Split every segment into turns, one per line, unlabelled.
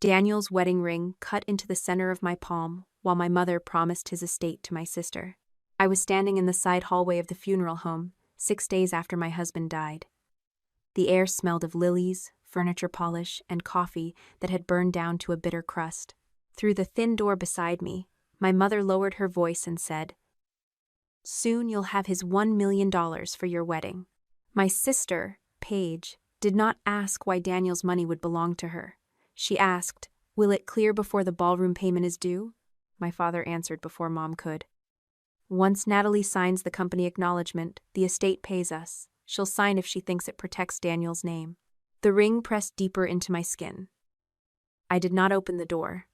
Daniel's wedding ring cut into the center of my palm while my mother promised his estate to my sister. I was standing in the side hallway of the funeral home, 6 days after my husband died. The air smelled of lilies, furniture polish, and coffee that had burned down to a bitter crust. Through the thin door beside me, my mother lowered her voice and said, "Soon you'll have his $1 million for your wedding." My sister, Paige, did not ask why Daniel's money would belong to her. She asked, "Will it clear before the ballroom payment is due?" My father answered before Mom could. "Once Natalie signs the company acknowledgement, the estate pays us. She'll sign if she thinks it protects Daniel's name." The ring pressed deeper into my skin. I did not open the door.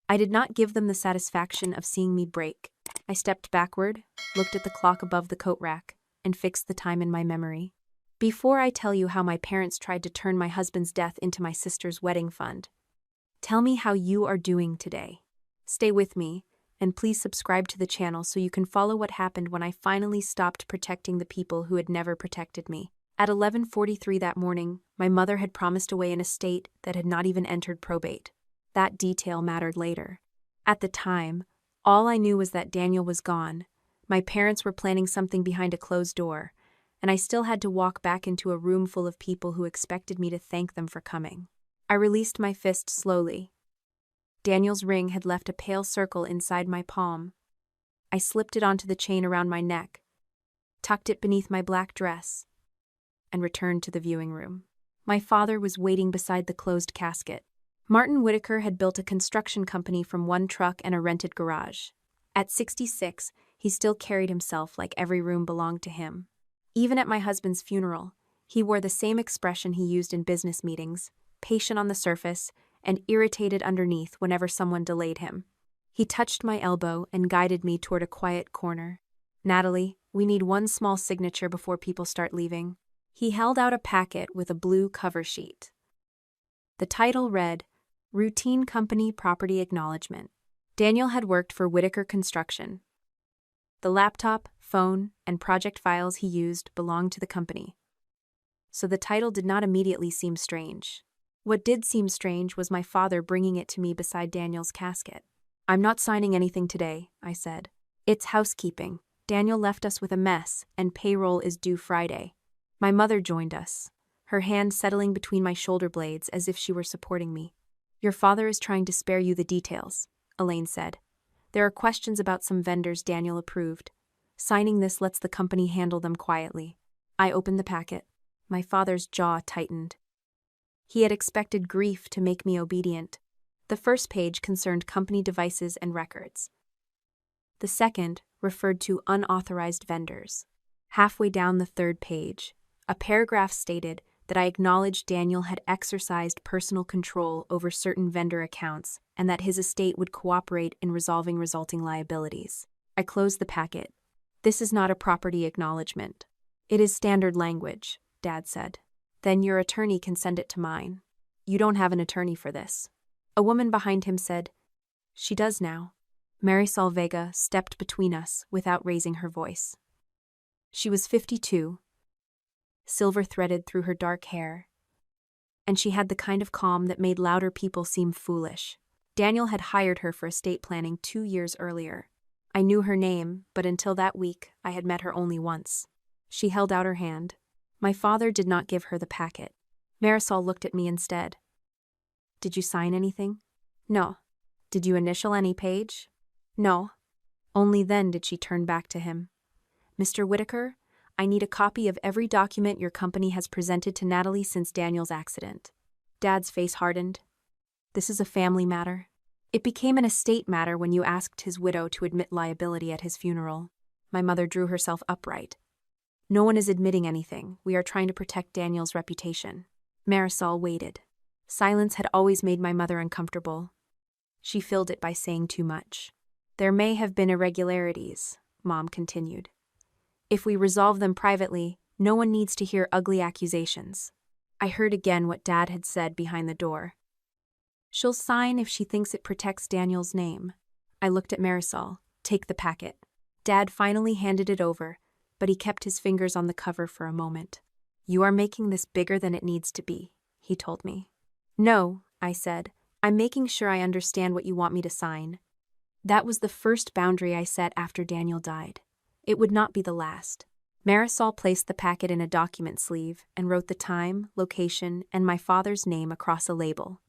I did not give them the satisfaction of seeing me break. I stepped backward, looked at the clock above the coat rack, and fixed the time in my memory. Before I tell you how my parents tried to turn my husband's death into my sister's wedding fund, tell me how you are doing today. Stay with me, and please subscribe to the channel so you can follow what happened when I finally stopped protecting the people who had never protected me. At 11:43 that morning, my mother had promised away an estate that had not even entered probate. That detail mattered later. At the time, all I knew was that Daniel was gone. My parents were planning something behind a closed door, and I still had to walk back into a room full of people who expected me to thank them for coming. I released my fist slowly. Daniel's ring had left a pale circle inside my palm. I slipped it onto the chain around my neck, tucked it beneath my black dress, and returned to the viewing room. My father was waiting beside the closed casket. Martin Whitaker had built a construction company from one truck and a rented garage. At 66, he still carried himself like every room belonged to him. Even at my husband's funeral, he wore the same expression he used in business meetings, patient on the surface and irritated underneath whenever someone delayed him. He touched my elbow and guided me toward a quiet corner. "Natalie, we need one small signature before people start leaving." He held out a packet with a blue cover sheet. The title read, "Routine Company Property Acknowledgement." Daniel had worked for Whitaker Construction. The laptop, phone, and project files he used belonged to the company, so the title did not immediately seem strange. What did seem strange was my father bringing it to me beside Daniel's casket. "I'm not signing anything today," I said. "It's housekeeping. Daniel left us with a mess, and payroll is due Friday." My mother joined us, her hand settling between my shoulder blades as if she were supporting me. "Your father is trying to spare you the details," Elaine said. "There are questions about some vendors Daniel approved. Signing this lets the company handle them quietly." I opened the packet. My father's jaw tightened. He had expected grief to make me obedient. The first page concerned company devices and records. The second referred to unauthorized vendors. Halfway down the third page, a paragraph stated that I acknowledged Daniel had exercised personal control over certain vendor accounts and that his estate would cooperate in resolving resulting liabilities. I closed the packet. "This is not a property acknowledgement. It is standard language," Dad said. "Then your attorney can send it to mine." "You don't have an attorney for this." A woman behind him said, "She does now." Marisol Vega stepped between us without raising her voice. She was 52, silver threaded through her dark hair, and she had the kind of calm that made louder people seem foolish. Daniel had hired her for estate planning 2 years earlier. I knew her name, but until that week, I had met her only once. She held out her hand. My father did not give her the packet. Marisol looked at me instead. "Did you sign anything?" "No." "Did you initial any page?" "No." Only then did she turn back to him. "Mr. Whitaker, I need a copy of every document your company has presented to Natalie since Daniel's accident." Dad's face hardened. "This is a family matter. It became an estate matter when you asked his widow to admit liability at his funeral." My mother drew herself upright. "No one is admitting anything. We are trying to protect Daniel's reputation." Marisol waited. Silence had always made my mother uncomfortable. She filled it by saying too much. "There may have been irregularities," Mom continued. "If we resolve them privately, no one needs to hear ugly accusations." I heard again what Dad had said behind the door. "She'll sign if she thinks it protects Daniel's name." I looked at Marisol. "Take the packet." Dad finally handed it over, but he kept his fingers on the cover for a moment. "You are making this bigger than it needs to be," he told me. "No," I said. I'm making sure I understand what you want me to sign. That was the first boundary I set after Daniel died. It would not be the last. Marisol placed the packet in a document sleeve and wrote the time, location, and my father's name across a label.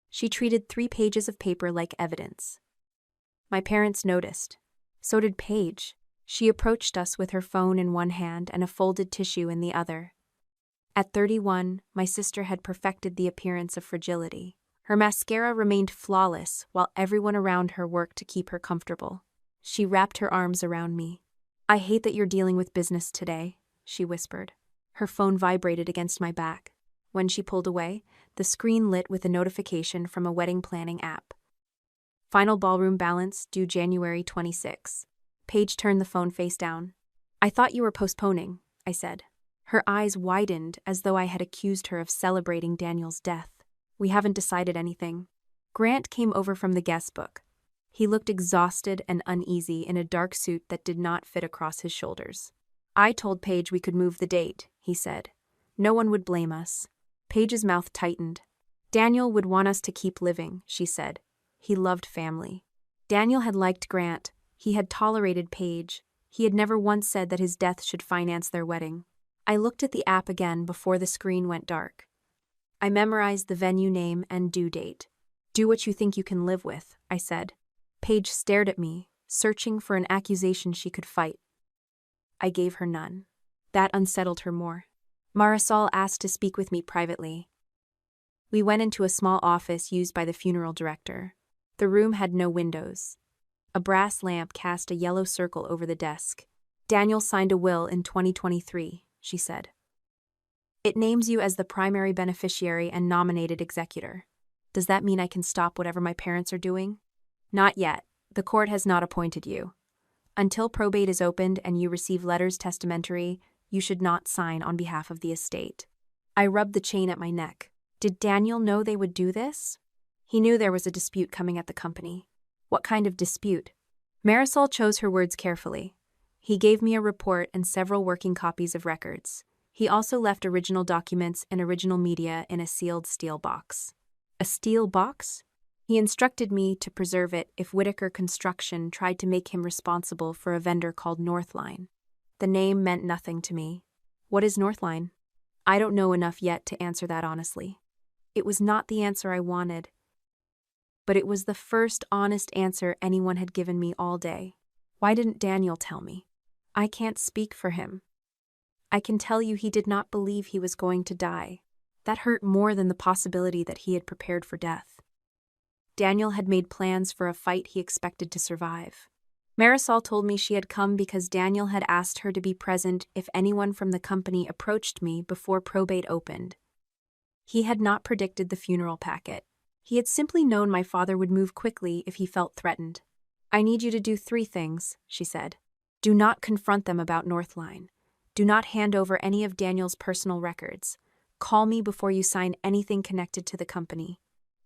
She treated 3 pages of paper like evidence. My parents noticed. So did Paige. She approached us with her phone in one hand and a folded tissue in the other. At 31, my sister had perfected the appearance of fragility. Her mascara remained flawless while everyone around her worked to keep her comfortable. She wrapped her arms around me. "I hate that you're dealing with business today," she whispered. Her phone vibrated against my back. When she pulled away, the screen lit with a notification from a wedding planning app. Final ballroom balance due January 26. Paige turned the phone face down. "I thought you were postponing," I said. Her eyes widened as though I had accused her of celebrating Daniel's death. "We haven't decided anything." Grant came over from the guest book. He looked exhausted and uneasy in a dark suit that did not fit across his shoulders. "I told Paige we could move the date," he said. "No one would blame us." Paige's mouth tightened. "Daniel would want us to keep living," she said. "He loved family." Daniel had liked Grant. He had tolerated Paige. He had never once said that his death should finance their wedding. I looked at the app again before the screen went dark. I memorized the venue name and due date. "Do what you think you can live with," I said. Paige stared at me, searching for an accusation she could fight. I gave her none. That unsettled her more. Marisol asked to speak with me privately. We went into a small office used by the funeral director. The room had no windows. A brass lamp cast a yellow circle over the desk. "Daniel signed a will in 2023, she said. "It names you as the primary beneficiary and nominated executor. Does that mean I can stop whatever my parents are doing?" "Not yet. The court has not appointed you. Until probate is opened and you receive letters testamentary, you should not sign on behalf of the estate." I rubbed the chain at my neck. Did Daniel know they would do this? He knew there was a dispute coming at the company. What kind of dispute? Marisol chose her words carefully. He gave me a report and several working copies of records. He also left original documents and original media in a sealed steel box. A steel box? He instructed me to preserve it if Whitaker Construction tried to make him responsible for a vendor called Northline. The name meant nothing to me. What is Northline? I don't know enough yet to answer that honestly. It was not the answer I wanted, but it was the first honest answer anyone had given me all day. Why didn't Daniel tell me? I can't speak for him. I can tell you he did not believe he was going to die. That hurt more than the possibility that he had prepared for death. Daniel had made plans for a fight he expected to survive. Marisol told me she had come because Daniel had asked her to be present if anyone from the company approached me before probate opened. He had not predicted the funeral packet. He had simply known my father would move quickly if he felt threatened. "I need you to do 3 things, she said. "Do not confront them about Northline. Do not hand over any of Daniel's personal records. Call me before you sign anything connected to the company."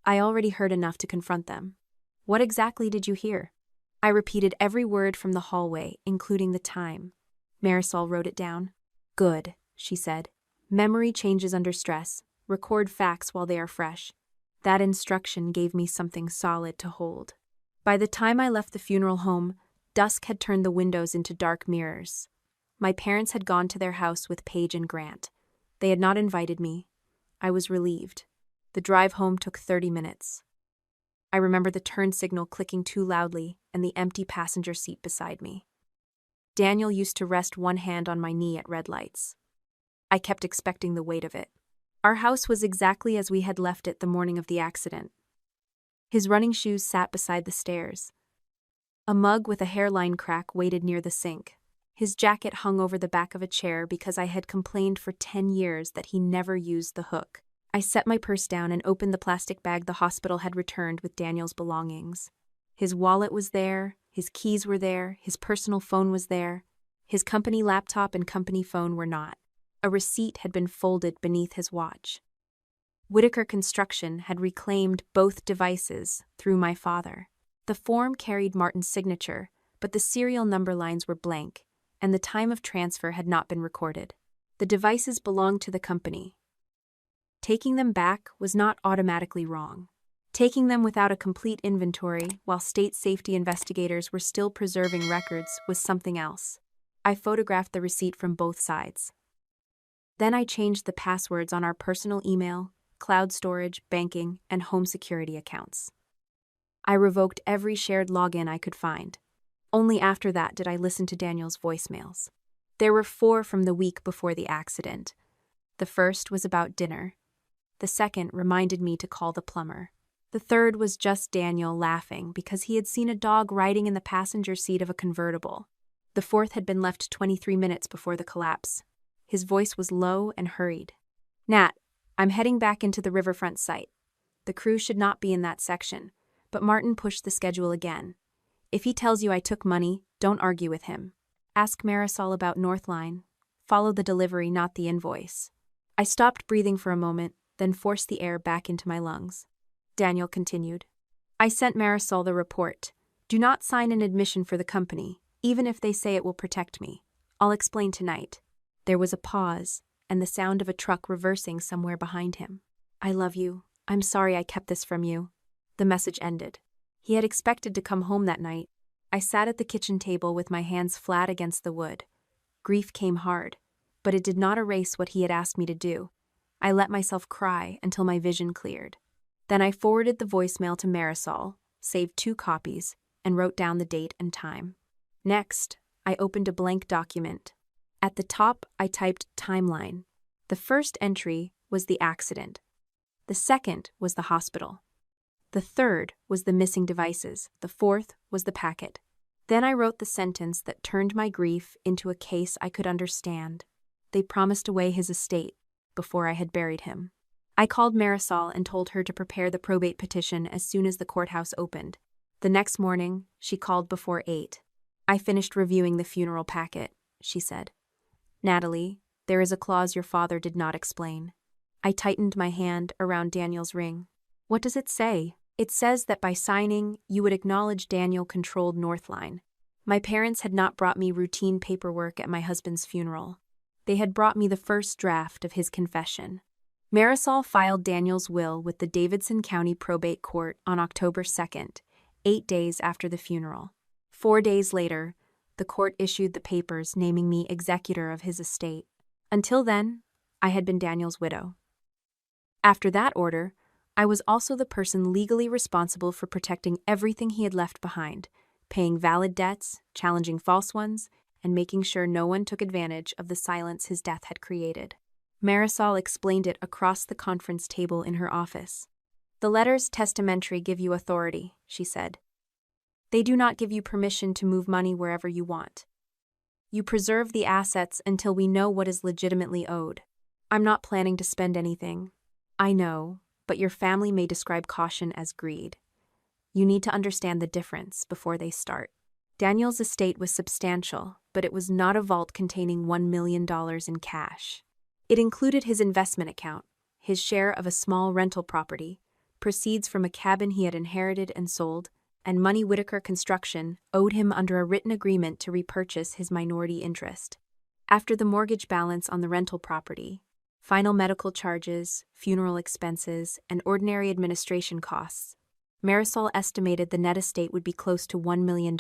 I already heard enough to confront them. "What exactly did you hear?" I repeated every word from the hallway, including the time. Marisol wrote it down. "Good," she said. "Memory changes under stress. Record facts while they are fresh." That instruction gave me something solid to hold. By the time I left the funeral home, dusk had turned the windows into dark mirrors. My parents had gone to their house with Paige and Grant. They had not invited me. I was relieved. The drive home took 30 minutes. I remember the turn signal clicking too loudly and the empty passenger seat beside me. Daniel used to rest one hand on my knee at red lights. I kept expecting the weight of it. Our house was exactly as we had left it the morning of the accident. His running shoes sat beside the stairs. A mug with a hairline crack waited near the sink. His jacket hung over the back of a chair because I had complained for 10 years that he never used the hook. I set my purse down and opened the plastic bag the hospital had returned with Daniel's belongings. His wallet was there, his keys were there, his personal phone was there. His company laptop and company phone were not. A receipt had been folded beneath his watch. Whitaker Construction had reclaimed both devices through my father. The form carried Martin's signature, but the serial number lines were blank, and the time of transfer had not been recorded. The devices belonged to the company. Taking them back was not automatically wrong. Taking them without a complete inventory while state safety investigators were still preserving records was something else. I photographed the receipt from both sides. Then I changed the passwords on our personal email, cloud storage, banking, and home security accounts. I revoked every shared login I could find. Only after that did I listen to Daniel's voicemails. There were 4 from the week before the accident. The first was about dinner. The second reminded me to call the plumber. The third was just Daniel laughing because he had seen a dog riding in the passenger seat of a convertible. The fourth had been left 23 minutes before the collapse. His voice was low and hurried. "Nat, I'm heading back into the riverfront site. The crew should not be in that section, but Martin pushed the schedule again. If he tells you I took money, don't argue with him. Ask Marisol about Northline. Follow the delivery, not the invoice." I stopped breathing for a moment, then forced the air back into my lungs. Daniel continued. "I sent Marisol the report. Do not sign an admission for the company, even if they say it will protect me. I'll explain tonight." There was a pause, and the sound of a truck reversing somewhere behind him. "I love you. I'm sorry I kept this from you." The message ended. He had expected to come home that night. I sat at the kitchen table with my hands flat against the wood. Grief came hard, but it did not erase what he had asked me to do. I let myself cry until my vision cleared. Then I forwarded the voicemail to Marisol, saved 2 copies, and wrote down the date and time. Next, I opened a blank document. At the top, I typed timeline. The first entry was the accident. The second was the hospital. The third was the missing devices. The fourth was the packet. Then I wrote the sentence that turned my grief into a case I could understand. They promised away his estate before I had buried him. I called Marisol and told her to prepare the probate petition as soon as the courthouse opened. The next morning, she called before 8. "I finished reviewing the funeral packet," she said. "Natalie, there is a clause your father did not explain." I tightened my hand around Daniel's ring. "What does it say?" "It says that by signing, you would acknowledge Daniel controlled Northline. My parents had not brought me routine paperwork at my husband's funeral. They had brought me the first draft of his confession." Marisol filed Daniel's will with the Davidson County Probate Court on October 2nd, 8 days after the funeral. 4 days later, the court issued the papers naming me executor of his estate. Until then, I had been Daniel's widow. After that order, I was also the person legally responsible for protecting everything he had left behind, paying valid debts, challenging false ones, and making sure no one took advantage of the silence his death had created. Marisol explained it across the conference table in her office. "The letters testamentary give you authority," she said. "They do not give you permission to move money wherever you want. You preserve the assets until we know what is legitimately owed. I'm not planning to spend anything. I know, but your family may describe caution as greed. You need to understand the difference before they start." Daniel's estate was substantial, but it was not a vault containing $1 million in cash. It included his investment account, his share of a small rental property, proceeds from a cabin he had inherited and sold, and money Whitaker Construction owed him under a written agreement to repurchase his minority interest. After the mortgage balance on the rental property, final medical charges, funeral expenses, and ordinary administration costs, Marisol estimated the net estate would be close to $1 million.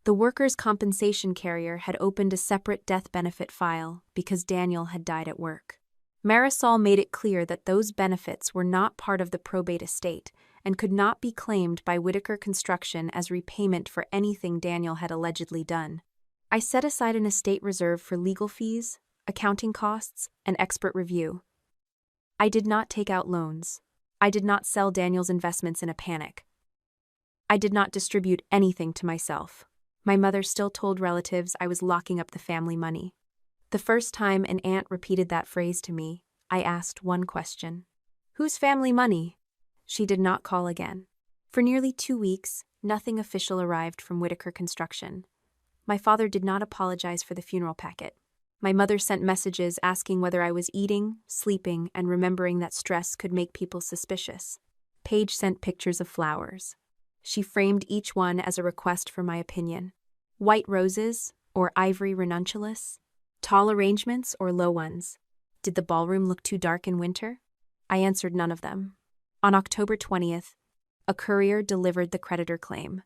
The workers' compensation carrier had opened a separate death benefit file because Daniel had died at work. Marisol made it clear that those benefits were not part of the probate estate and could not be claimed by Whitaker Construction as repayment for anything Daniel had allegedly done. I set aside an estate reserve for legal fees, accounting costs, and expert review. I did not take out loans. I did not sell Daniel's investments in a panic. I did not distribute anything to myself. My mother still told relatives I was locking up the family money. The first time an aunt repeated that phrase to me, I asked one question. "Whose family money?" She did not call again. For nearly 2 weeks, nothing official arrived from Whitaker Construction. My father did not apologize for the funeral packet. My mother sent messages asking whether I was eating, sleeping, and remembering that stress could make people suspicious. Paige sent pictures of flowers. She framed each one as a request for my opinion. White roses or ivory ranunculus? Tall arrangements or low ones? Did the ballroom look too dark in winter? I answered none of them. On October 20th, a courier delivered the creditor claim.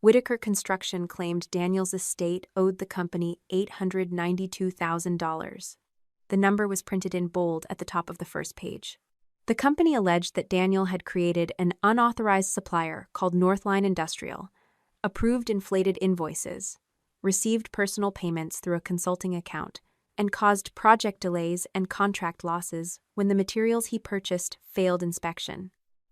Whitaker Construction claimed Daniel's estate owed the company $892,000. The number was printed in bold at the top of the first page. The company alleged that Daniel had created an unauthorized supplier called Northline Industrial, approved inflated invoices, received personal payments through a consulting account, and caused project delays and contract losses when the materials he purchased failed inspection.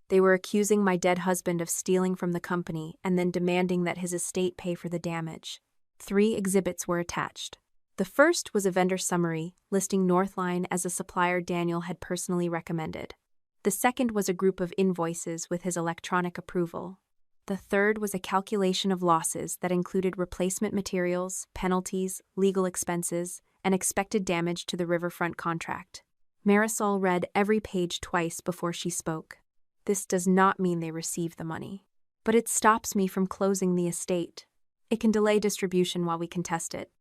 They were accusing my dead husband of stealing from the company and then demanding that his estate pay for the damage. 3 exhibits were attached. The first was a vendor summary listing Northline as a supplier Daniel had personally recommended. The second was a group of invoices with his electronic approval. The third was a calculation of losses that included replacement materials, penalties, legal expenses, and expected damage to the riverfront contract. Marisol read every page twice before she spoke. This does not mean they receive the money, but it stops me from closing the estate. It can delay distribution while we contest it.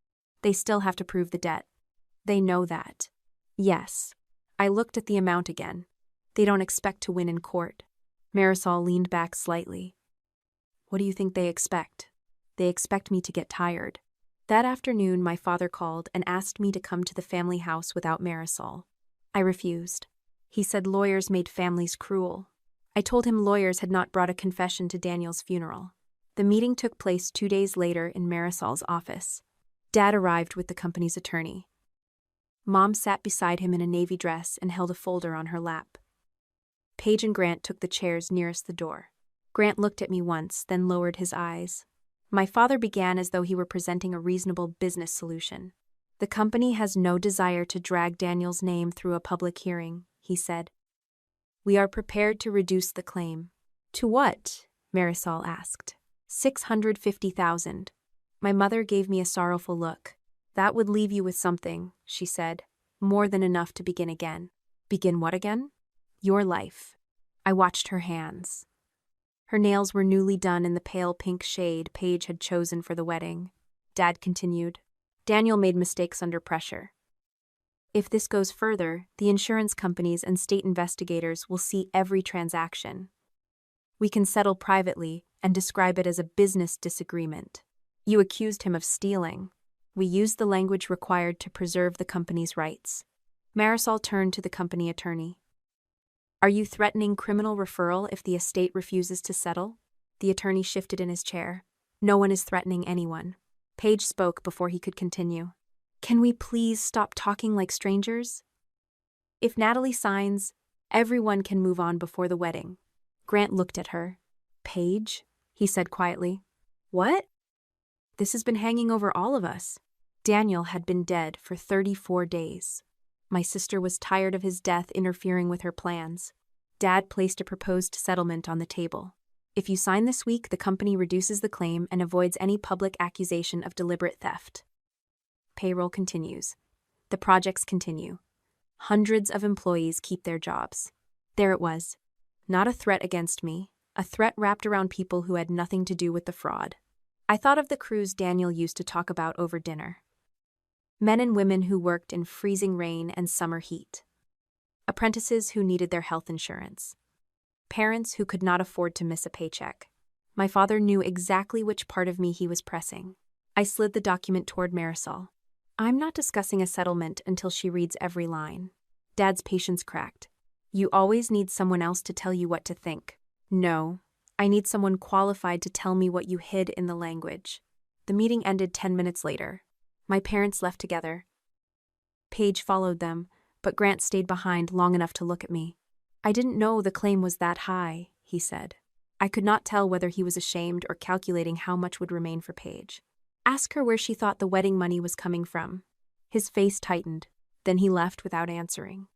They still have to prove the debt. They know that. Yes. I looked at the amount again. They don't expect to win in court. Marisol leaned back slightly. What do you think they expect? They expect me to get tired. That afternoon, my father called and asked me to come to the family house without Marisol. I refused. He said lawyers made families cruel. I told him lawyers had not brought a confession to Daniel's funeral. The meeting took place 2 days later in Marisol's office. Dad arrived with the company's attorney. Mom sat beside him in a navy dress and held a folder on her lap. Paige and Grant took the chairs nearest the door. Grant looked at me once, then lowered his eyes. My father began as though he were presenting a reasonable business solution. The company has no desire to drag Daniel's name through a public hearing, he said. We are prepared to reduce the claim. To what? Marisol asked. $650,000. My mother gave me a sorrowful look. That would leave you with something, she said. More than enough to begin again. Begin what again? Your life. I watched her hands. Her nails were newly done in the pale pink shade Paige had chosen for the wedding. Dad continued. Daniel made mistakes under pressure. If this goes further, the insurance companies and state investigators will see every transaction. We can settle privately and describe it as a business disagreement. You accused him of stealing. We used the language required to preserve the company's rights. Marisol turned to the company attorney. Are you threatening criminal referral if the estate refuses to settle? The attorney shifted in his chair. No one is threatening anyone. Paige spoke before he could continue. Can we please stop talking like strangers? If Natalie signs, everyone can move on before the wedding. Grant looked at her. Paige, he said quietly. What? This has been hanging over all of us. Daniel had been dead for 34 days. My sister was tired of his death interfering with her plans. Dad placed a proposed settlement on the table. If you sign this week, the company reduces the claim and avoids any public accusation of deliberate theft. Payroll continues. The projects continue. Hundreds of employees keep their jobs. There it was. Not a threat against me, a threat wrapped around people who had nothing to do with the fraud. I thought of the crews Daniel used to talk about over dinner. Men and women who worked in freezing rain and summer heat. Apprentices who needed their health insurance. Parents who could not afford to miss a paycheck. My father knew exactly which part of me he was pressing. I slid the document toward Marisol. I'm not discussing a settlement until she reads every line. Dad's patience cracked. You always need someone else to tell you what to think. No, I need someone qualified to tell me what you hid in the language. The meeting ended 10 minutes later. My parents left together. Paige followed them, but Grant stayed behind long enough to look at me. I didn't know the claim was that high, he said. I could not tell whether he was ashamed or calculating how much would remain for Paige. Ask her where she thought the wedding money was coming from. His face tightened. Then he left without answering.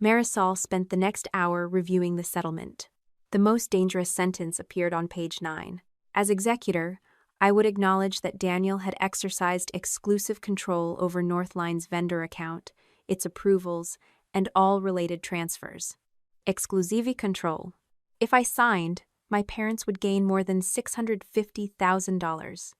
Marisol spent the next hour reviewing the settlement. The most dangerous sentence appeared on page 9. As executor, I would acknowledge that Daniel had exercised exclusive control over Northline's vendor account, its approvals, and all related transfers. Exclusive control. If I signed, my parents would gain more than $650,000.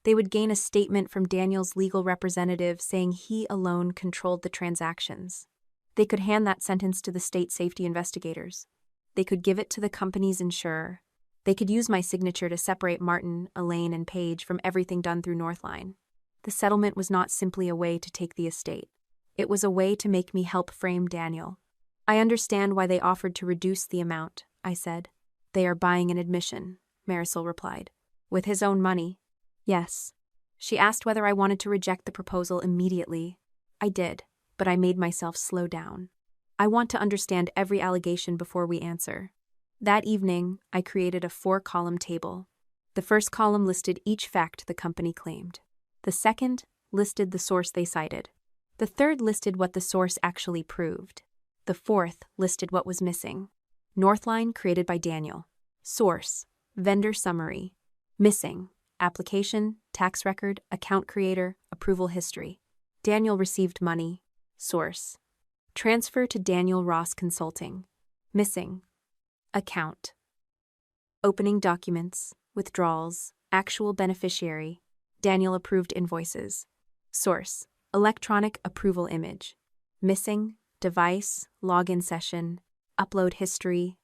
They would gain a statement from Daniel's legal representative saying he alone controlled the transactions. They could hand that sentence to the state safety investigators. They could give it to the company's insurer. They could use my signature to separate Martin, Elaine, and Paige from everything done through Northline. The settlement was not simply a way to take the estate. It was a way to make me help frame Daniel. I understand why they offered to reduce the amount, I said. They are buying an admission, Marisol replied. With his own money? Yes. She asked whether I wanted to reject the proposal immediately. I did, but I made myself slow down. I want to understand every allegation before we answer. That evening, I created a 4-column table. The first column listed each fact the company claimed. The second listed the source they cited. The third listed what the source actually proved. The fourth listed what was missing. Northline created by Daniel. Source, vendor summary. Missing, application, tax record, account creator, approval history. Daniel received money. Source, transfer to Daniel Ross Consulting. Missing, account. Opening documents, withdrawals, actual beneficiary, Daniel approved invoices. Source, electronic approval image. Missing, device, login session, upload history,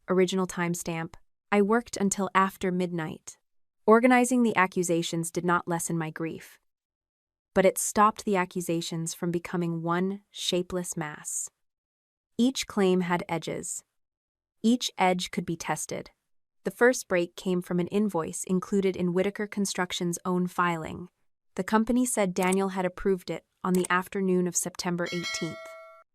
original timestamp. I worked until after midnight. Organizing the accusations did not lessen my grief, but it stopped the accusations from becoming one shapeless mass. Each claim had edges. Each edge could be tested. The first break came from an invoice included in Whitaker Construction's own filing. The company said Daniel had approved it on the afternoon of September 18th.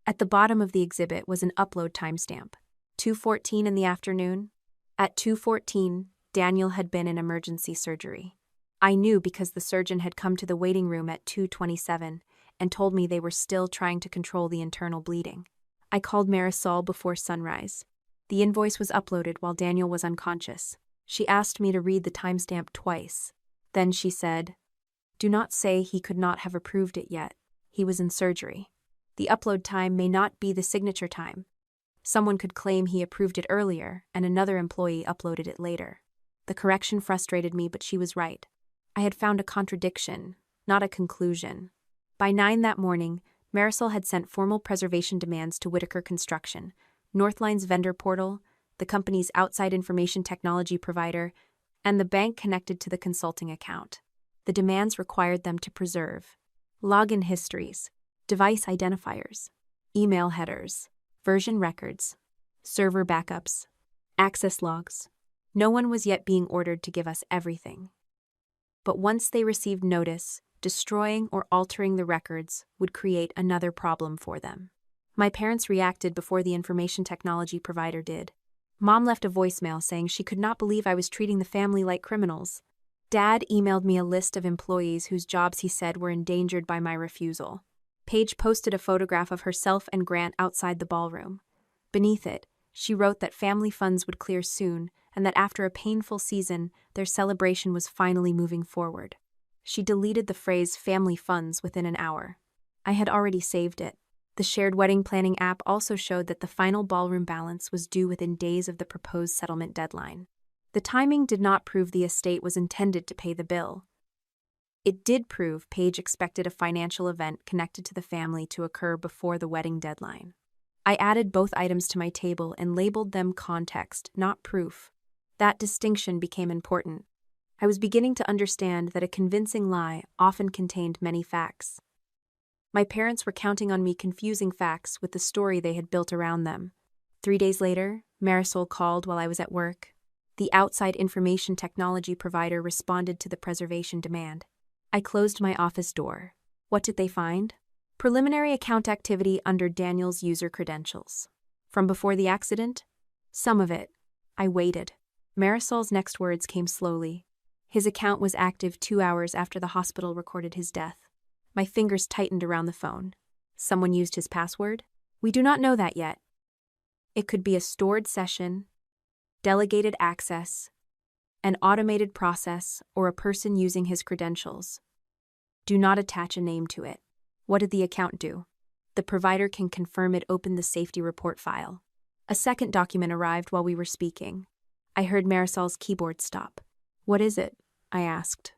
At the bottom of the exhibit was an upload timestamp, 2:14 in the afternoon. At 2:14, Daniel had been in emergency surgery. I knew because the surgeon had come to the waiting room at 2:27 and told me they were still trying to control the internal bleeding. I called Marisol before sunrise. The invoice was uploaded while Daniel was unconscious. She asked me to read the timestamp twice. Then she said, "Do not say he could not have approved it yet. He was in surgery. The upload time may not be the signature time. Someone could claim he approved it earlier and another employee uploaded it later." The correction frustrated me, but she was right. I had found a contradiction, not a conclusion. By 9 that morning, Marisol had sent formal preservation demands to Whitaker Construction, Northline's vendor portal, the company's outside information technology provider, and the bank connected to the consulting account. The demands required them to preserve login histories, device identifiers, email headers, version records, server backups, access logs. No one was yet being ordered to give us everything. But once they received notice, destroying or altering the records would create another problem for them. My parents reacted before the information technology provider did. Mom left a voicemail saying she could not believe I was treating the family like criminals. Dad emailed me a list of employees whose jobs he said were endangered by my refusal. Paige posted a photograph of herself and Grant outside the ballroom. Beneath it, she wrote that family funds would clear soon and that after a painful season, their celebration was finally moving forward. She deleted the phrase family funds within an hour. I had already saved it. The shared wedding planning app also showed that the final ballroom balance was due within days of the proposed settlement deadline. The timing did not prove the estate was intended to pay the bill. It did prove Paige expected a financial event connected to the family to occur before the wedding deadline. I added both items to my table and labeled them context, not proof. That distinction became important. I was beginning to understand that a convincing lie often contained many facts. My parents were counting on me confusing facts with the story they had built around them. 3 days later, Marisol called while I was at work. The outside information technology provider responded to the preservation demand. I closed my office door. What did they find? Preliminary account activity under Daniel's user credentials. From before the accident? Some of it. I waited. Marisol's next words came slowly. His account was active 2 hours after the hospital recorded his death. My fingers tightened around the phone. Someone used his password? We do not know that yet. It could be a stored session, delegated access, an automated process, or a person using his credentials. Do not attach a name to it. What did the account do? The provider can confirm it opened the safety report file. A second document arrived while we were speaking. I heard Marisol's keyboard stop. What is it? I asked.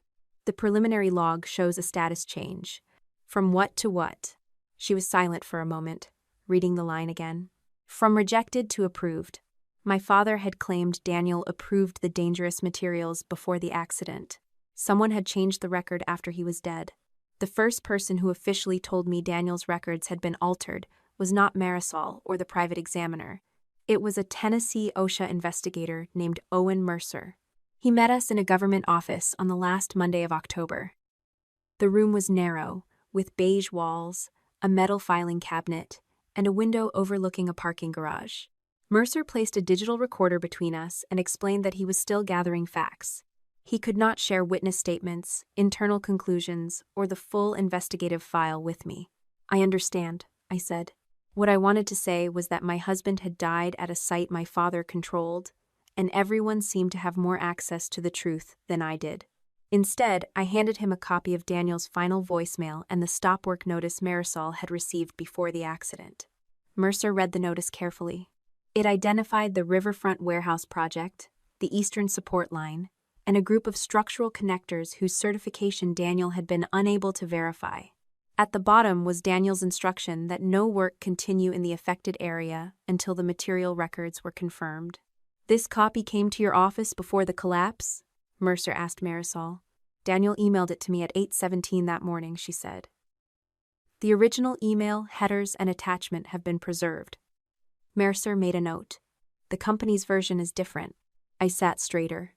The preliminary log shows a status change. From what to what? She was silent for a moment, reading the line again. From rejected to approved. My father had claimed Daniel approved the dangerous materials before the accident. Someone had changed the record after he was dead. The first person who officially told me Daniel's records had been altered was not Marisol or the private examiner. It was a Tennessee OSHA investigator named Owen Mercer. He met us in a government office on the last Monday of October. The room was narrow, with beige walls, a metal filing cabinet, and a window overlooking a parking garage. Mercer placed a digital recorder between us and explained that he was still gathering facts. He could not share witness statements, internal conclusions, or the full investigative file with me. "I understand," I said. What I wanted to say was that my husband had died at a site my father controlled, and everyone seemed to have more access to the truth than I did. Instead, I handed him a copy of Daniel's final voicemail and the stop work notice Marisol had received before the accident. Mercer read the notice carefully. It identified the Riverfront Warehouse Project, the Eastern Support Line, and a group of structural connectors whose certification Daniel had been unable to verify. At the bottom was Daniel's instruction that no work continue in the affected area until the material records were confirmed. "This copy came to your office before the collapse?" Mercer asked Marisol. "Daniel emailed it to me at 8:17 that morning," she said. "The original email, headers, and attachment have been preserved." Mercer made a note. "The company's version is different." I sat straighter.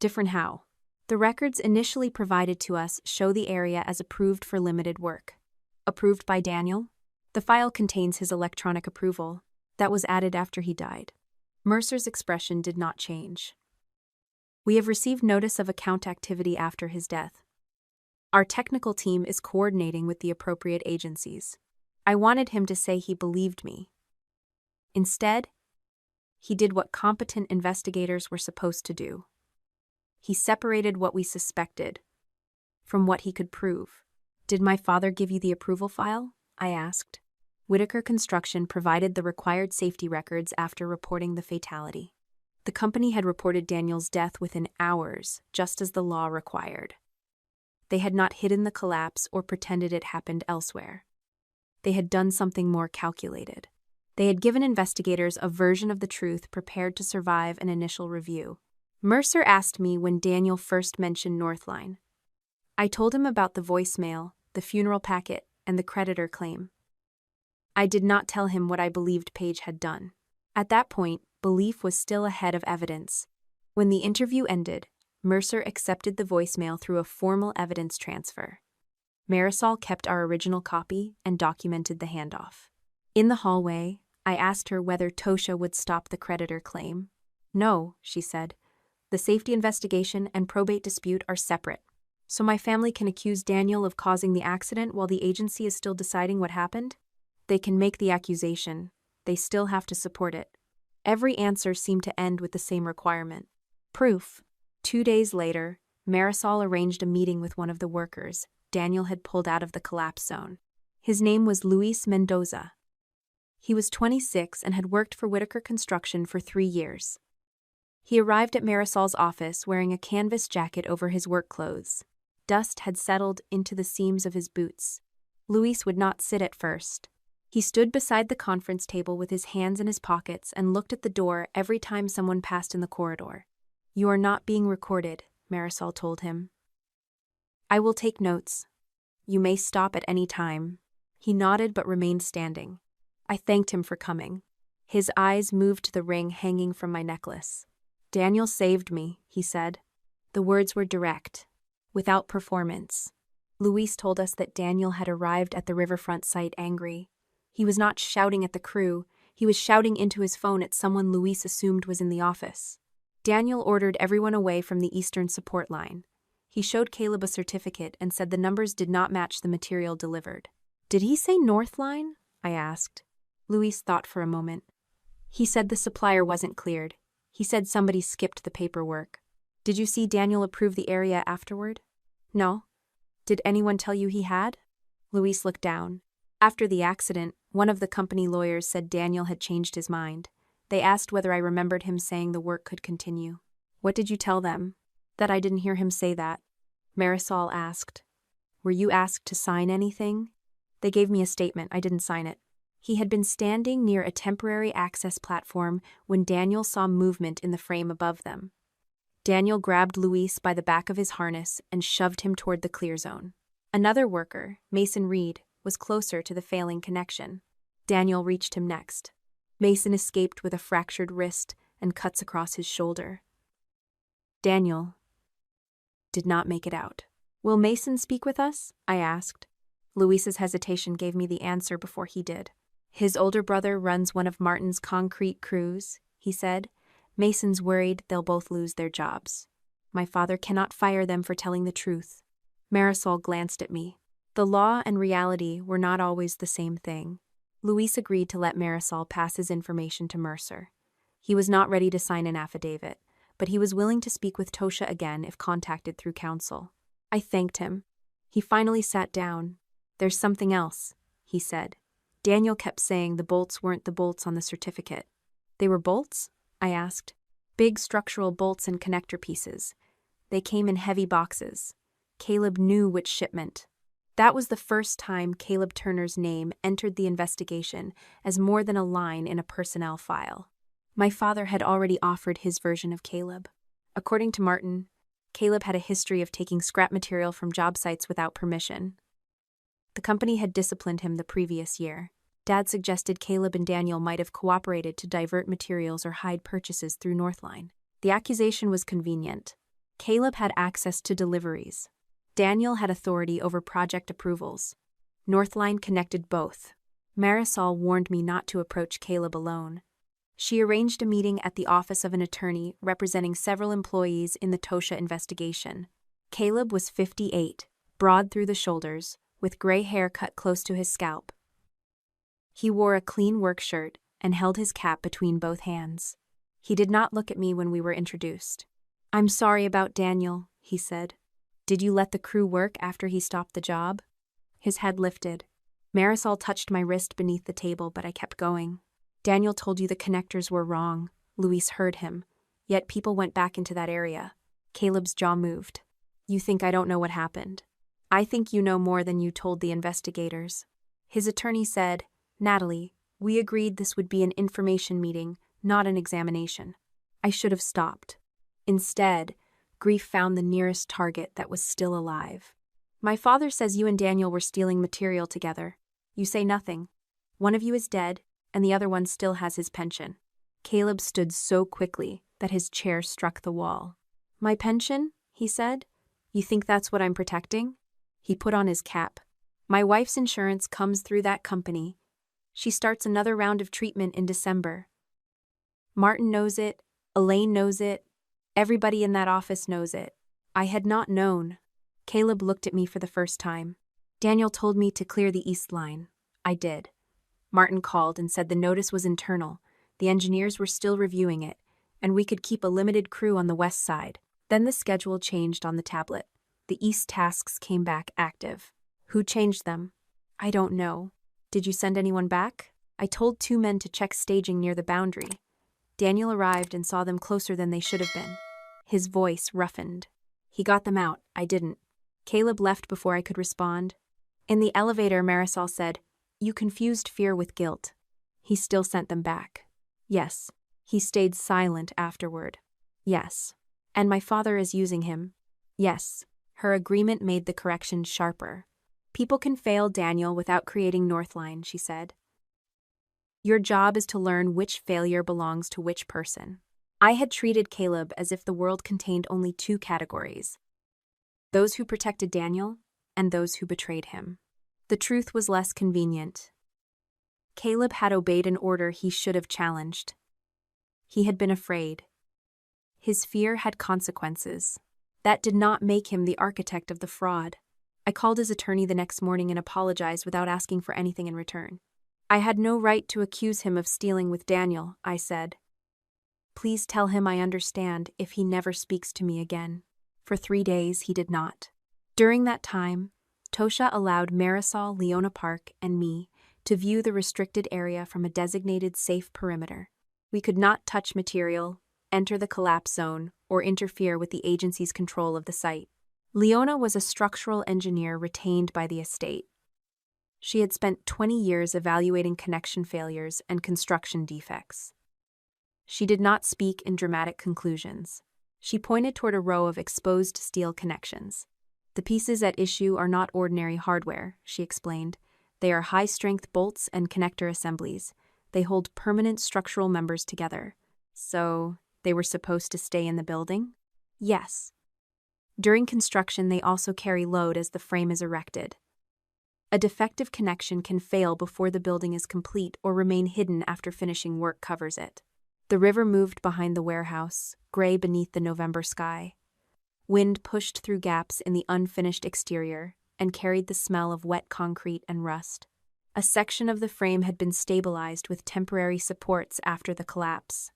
"Different how?" "The records initially provided to us show the area as approved for limited work." "Approved by Daniel?" "The file contains his electronic approval. That was added after he died." Mercer's expression did not change. "We have received notice of account activity after his death. Our technical team is coordinating with the appropriate agencies." I wanted him to say he believed me. Instead, he did what competent investigators were supposed to do. He separated what we suspected from what he could prove. "Did my father give you the approval file?" I asked. Whitaker Construction provided the required safety records after reporting the fatality. The company had reported Daniel's death within hours, just as the law required. They had not hidden the collapse or pretended it happened elsewhere. They had done something more calculated. They had given investigators a version of the truth prepared to survive an initial review. Mercer asked me when Daniel first mentioned Northline. I told him about the voicemail, the funeral packet, and the creditor claim. I did not tell him what I believed Page had done. At that point, belief was still ahead of evidence. When the interview ended, Mercer accepted the voicemail through a formal evidence transfer. Marisol kept our original copy and documented the handoff. In the hallway, I asked her whether Tosha would stop the creditor claim. "No," she said. "The safety investigation and probate dispute are separate. So my family can accuse Daniel of causing the accident while the agency is still deciding what happened? They can make the accusation. They still have to support it." Every answer seemed to end with the same requirement: proof. 2 days later, Marisol arranged a meeting with one of the workers Daniel had pulled out of the collapse zone. His name was Luis Mendoza. He was 26 and had worked for Whitaker Construction for 3 years. He arrived at Marisol's office wearing a canvas jacket over his work clothes. Dust had settled into the seams of his boots. Luis would not sit at first. He stood beside the conference table with his hands in his pockets and looked at the door every time someone passed in the corridor. "You are not being recorded," Marisol told him. "I will take notes. You may stop at any time." He nodded but remained standing. I thanked him for coming. His eyes moved to the ring hanging from my necklace. "Daniel saved me," he said. The words were direct, without performance. Luis told us that Daniel had arrived at the riverfront site angry. He was not shouting at the crew, he was shouting into his phone at someone Luis assumed was in the office. Daniel ordered everyone away from the Eastern Support Line. He showed Caleb a certificate and said the numbers did not match the material delivered. "Did he say North Line?" I asked. Luis thought for a moment. "He said the supplier wasn't cleared. He said somebody skipped the paperwork." "Did you see Daniel approve the area afterward?" "No." "Did anyone tell you he had?" Luis looked down. After the accident, one of the company lawyers said Daniel had changed his mind. They asked whether I remembered him saying the work could continue. "What did you tell them?" "That I didn't hear him say that." Marisol asked, "Were you asked to sign anything?" "They gave me a statement. I didn't sign it." He had been standing near a temporary access platform when Daniel saw movement in the frame above them. Daniel grabbed Luis by the back of his harness and shoved him toward the clear zone. Another worker, Mason Reed, was closer to the failing connection. Daniel reached him next. Mason escaped with a fractured wrist and cuts across his shoulder. Daniel did not make it out. "Will Mason speak with us?" I asked. Luis's hesitation gave me the answer before he did. "His older brother runs one of Martin's concrete crews," he said. "Mason's worried they'll both lose their jobs. My father cannot fire them for telling the truth." Marisol glanced at me. The law and reality were not always the same thing. Luis agreed to let Marisol pass his information to Mercer. He was not ready to sign an affidavit, but he was willing to speak with Tosha again if contacted through counsel. I thanked him. He finally sat down. "There's something else," he said. Daniel kept saying the bolts weren't the bolts on the certificate. "They were bolts?" I asked. "Big structural bolts and connector pieces. They came in heavy boxes. Caleb knew which shipment." That was the first time Caleb Turner's name entered the investigation as more than a line in a personnel file. My father had already offered his version of Caleb. According to Martin, Caleb had a history of taking scrap material from job sites without permission. The company had disciplined him the previous year. Dad suggested Caleb and Daniel might have cooperated to divert materials or hide purchases through Northline. The accusation was convenient. Caleb had access to deliveries. Daniel had authority over project approvals. Northline connected both. Marisol warned me not to approach Caleb alone. She arranged a meeting at the office of an attorney representing several employees in the Tosha investigation. Caleb was 58, broad through the shoulders, with gray hair cut close to his scalp. He wore a clean work shirt and held his cap between both hands. He did not look at me when we were introduced. "I'm sorry about Daniel," he said. "Did you let the crew work after he stopped the job?" His head lifted. Marisol touched my wrist beneath the table, but I kept going. "Daniel told you the connectors were wrong." Luis heard him. "Yet people went back into that area." Caleb's jaw moved. "You think I don't know what happened? I think you know more than you told the investigators." His attorney said, "Natalie, we agreed this would be an information meeting, not an examination." I should have stopped. Instead, grief found the nearest target that was still alive. "My father says you and Daniel were stealing material together. You say nothing. One of you is dead, and the other one still has his pension." Caleb stood so quickly that his chair struck the wall. "My pension?" he said. "You think that's what I'm protecting?" He put on his cap. "My wife's insurance comes through that company. She starts another round of treatment in December. Martin knows it, Elaine knows it, everybody in that office knows it." I had not known. Caleb looked at me for the first time. "Daniel told me to clear the east line." I did. Martin called and said the notice was internal, the engineers were still reviewing it, and we could keep a limited crew on the west side. Then the schedule changed on the tablet. The east tasks came back active. Who changed them? I don't know. Did you send anyone back? I told 2 men to check staging near the boundary. Daniel arrived and saw them closer than they should have been. His voice roughened. "He got them out, I didn't." Caleb left before I could respond. In the elevator, Marisol said, "You confused fear with guilt." He still sent them back. "Yes." He stayed silent afterward. "Yes." "And my father is using him." "Yes." Her agreement made the correction sharper. "People can fail Daniel without creating Northline," she said. "Your job is to learn which failure belongs to which person." I had treated Caleb as if the world contained only 2 categories: those who protected Daniel and those who betrayed him. The truth was less convenient. Caleb had obeyed an order he should have challenged. He had been afraid. His fear had consequences. That did not make him the architect of the fraud. I called his attorney the next morning and apologized without asking for anything in return. "I had no right to accuse him of stealing with Daniel," I said. "Please tell him I understand if he never speaks to me again." For 3 days, he did not. During that time, Tosha allowed Marisol, Leona Park, and me to view the restricted area from a designated safe perimeter. We could not touch material, enter the collapse zone, or interfere with the agency's control of the site. Leona was a structural engineer retained by the estate. She had spent 20 years evaluating connection failures and construction defects. She did not speak in dramatic conclusions. She pointed toward a row of exposed steel connections. The pieces at issue are not ordinary hardware, she explained. They are high-strength bolts and connector assemblies. They hold permanent structural members together. So, they were supposed to stay in the building? Yes. During construction, they also carry load as the frame is erected. A defective connection can fail before the building is complete or remain hidden after finishing work covers it. The river moved behind the warehouse, gray beneath the November sky. Wind pushed through gaps in the unfinished exterior and carried the smell of wet concrete and rust. A section of the frame had been stabilized with temporary supports after the collapse.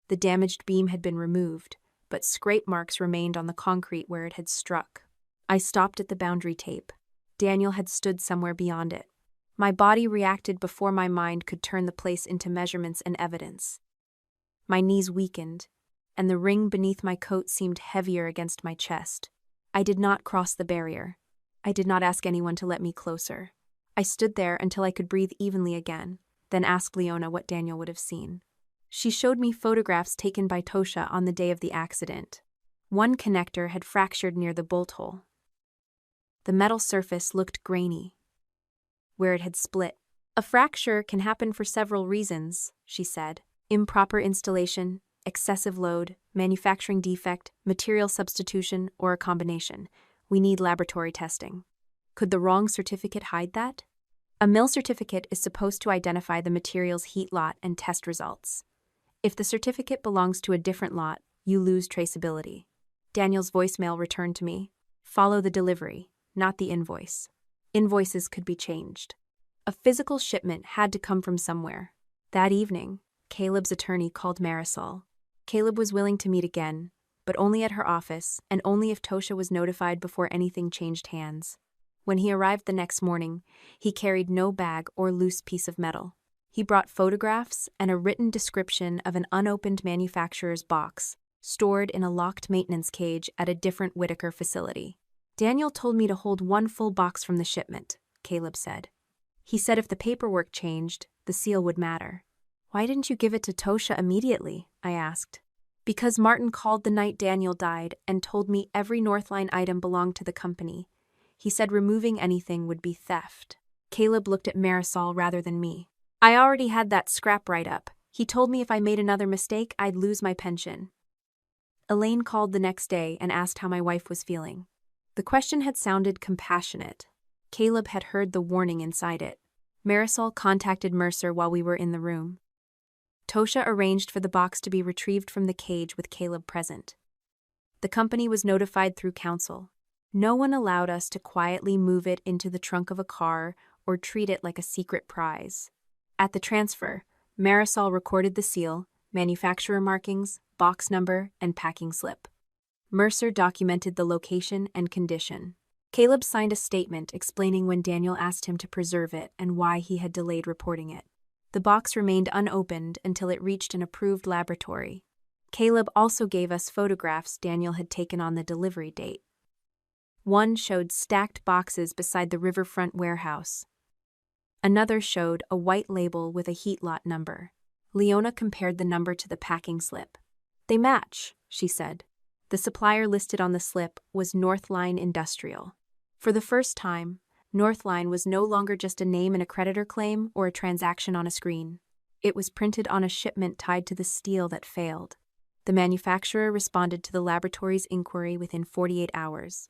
The damaged beam had been removed, but scrape marks remained on the concrete where it had struck. I stopped at the boundary tape. Daniel had stood somewhere beyond it. My body reacted before my mind could turn the place into measurements and evidence. My knees weakened, and the ring beneath my coat seemed heavier against my chest. I did not cross the barrier. I did not ask anyone to let me closer. I stood there until I could breathe evenly again, then asked Leona what Daniel would have seen. She showed me photographs taken by Tosha on the day of the accident. One connector had fractured near the bolt hole. The metal surface looked grainy, where it had split. A fracture can happen for several reasons, she said. Improper installation, excessive load, manufacturing defect, material substitution, or a combination. We need laboratory testing. Could the wrong certificate hide that? A mill certificate is supposed to identify the material's heat lot and test results. If the certificate belongs to a different lot, you lose traceability. Daniel's voicemail returned to me. Follow the delivery, not the invoice. Invoices could be changed. A physical shipment had to come from somewhere. That evening, Caleb's attorney called Marisol. Caleb was willing to meet again, but only at her office and only if Tosha was notified before anything changed hands. When he arrived the next morning, he carried no bag or loose piece of metal. He brought photographs and a written description of an unopened manufacturer's box, stored in a locked maintenance cage at a different Whitaker facility. Daniel told me to hold one full box from the shipment, Caleb said. He said if the paperwork changed, the seal would matter. Why didn't you give it to Tosha immediately? I asked. Because Martin called the night Daniel died and told me every Northline item belonged to the company. He said removing anything would be theft. Caleb looked at Marisol rather than me. I already had that scrap write-up. He told me if I made another mistake, I'd lose my pension. Elaine called the next day and asked how my wife was feeling. The question had sounded compassionate. Caleb had heard the warning inside it. Marisol contacted Mercer while we were in the room. Tosha arranged for the box to be retrieved from the cage with Caleb present. The company was notified through counsel. No one allowed us to quietly move it into the trunk of a car or treat it like a secret prize. At the transfer, Marisol recorded the seal, manufacturer markings, box number, and packing slip. Mercer documented the location and condition. Caleb signed a statement explaining when Daniel asked him to preserve it and why he had delayed reporting it. The box remained unopened until it reached an approved laboratory. Caleb also gave us photographs Daniel had taken on the delivery date. One showed stacked boxes beside the riverfront warehouse. Another showed a white label with a heat lot number. Leona compared the number to the packing slip. They match, she said. The supplier listed on the slip was Northline Industrial. For the first time, Northline was no longer just a name in a creditor claim or a transaction on a screen. It was printed on a shipment tied to the steel that failed. The manufacturer responded to the laboratory's inquiry within 48 hours.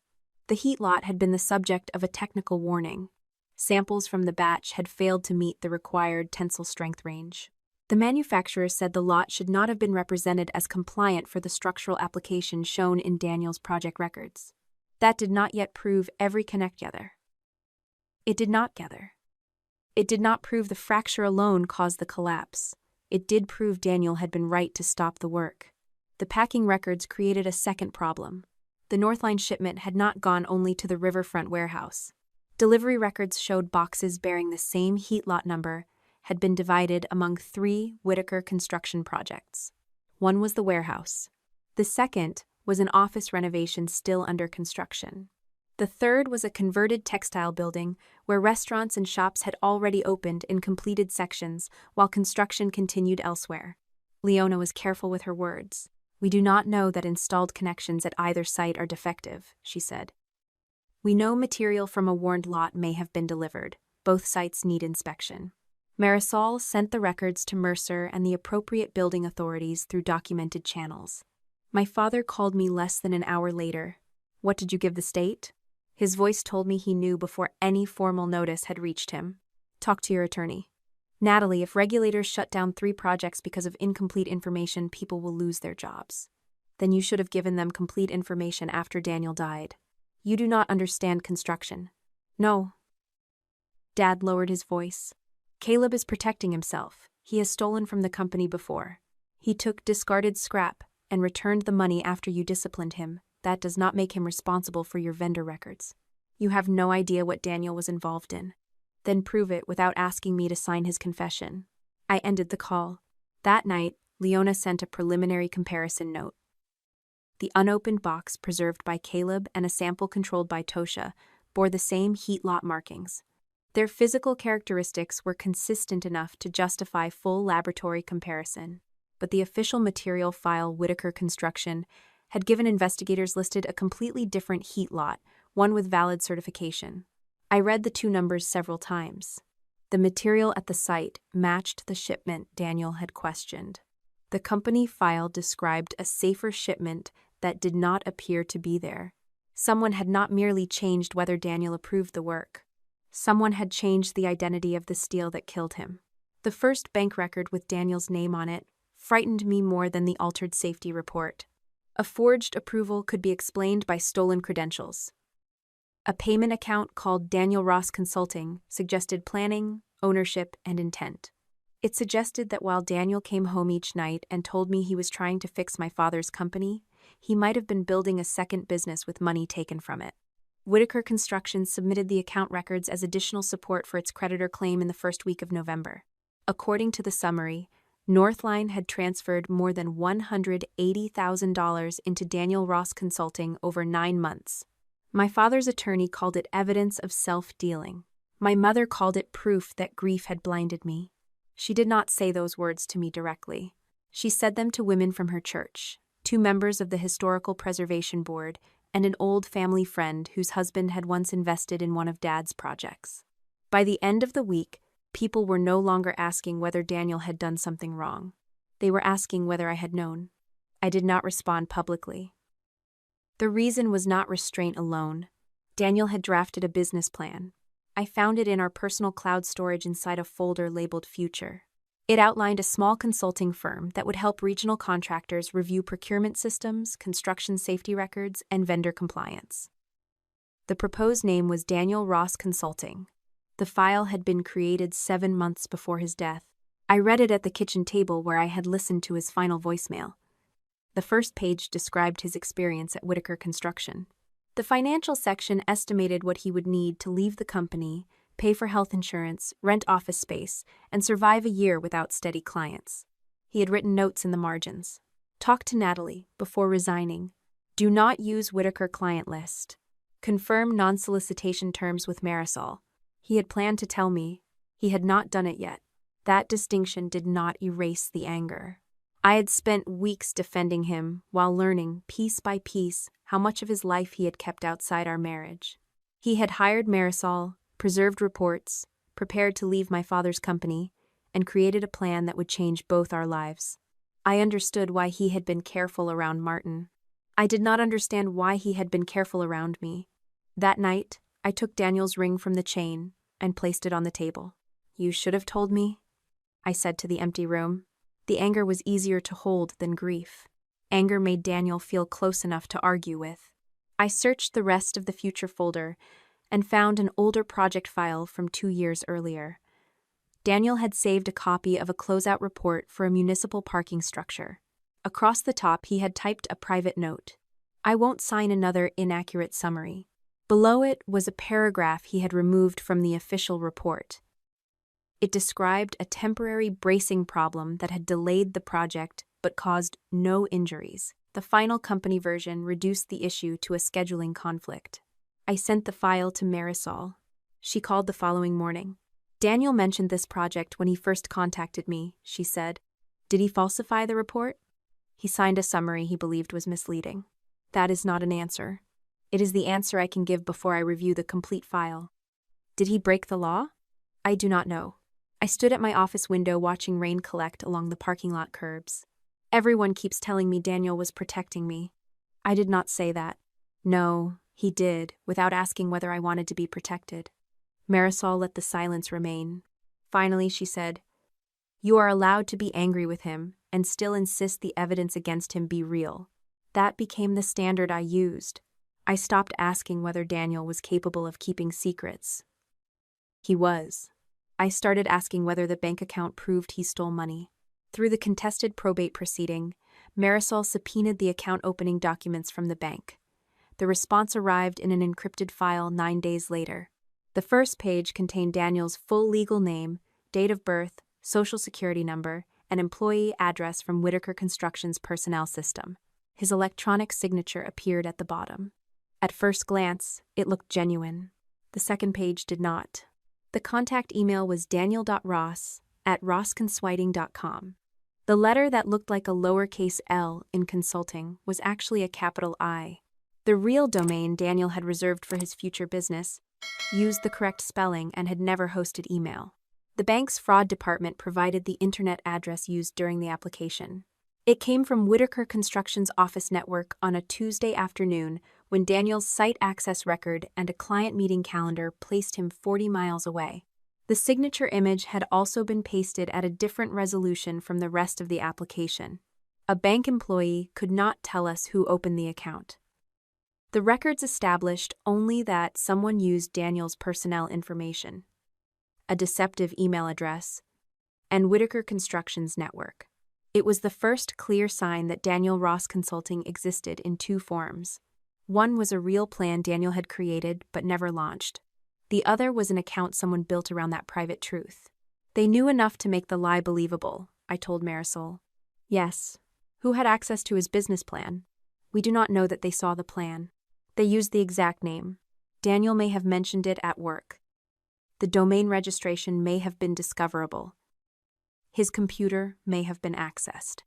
The heat lot had been the subject of a technical warning. Samples from the batch had failed to meet the required tensile strength range. The manufacturer said the lot should not have been represented as compliant for the structural application shown in Daniel's project records. That did not yet prove every connect gather. It did not gather. It did not prove the fracture alone caused the collapse. It did prove Daniel had been right to stop the work. The packing records created a second problem. The Northline shipment had not gone only to the riverfront warehouse. Delivery records showed boxes bearing the same heat lot number had been divided among 3 Whitaker construction projects. One was the warehouse. The second was an office renovation still under construction. The third was a converted textile building where restaurants and shops had already opened in completed sections while construction continued elsewhere. Leona was careful with her words. "We do not know that installed connections at either site are defective," she said. "We know material from a warned lot may have been delivered. Both sites need inspection." Marisol sent the records to Mercer and the appropriate building authorities through documented channels. My father called me less than an hour later. "What did you give the state?" His voice told me he knew before any formal notice had reached him. "Talk to your attorney. Natalie, if regulators shut down 3 projects because of incomplete information, people will lose their jobs. Then you should have given them complete information after Daniel died. You do not understand construction." "No." Dad lowered his voice. "Caleb is protecting himself. He has stolen from the company before. He took discarded scrap and returned the money after you disciplined him. That does not make him responsible for your vendor records. You have no idea what Daniel was involved in. Then prove it without asking me to sign his confession." I ended the call. That night, Leona sent a preliminary comparison note. The unopened box preserved by Caleb and a sample controlled by Tosha bore the same heat lot markings. Their physical characteristics were consistent enough to justify full laboratory comparison, but the official material file Whitaker Construction had given investigators listed a completely different heat lot, one with valid certification. I read the 2 numbers several times. The material at the site matched the shipment Daniel had questioned. The company file described a safer shipment that did not appear to be there. Someone had not merely changed whether Daniel approved the work. Someone had changed the identity of the steel that killed him. The first bank record with Daniel's name on it frightened me more than the altered safety report. A forged approval could be explained by stolen credentials. A payment account called Daniel Ross Consulting suggested planning, ownership, and intent. It suggested that while Daniel came home each night and told me he was trying to fix my father's company, he might have been building a second business with money taken from it. Whitaker Construction submitted the account records as additional support for its creditor claim in the first week of November. According to the summary, Northline had transferred more than $180,000 into Daniel Ross Consulting over 9 months. My father's attorney called it evidence of self-dealing. My mother called it proof that grief had blinded me. She did not say those words to me directly. She said them to women from her church, 2 members of the Historical Preservation Board, and an old family friend whose husband had once invested in one of Dad's projects. By the end of the week, people were no longer asking whether Daniel had done something wrong. They were asking whether I had known. I did not respond publicly. The reason was not restraint alone. Daniel had drafted a business plan. I found it in our personal cloud storage inside a folder labeled Future. It outlined a small consulting firm that would help regional contractors review procurement systems, construction safety records, and vendor compliance. The proposed name was Daniel Ross Consulting. The file had been created 7 months before his death. I read it at the kitchen table where I had listened to his final voicemail. The first page described his experience at Whitaker Construction. The financial section estimated what he would need to leave the company, pay for health insurance, rent office space, and survive a year without steady clients. He had written notes in the margins. Talk to Natalie before resigning. Do not use Whitaker client list. Confirm non-solicitation terms with Marisol. He had planned to tell me. He had not done it yet. That distinction did not erase the anger. I had spent weeks defending him while learning, piece by piece, how much of his life he had kept outside our marriage. He had hired Marisol, preserved reports, prepared to leave my father's company, and created a plan that would change both our lives. I understood why he had been careful around Martin. I did not understand why he had been careful around me. That night, I took Daniel's ring from the chain and placed it on the table. "You should have told me," I said to the empty room. The anger was easier to hold than grief. Anger made Daniel feel close enough to argue with. I searched the rest of the Future folder and found an older project file from 2 years earlier. Daniel had saved a copy of a closeout report for a municipal parking structure. Across the top, he had typed a private note. "I won't sign another inaccurate summary." Below it was a paragraph he had removed from the official report. It described a temporary bracing problem that had delayed the project but caused no injuries. The final company version reduced the issue to a scheduling conflict. I sent the file to Marisol. She called the following morning. Daniel mentioned this project when he first contacted me, she said. Did he falsify the report? He signed a summary he believed was misleading. That is not an answer. It is the answer I can give before I review the complete file. Did he break the law? I do not know. I stood at my office window watching rain collect along the parking lot curbs. Everyone keeps telling me Daniel was protecting me. I did not say that. No, he did, without asking whether I wanted to be protected. Marisol let the silence remain. Finally, she said, You are allowed to be angry with him and still insist the evidence against him be real. That became the standard I used. I stopped asking whether Daniel was capable of keeping secrets. He was. I started asking whether the bank account proved he stole money. Through the contested probate proceeding, Marisol subpoenaed the account opening documents from the bank. The response arrived in an encrypted file 9 days later. The first page contained Daniel's full legal name, date of birth, social security number, and employee address from Whitaker Construction's personnel system. His electronic signature appeared at the bottom. At first glance, it looked genuine. The second page did not. The contact email was daniel.ross@rossconsulting.com. The letter that looked like a lowercase l in consulting was actually a capital I. The real domain Daniel had reserved for his future business used the correct spelling and had never hosted email. The bank's fraud department provided the internet address used during the application. It came from Whitaker Construction's office network on a Tuesday afternoon when Daniel's site access record and a client meeting calendar placed him 40 miles away. The signature image had also been pasted at a different resolution from the rest of the application. A bank employee could not tell us who opened the account. The records established only that someone used Daniel's personnel information, a deceptive email address, and Whitaker Construction's network. It was the first clear sign that Daniel Ross Consulting existed in two forms. One was a real plan Daniel had created but never launched. The other was an account someone built around that private truth. They knew enough to make the lie believable, I told Marisol. Yes. Who had access to his business plan? We do not know that they saw the plan. They used the exact name. Daniel may have mentioned it at work. The domain registration may have been discoverable. His computer may have been accessed.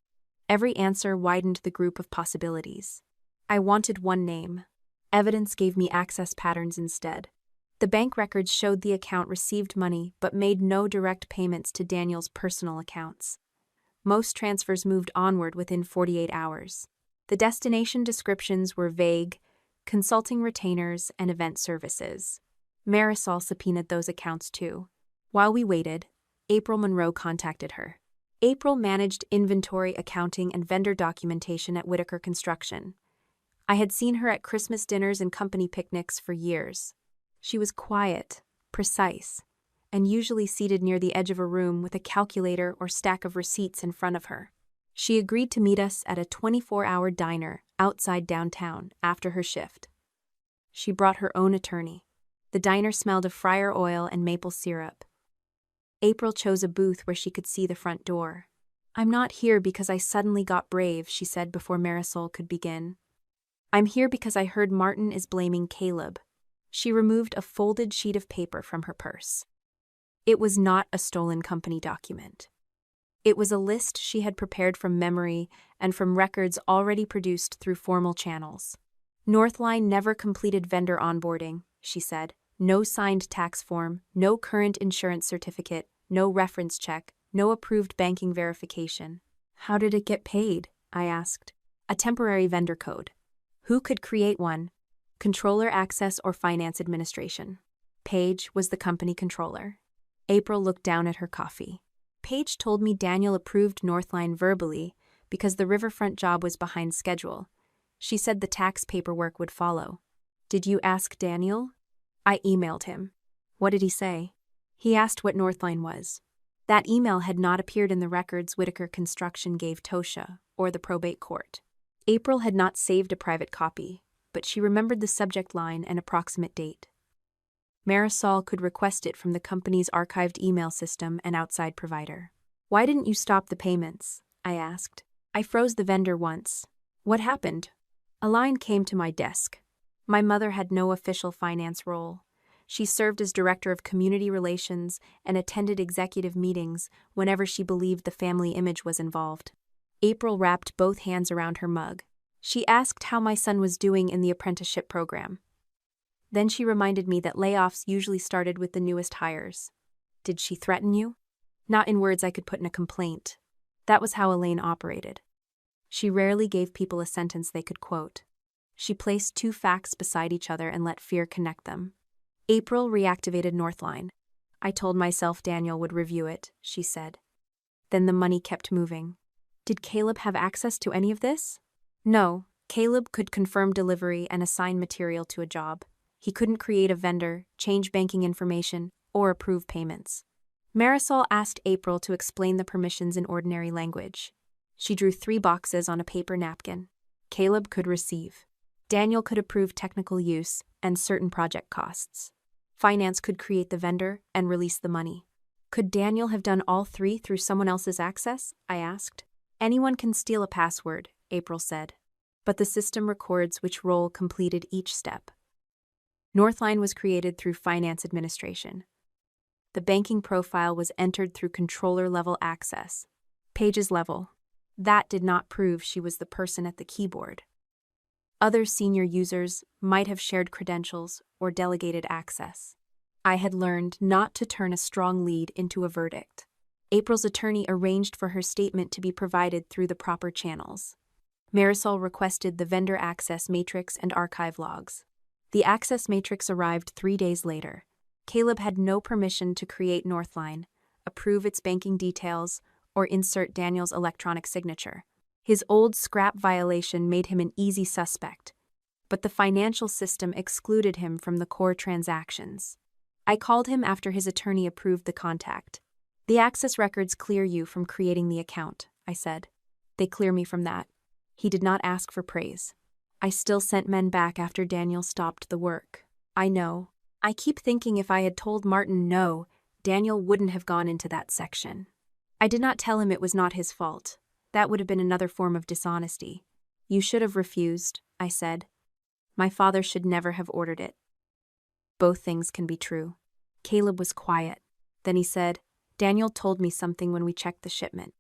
Every answer widened the group of possibilities. I wanted one name. Evidence gave me access patterns instead. The bank records showed the account received money but made no direct payments to Daniel's personal accounts. Most transfers moved onward within 48 hours. The destination descriptions were vague: consulting retainers and event services. Marisol subpoenaed those accounts too. While we waited, April Monroe contacted her. April managed inventory, accounting, and vendor documentation at Whitaker Construction. I had seen her at Christmas dinners and company picnics for years. She was quiet, precise, and usually seated near the edge of a room with a calculator or stack of receipts in front of her. She agreed to meet us at a 24-hour diner outside downtown after her shift. She brought her own attorney. The diner smelled of fryer oil and maple syrup. April chose a booth where she could see the front door. I'm not here because I suddenly got brave, she said before Marisol could begin. I'm here because I heard Martin is blaming Caleb. She removed a folded sheet of paper from her purse. It was not a stolen company document. It was a list she had prepared from memory and from records already produced through formal channels. Northline never completed vendor onboarding, she said. No signed tax form, no current insurance certificate, no reference check, no approved banking verification. How did it get paid? I asked. A temporary vendor code. Who could create one? Controller Access or Finance Administration. Paige was the company controller. April looked down at her coffee. Paige told me Daniel approved Northline verbally because the riverfront job was behind schedule. She said the tax paperwork would follow. Did you ask Daniel? I emailed him. What did he say? He asked what Northline was. That email had not appeared in the records Whitaker Construction gave Tosha or the probate court. April had not saved a private copy, but she remembered the subject line and approximate date. Marisol could request it from the company's archived email system and outside provider. Why didn't you stop the payments? I asked. I froze the vendor once. What happened? A line came to my desk. My mother had no official finance role. She served as director of community relations and attended executive meetings whenever she believed the family image was involved. April wrapped both hands around her mug. She asked how my son was doing in the apprenticeship program. Then she reminded me that layoffs usually started with the newest hires. Did she threaten you? Not in words I could put in a complaint. That was how Elaine operated. She rarely gave people a sentence they could quote. She placed two facts beside each other and let fear connect them. April reactivated Northline. I told myself Daniel would review it, she said. Then the money kept moving. Did Caleb have access to any of this? No, Caleb could confirm delivery and assign material to a job. He couldn't create a vendor, change banking information, or approve payments. Marisol asked April to explain the permissions in ordinary language. She drew 3 boxes on a paper napkin. Caleb could receive. Daniel could approve technical use and certain project costs. Finance could create the vendor and release the money. Could Daniel have done all 3 through someone else's access? I asked. Anyone can steal a password, April said. But the system records which role completed each step. Northline was created through finance administration. The banking profile was entered through controller-level access. Pages level. That did not prove she was the person at the keyboard. Other senior users might have shared credentials or delegated access. I had learned not to turn a strong lead into a verdict. April's attorney arranged for her statement to be provided through the proper channels. Marisol requested the vendor access matrix and archive logs. The access matrix arrived 3 days later. Caleb had no permission to create Northline, approve its banking details, or insert Daniel's electronic signature. His old scrap violation made him an easy suspect, but the financial system excluded him from the core transactions. I called him after his attorney approved the contact. The access records clear you from creating the account, I said. They clear me from that. He did not ask for praise. I still sent men back after Daniel stopped the work. I know. I keep thinking if I had told Martin no, Daniel wouldn't have gone into that section. I did not tell him it was not his fault. That would have been another form of dishonesty. You should have refused, I said. My father should never have ordered it. Both things can be true. Caleb was quiet. Then he said, Daniel told me something when we checked the shipment.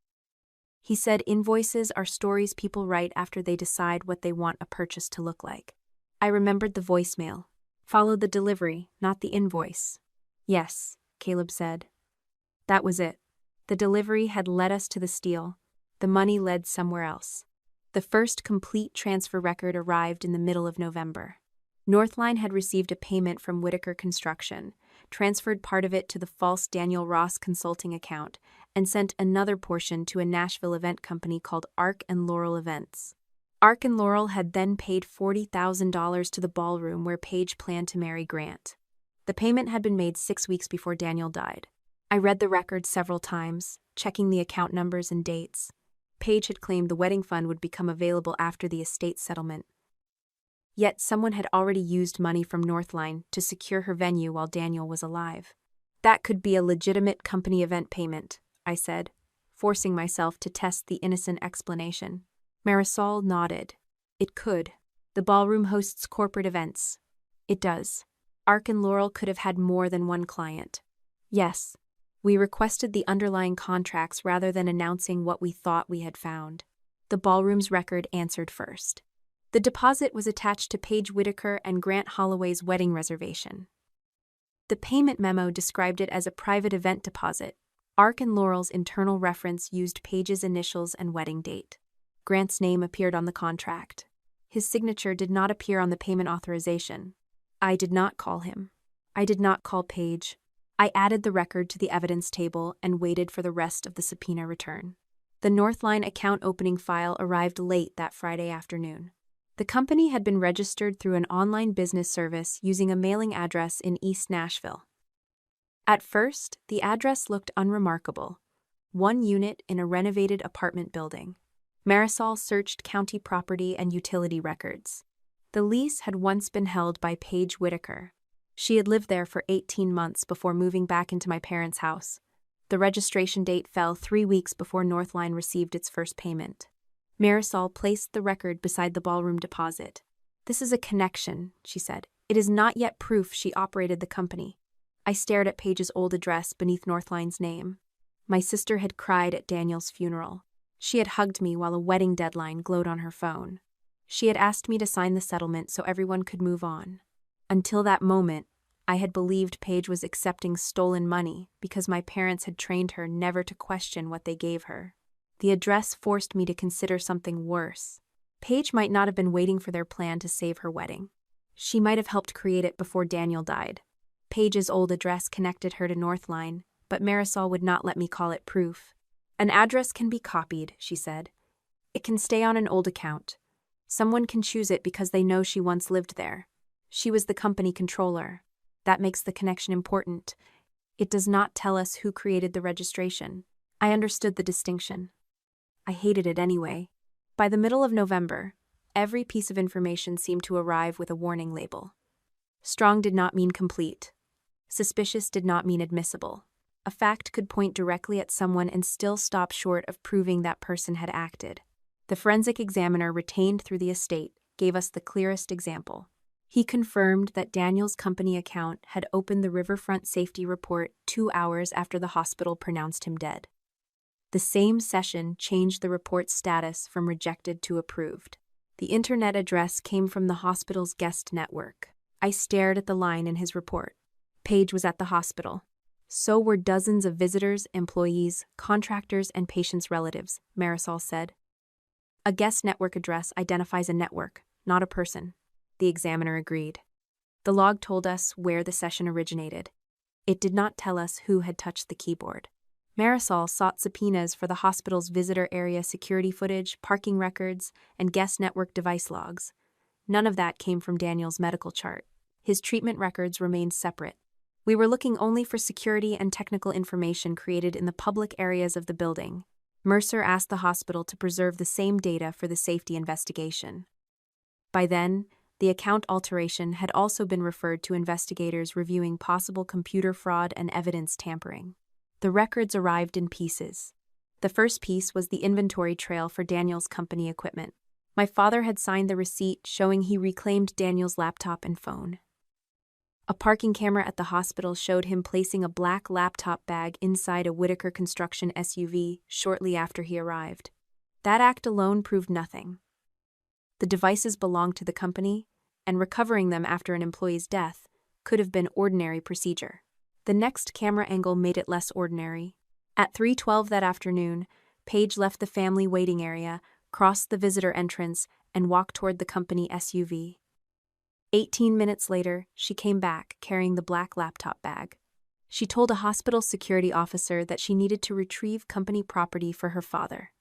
He said invoices are stories people write after they decide what they want a purchase to look like. I remembered the voicemail. Follow the delivery, not the invoice. Yes, Caleb said. That was it. The delivery had led us to the steal. The money led somewhere else. The first complete transfer record arrived in the middle of November. Northline had received a payment from Whitaker Construction, transferred part of it to the false Daniel Ross consulting account, and sent another portion to a Nashville event company called Ark and Laurel Events. Ark and Laurel had then paid $40,000 to the ballroom where Paige planned to marry Grant. The payment had been made 6 weeks before Daniel died. I read the record several times, checking the account numbers and dates. Paige had claimed the wedding fund would become available after the estate settlement. Yet someone had already used money from Northline to secure her venue while Daniel was alive. That could be a legitimate company event payment, I said, forcing myself to test the innocent explanation. Marisol nodded. It could. The ballroom hosts corporate events. It does. Ark and Laurel could have had more than one client. Yes. We requested the underlying contracts rather than announcing what we thought we had found. The ballroom's record answered first. The deposit was attached to Paige Whitaker and Grant Holloway's wedding reservation. The payment memo described it as a private event deposit. Ark and Laurel's internal reference used Paige's initials and wedding date. Grant's name appeared on the contract. His signature did not appear on the payment authorization. I did not call him. I did not call Paige. I added the record to the evidence table and waited for the rest of the subpoena return. The Northline account opening file arrived late that Friday afternoon. The company had been registered through an online business service using a mailing address in East Nashville. At first, the address looked unremarkable. 1 unit in a renovated apartment building. Marisol searched county property and utility records. The lease had once been held by Paige Whitaker. She had lived there for 18 months before moving back into my parents' house. The registration date fell 3 weeks before Northline received its first payment. Marisol placed the record beside the ballroom deposit. "This is a connection," she said. "It is not yet proof she operated the company." I stared at Paige's old address beneath Northline's name. My sister had cried at Daniel's funeral. She had hugged me while a wedding deadline glowed on her phone. She had asked me to sign the settlement so everyone could move on. Until that moment, I had believed Paige was accepting stolen money because my parents had trained her never to question what they gave her. The address forced me to consider something worse. Paige might not have been waiting for their plan to save her wedding. She might have helped create it before Daniel died. Paige's old address connected her to Northline, but Marisol would not let me call it proof. "An address can be copied," she said. "It can stay on an old account. Someone can choose it because they know she once lived there. She was the company controller. That makes the connection important. It does not tell us who created the registration." I understood the distinction. I hated it anyway. By the middle of November, every piece of information seemed to arrive with a warning label. Strong did not mean complete. Suspicious did not mean admissible. A fact could point directly at someone and still stop short of proving that person had acted. The forensic examiner retained through the estate gave us the clearest example. He confirmed that Daniel's company account had opened the Riverfront Safety Report 2 hours after the hospital pronounced him dead. The same session changed the report's status from rejected to approved. The internet address came from the hospital's guest network. I stared at the line in his report. Paige was at the hospital. So were dozens of visitors, employees, contractors, and patients' relatives, Marisol said. "A guest network address identifies a network, not a person," the examiner agreed. The log told us where the session originated. It did not tell us who had touched the keyboard. Marisol sought subpoenas for the hospital's visitor area security footage, parking records, and guest network device logs. None of that came from Daniel's medical chart. His treatment records remained separate. We were looking only for security and technical information created in the public areas of the building. Mercer asked the hospital to preserve the same data for the safety investigation. By then, the account alteration had also been referred to investigators reviewing possible computer fraud and evidence tampering. The records arrived in pieces. The first piece was the inventory trail for Daniel's company equipment. My father had signed the receipt showing he reclaimed Daniel's laptop and phone. A parking camera at the hospital showed him placing a black laptop bag inside a Whitaker Construction SUV shortly after he arrived. That act alone proved nothing. The devices belonged to the company, and recovering them after an employee's death could have been ordinary procedure. The next camera angle made it less ordinary. At 3:12 that afternoon, Paige left the family waiting area, crossed the visitor entrance, and walked toward the company SUV. 18 minutes later, she came back carrying the black laptop bag. She told a hospital security officer that she needed to retrieve company property for her father.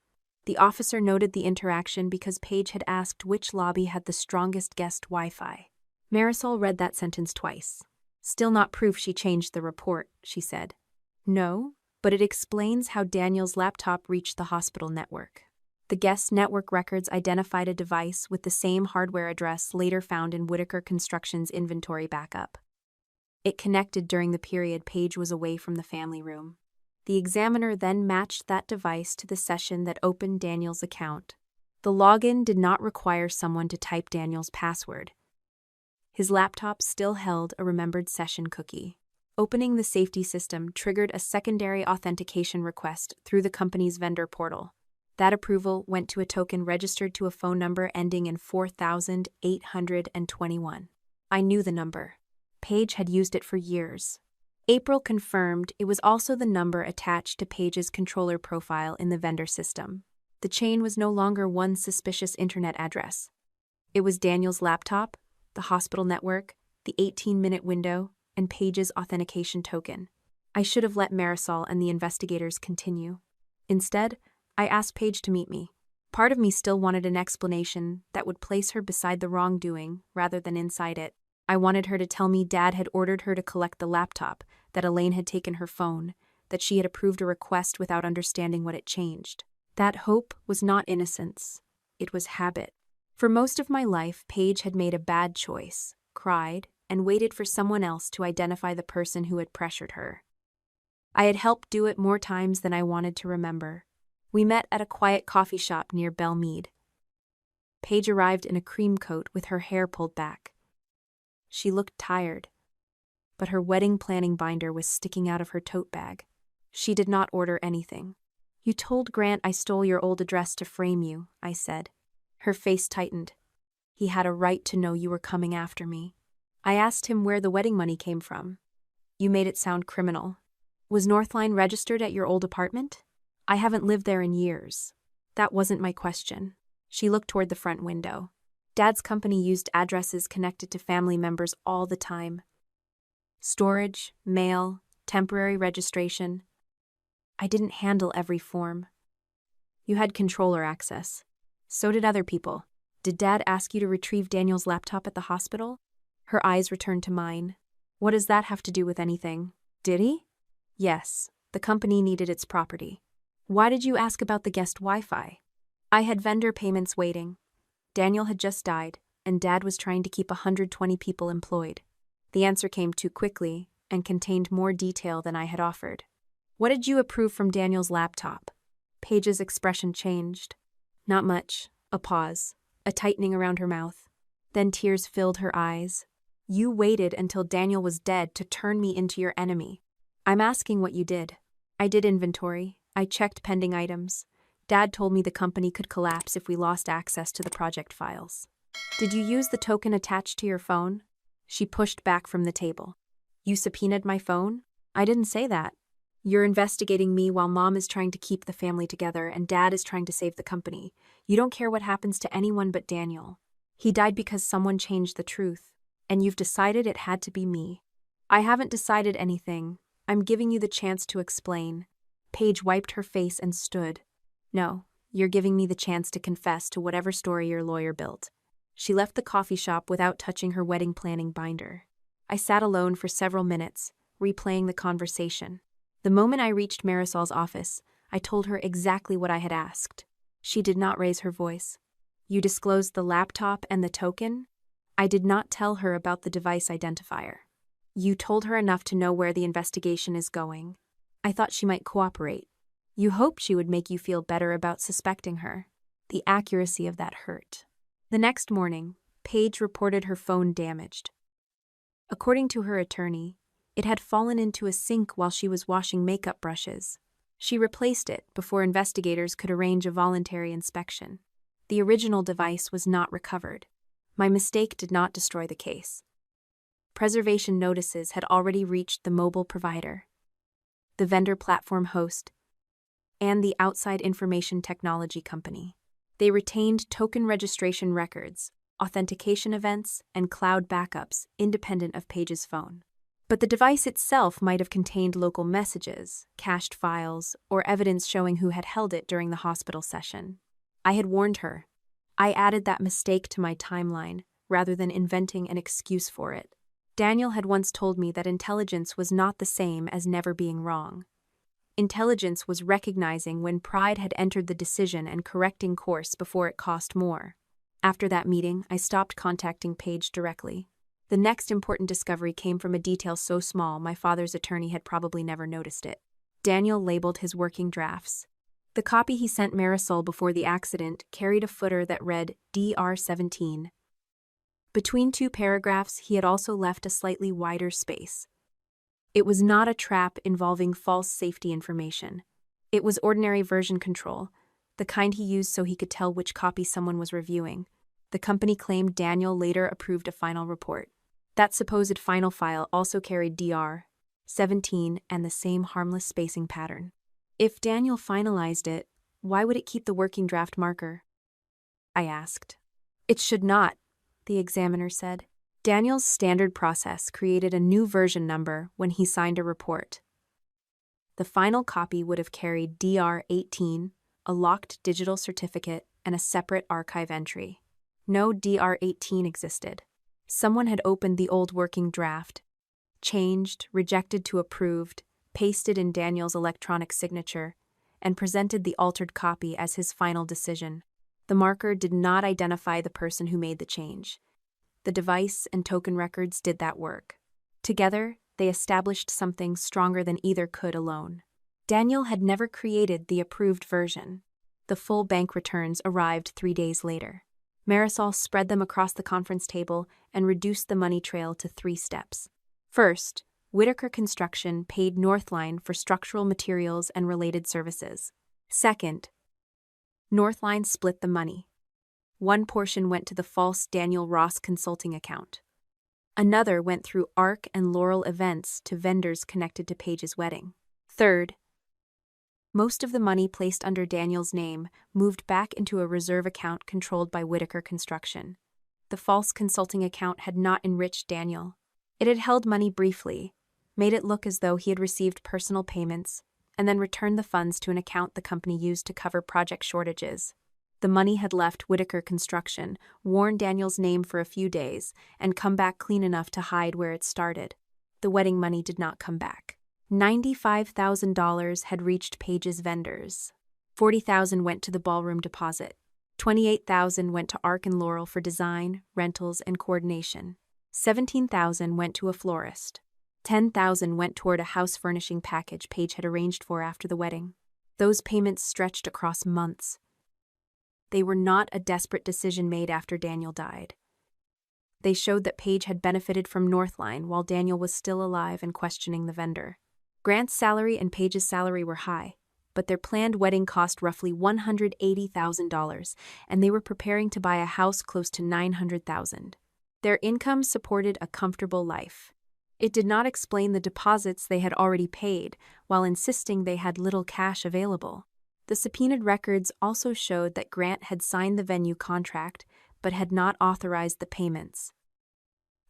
The officer noted the interaction because Paige had asked which lobby had the strongest guest Wi-Fi. Marisol read that sentence twice. "Still not proof she changed the report," she said. "No, but it explains how Daniel's laptop reached the hospital network." The guest network records identified a device with the same hardware address later found in Whitaker Construction's inventory backup. It connected during the period Paige was away from the family room. The examiner then matched that device to the session that opened Daniel's account. The login did not require someone to type Daniel's password. His laptop still held a remembered session cookie. Opening the safety system triggered a secondary authentication request through the company's vendor portal. That approval went to a token registered to a phone number ending in 4821. I knew the number. Paige had used it for years. April confirmed it was also the number attached to Paige's controller profile in the vendor system. The chain was no longer one suspicious internet address. It was Daniel's laptop, the hospital network, the 18-minute window, and Paige's authentication token. I should have let Marisol and the investigators continue. Instead, I asked Paige to meet me. Part of me still wanted an explanation that would place her beside the wrongdoing rather than inside it. I wanted her to tell me Dad had ordered her to collect the laptop, that Elaine had taken her phone, that she had approved a request without understanding what it changed. That hope was not innocence. It was habit. For most of my life, Paige had made a bad choice, cried, and waited for someone else to identify the person who had pressured her. I had helped do it more times than I wanted to remember. We met at a quiet coffee shop near Belmead. Paige arrived in a cream coat with her hair pulled back. She looked tired, but her wedding planning binder was sticking out of her tote bag. She did not order anything. "You told Grant I stole your old address to frame you," I said. Her face tightened. "He had a right to know you were coming after me." I asked him where the wedding money came from. "You made it sound criminal. Was Northline registered at your old apartment?" "I haven't lived there in years." "That wasn't my question." She looked toward the front window. "Dad's company used addresses connected to family members all the time. Storage, mail, temporary registration. I didn't handle every form." "You had controller access. So did other people. Did Dad ask you to retrieve Daniel's laptop at the hospital?" Her eyes returned to mine. "What does that have to do with anything?" "Did he?" "Yes, the company needed its property." "Why did you ask about the guest Wi-Fi?" "I had vendor payments waiting. Daniel had just died, and Dad was trying to keep 120 people employed." The answer came too quickly and contained more detail than I had offered. "What did you approve from Daniel's laptop?" Paige's expression changed. Not much. A pause, a tightening around her mouth. Then tears filled her eyes. "You waited until Daniel was dead to turn me into your enemy." "I'm asking what you did." "I did inventory. I checked pending items. Dad told me the company could collapse if we lost access to the project files." "Did you use the token attached to your phone?" She pushed back from the table. "You subpoenaed my phone?" "I didn't say that." "You're investigating me while Mom is trying to keep the family together and Dad is trying to save the company. You don't care what happens to anyone but Daniel. He died because someone changed the truth, and you've decided it had to be me." "I haven't decided anything. I'm giving you the chance to explain." Paige wiped her face and stood. "No, you're giving me the chance to confess to whatever story your lawyer built." She left the coffee shop without touching her wedding planning binder. I sat alone for several minutes, replaying the conversation. The moment I reached Marisol's office, I told her exactly what I had asked. She did not raise her voice. "You disclosed the laptop and the token?" I did not tell her about the device identifier. "You told her enough to know where the investigation is going." I thought she might cooperate. "You hoped she would make you feel better about suspecting her." The accuracy of that hurt. The next morning, Paige reported her phone damaged. According to her attorney, it had fallen into a sink while she was washing makeup brushes. She replaced it before investigators could arrange a voluntary inspection. The original device was not recovered. My mistake did not destroy the case. Preservation notices had already reached the mobile provider, the vendor platform host, and the outside information technology company. They retained token registration records, authentication events, and cloud backups independent of Paige's phone. But the device itself might have contained local messages, cached files, or evidence showing who had held it during the hospital session. I had warned her. I added that mistake to my timeline, rather than inventing an excuse for it. Daniel had once told me that intelligence was not the same as never being wrong. Intelligence was recognizing when pride had entered the decision and correcting course before it cost more. After that meeting, I stopped contacting Paige directly. The next important discovery came from a detail so small my father's attorney had probably never noticed it. Daniel labeled his working drafts. The copy he sent Marisol before the accident carried a footer that read DR-17. Between two paragraphs, he had also left a slightly wider space. It was not a trap involving false safety information. It was ordinary version control, the kind he used so he could tell which copy someone was reviewing. The company claimed Daniel later approved a final report. That supposed final file also carried DR-17 and the same harmless spacing pattern. If Daniel finalized it, why would it keep the working draft marker? I asked. "It should not," the examiner said. Daniel's standard process created a new version number when he signed a report. The final copy would have carried DR-18, a locked digital certificate, and a separate archive entry. No DR-18 existed. Someone had opened the old working draft, changed, rejected to approved, pasted in Daniel's electronic signature, and presented the altered copy as his final decision. The marker did not identify the person who made the change. The device and token records did that work. Together, they established something stronger than either could alone. Daniel had never created the approved version. The full bank returns arrived 3 days later. Marisol spread them across the conference table and reduced the money trail to 3 steps. First, Whitaker Construction paid Northline for structural materials and related services. Second, Northline split the money. One portion went to the false Daniel Ross consulting account. Another went through ARC and Laurel Events to vendors connected to Paige's wedding. Third, most of the money placed under Daniel's name moved back into a reserve account controlled by Whitaker Construction. The false consulting account had not enriched Daniel. It had held money briefly, made it look as though he had received personal payments, and then returned the funds to an account the company used to cover project shortages. The money had left Whitaker Construction, worn Daniel's name for a few days, and come back clean enough to hide where it started. The wedding money did not come back. $95,000 had reached Paige's vendors. $40,000 went to the ballroom deposit. $28,000 went to Arc and Laurel for design, rentals, and coordination. $17,000 went to a florist. $10,000 went toward a house furnishing package Paige had arranged for after the wedding. Those payments stretched across months. They were not a desperate decision made after Daniel died. They showed that Paige had benefited from Northline while Daniel was still alive and questioning the vendor. Grant's salary and Paige's salary were high, but their planned wedding cost roughly $180,000, and they were preparing to buy a house close to $900,000. Their income supported a comfortable life. It did not explain the deposits they had already paid, while insisting they had little cash available. The subpoenaed records also showed that Grant had signed the venue contract, but had not authorized the payments.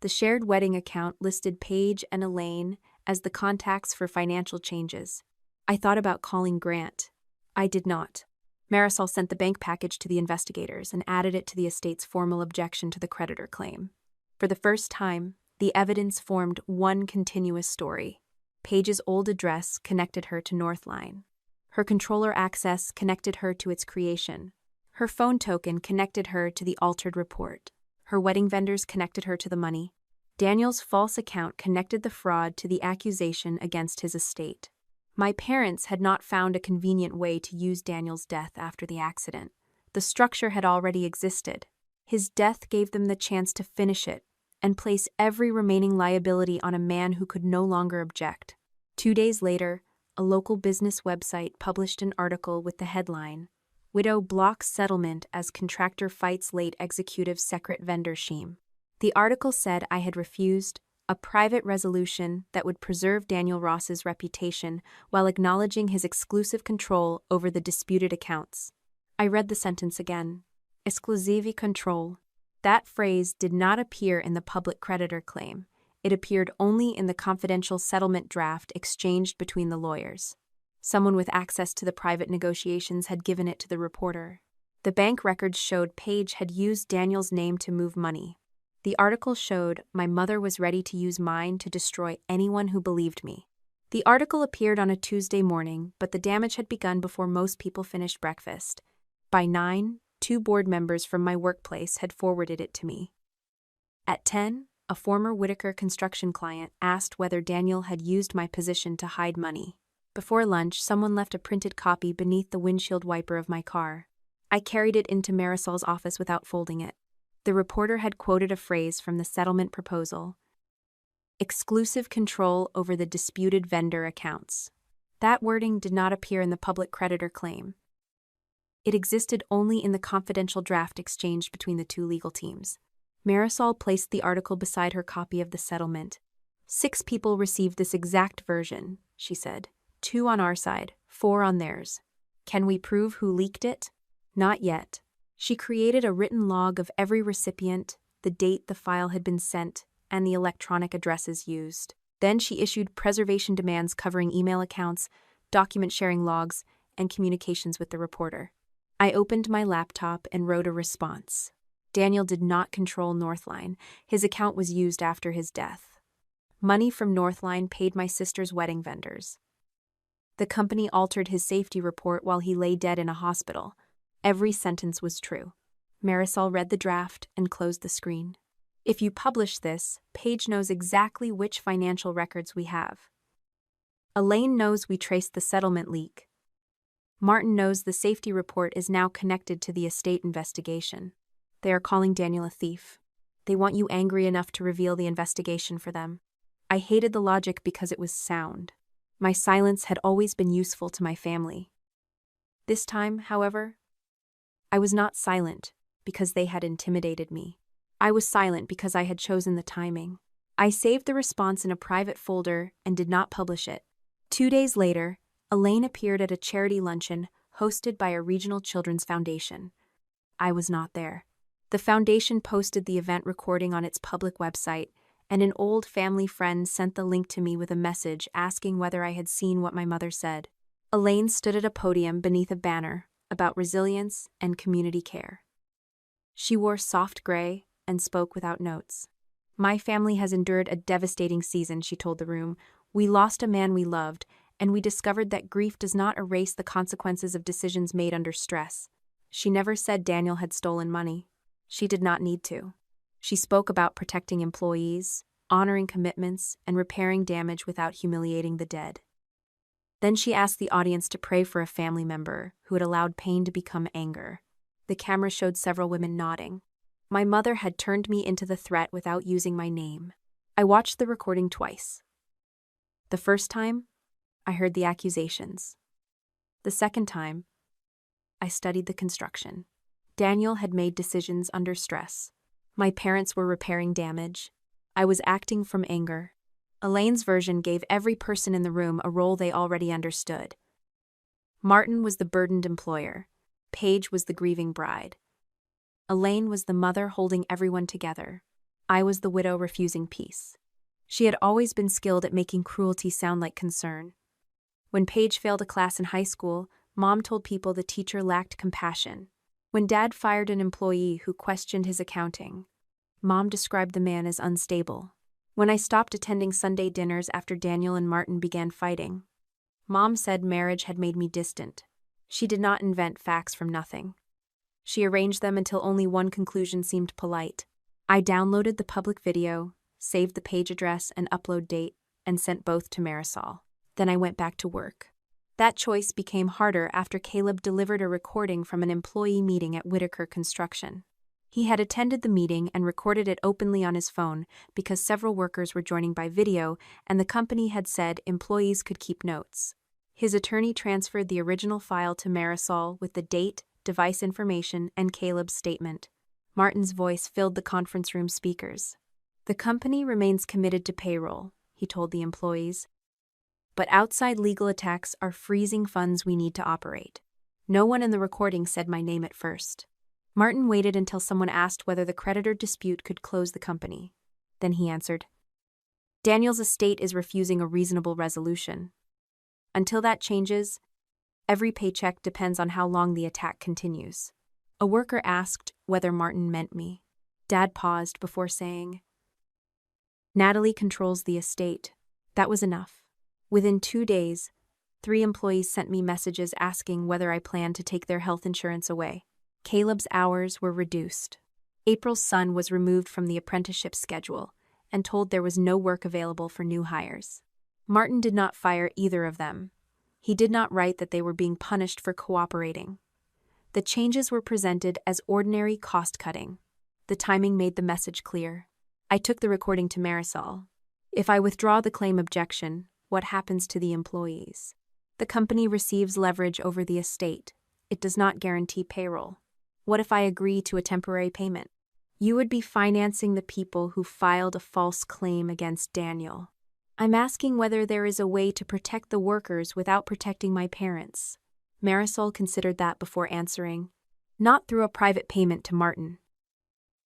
The shared wedding account listed Paige and Elaine as the contacts for financial changes. I thought about calling Grant. I did not. Marisol sent the bank package to the investigators and added it to the estate's formal objection to the creditor claim. For the first time, the evidence formed one continuous story. Paige's old address connected her to Northline. Her controller access connected her to its creation. Her phone token connected her to the altered report. Her wedding vendors connected her to the money. Daniel's false account connected the fraud to the accusation against his estate. My parents had not found a convenient way to use Daniel's death after the accident. The structure had already existed. His death gave them the chance to finish it and place every remaining liability on a man who could no longer object. 2 days later, a local business website published an article with the headline, "Widow Blocks Settlement as Contractor Fights Late Executive Secret Vendor Scheme." The article said I had refused a private resolution that would preserve Daniel Ross's reputation while acknowledging his exclusive control over the disputed accounts. I read the sentence again. Exclusive control. That phrase did not appear in the public creditor claim. It appeared only in the confidential settlement draft exchanged between the lawyers. Someone with access to the private negotiations had given it to the reporter. The bank records showed Paige had used Daniel's name to move money. The article showed my mother was ready to use mine to destroy anyone who believed me. The article appeared on a Tuesday morning, but the damage had begun before most people finished breakfast. By 9, 2 board members from my workplace had forwarded it to me. At 10, a former Whitaker Construction client asked whether Daniel had used my position to hide money. Before lunch, someone left a printed copy beneath the windshield wiper of my car. I carried it into Marisol's office without folding it. The reporter had quoted a phrase from the settlement proposal: exclusive control over the disputed vendor accounts. That wording did not appear in the public creditor claim. It existed only in the confidential draft exchanged between the 2 legal teams. Marisol placed the article beside her copy of the settlement. 6 people received this exact version, she said. 2 on our side, 4 on theirs. Can we prove who leaked it? Not yet. She created a written log of every recipient, the date the file had been sent, and the electronic addresses used. Then she issued preservation demands covering email accounts, document sharing logs, and communications with the reporter. I opened my laptop and wrote a response. Daniel did not control Northline. His account was used after his death. Money from Northline paid my sister's wedding vendors. The company altered his safety report while he lay dead in a hospital. Every sentence was true. Marisol read the draft and closed the screen. If you publish this, Paige knows exactly which financial records we have. Elaine knows we traced the settlement leak. Martin knows the safety report is now connected to the estate investigation. They are calling Daniel a thief. They want you angry enough to reveal the investigation for them. I hated the logic because it was sound. My silence had always been useful to my family. This time, however, I was not silent because they had intimidated me. I was silent because I had chosen the timing. I saved the response in a private folder and did not publish it. 2 days later, Elaine appeared at a charity luncheon hosted by a regional children's foundation. I was not there. The foundation posted the event recording on its public website, and an old family friend sent the link to me with a message asking whether I had seen what my mother said. Elaine stood at a podium beneath a banner about resilience and community care. She wore soft gray and spoke without notes. My family has endured a devastating season, she told the room. We lost a man we loved, and we discovered that grief does not erase the consequences of decisions made under stress. She never said Daniel had stolen money. She did not need to. She spoke about protecting employees, honoring commitments, and repairing damage without humiliating the dead. Then she asked the audience to pray for a family member who had allowed pain to become anger. The camera showed several women nodding. My mother had turned me into the threat without using my name. I watched the recording twice. The first time, I heard the accusations. The second time, I studied the construction. Daniel had made decisions under stress. My parents were repairing damage. I was acting from anger. Elaine's version gave every person in the room a role they already understood. Martin was the burdened employer. Paige was the grieving bride. Elaine was the mother holding everyone together. I was the widow refusing peace. She had always been skilled at making cruelty sound like concern. When Paige failed a class in high school, Mom told people the teacher lacked compassion. When Dad fired an employee who questioned his accounting, Mom described the man as unstable. When I stopped attending Sunday dinners after Daniel and Martin began fighting, Mom said marriage had made me distant. She did not invent facts from nothing. She arranged them until only one conclusion seemed polite. I downloaded the public video, saved the page address and upload date, and sent both to Marisol. Then I went back to work. That choice became harder after Caleb delivered a recording from an employee meeting at Whitaker Construction. He had attended the meeting and recorded it openly on his phone because several workers were joining by video and the company had said employees could keep notes. His attorney transferred the original file to Marisol with the date, device information, and Caleb's statement. Martin's voice filled the conference room speakers. The company remains committed to payroll, he told the employees. But outside legal attacks are freezing funds we need to operate. No one in the recording said my name at first. Martin waited until someone asked whether the creditor dispute could close the company. Then he answered, Daniel's estate is refusing a reasonable resolution. Until that changes, every paycheck depends on how long the attack continues. A worker asked whether Martin meant me. Dad paused before saying, Natalie controls the estate. That was enough. Within 2 days, 3 employees sent me messages asking whether I planned to take their health insurance away. Caleb's hours were reduced. April's son was removed from the apprenticeship schedule and told there was no work available for new hires. Martin did not fire either of them. He did not write that they were being punished for cooperating. The changes were presented as ordinary cost-cutting. The timing made the message clear. I took the recording to Marisol. If I withdraw the claim objection, what happens to the employees? The company receives leverage over the estate. It does not guarantee payroll. What if I agree to a temporary payment? You would be financing the people who filed a false claim against Daniel. I'm asking whether there is a way to protect the workers without protecting my parents. Marisol considered that before answering. Not through a private payment to Martin.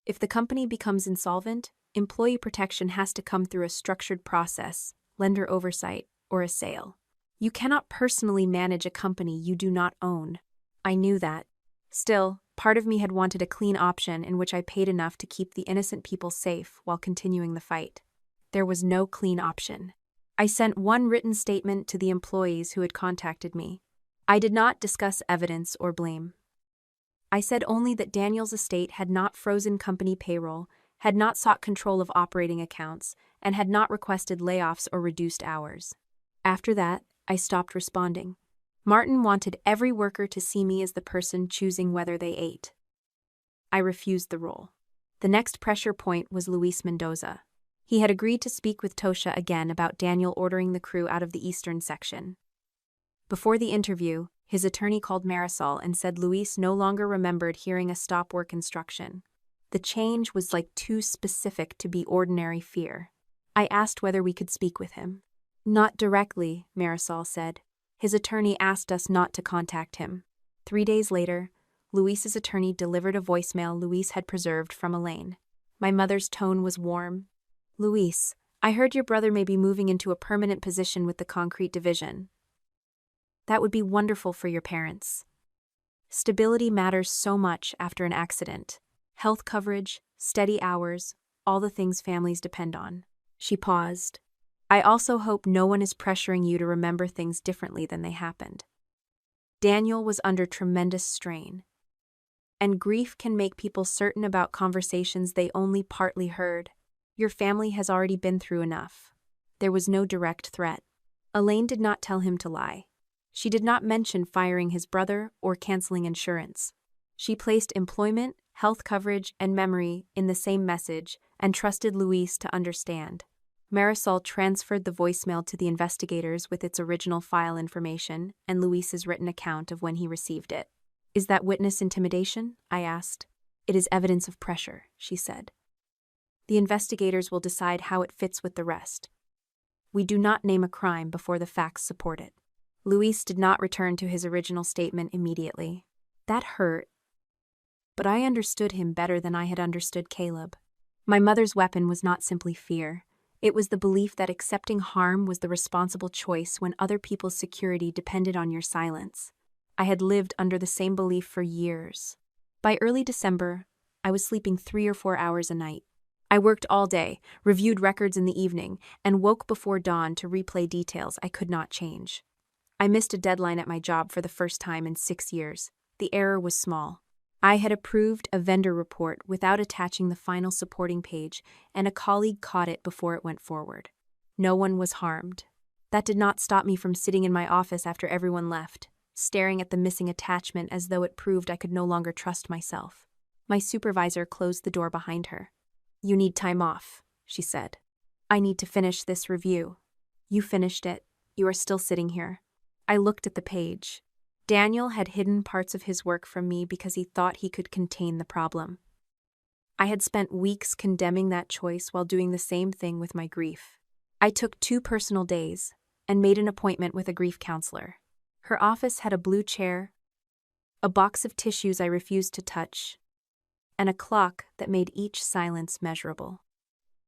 If the company becomes insolvent, employee protection has to come through a structured process, lender oversight, or a sale. You cannot personally manage a company you do not own. I knew that. Still, part of me had wanted a clean option in which I paid enough to keep the innocent people safe while continuing the fight. There was no clean option. I sent one written statement to the employees who had contacted me. I did not discuss evidence or blame. I said only that Daniel's estate had not frozen company payroll, had not sought control of operating accounts, and had not requested layoffs or reduced hours. After that, I stopped responding. Martin wanted every worker to see me as the person choosing whether they ate. I refused the role. The next pressure point was Luis Mendoza. He had agreed to speak with Tosha again about Daniel ordering the crew out of the eastern section. Before the interview, his attorney called Marisol and said Luis no longer remembered hearing a stop work instruction. The change was like too specific to be ordinary fear. I asked whether we could speak with him. Not directly, Marisol said. His attorney asked us not to contact him. 3 days later, Luis's attorney delivered a voicemail Luis had preserved from Elaine. My mother's tone was warm. Luis, I heard your brother may be moving into a permanent position with the concrete division. That would be wonderful for your parents. Stability matters so much after an accident. Health coverage, steady hours, all the things families depend on. She paused. I also hope no one is pressuring you to remember things differently than they happened. Daniel was under tremendous strain. And grief can make people certain about conversations they only partly heard. Your family has already been through enough. There was no direct threat. Elaine did not tell him to lie. She did not mention firing his brother or canceling insurance. She placed employment, health coverage, and memory in the same message and trusted Luis to understand. Marisol transferred the voicemail to the investigators with its original file information and Luis's written account of when he received it. Is that witness intimidation? I asked. It is evidence of pressure, she said. The investigators will decide how it fits with the rest. We do not name a crime before the facts support it. Luis did not return to his original statement immediately. That hurt. But I understood him better than I had understood Caleb. My mother's weapon was not simply fear. It was the belief that accepting harm was the responsible choice when other people's security depended on your silence. I had lived under the same belief for years. By early December, I was sleeping 3 or 4 hours a night. I worked all day, reviewed records in the evening, and woke before dawn to replay details I could not change. I missed a deadline at my job for the first time in 6 years. The error was small. I had approved a vendor report without attaching the final supporting page, and a colleague caught it before it went forward. No one was harmed. That did not stop me from sitting in my office after everyone left, staring at the missing attachment as though it proved I could no longer trust myself. My supervisor closed the door behind her. You need time off, she said. I need to finish this review. You finished it. You are still sitting here. I looked at the page. Daniel had hidden parts of his work from me because he thought he could contain the problem. I had spent weeks condemning that choice while doing the same thing with my grief. I took 2 personal days and made an appointment with a grief counselor. Her office had a blue chair, a box of tissues I refused to touch, and a clock that made each silence measurable.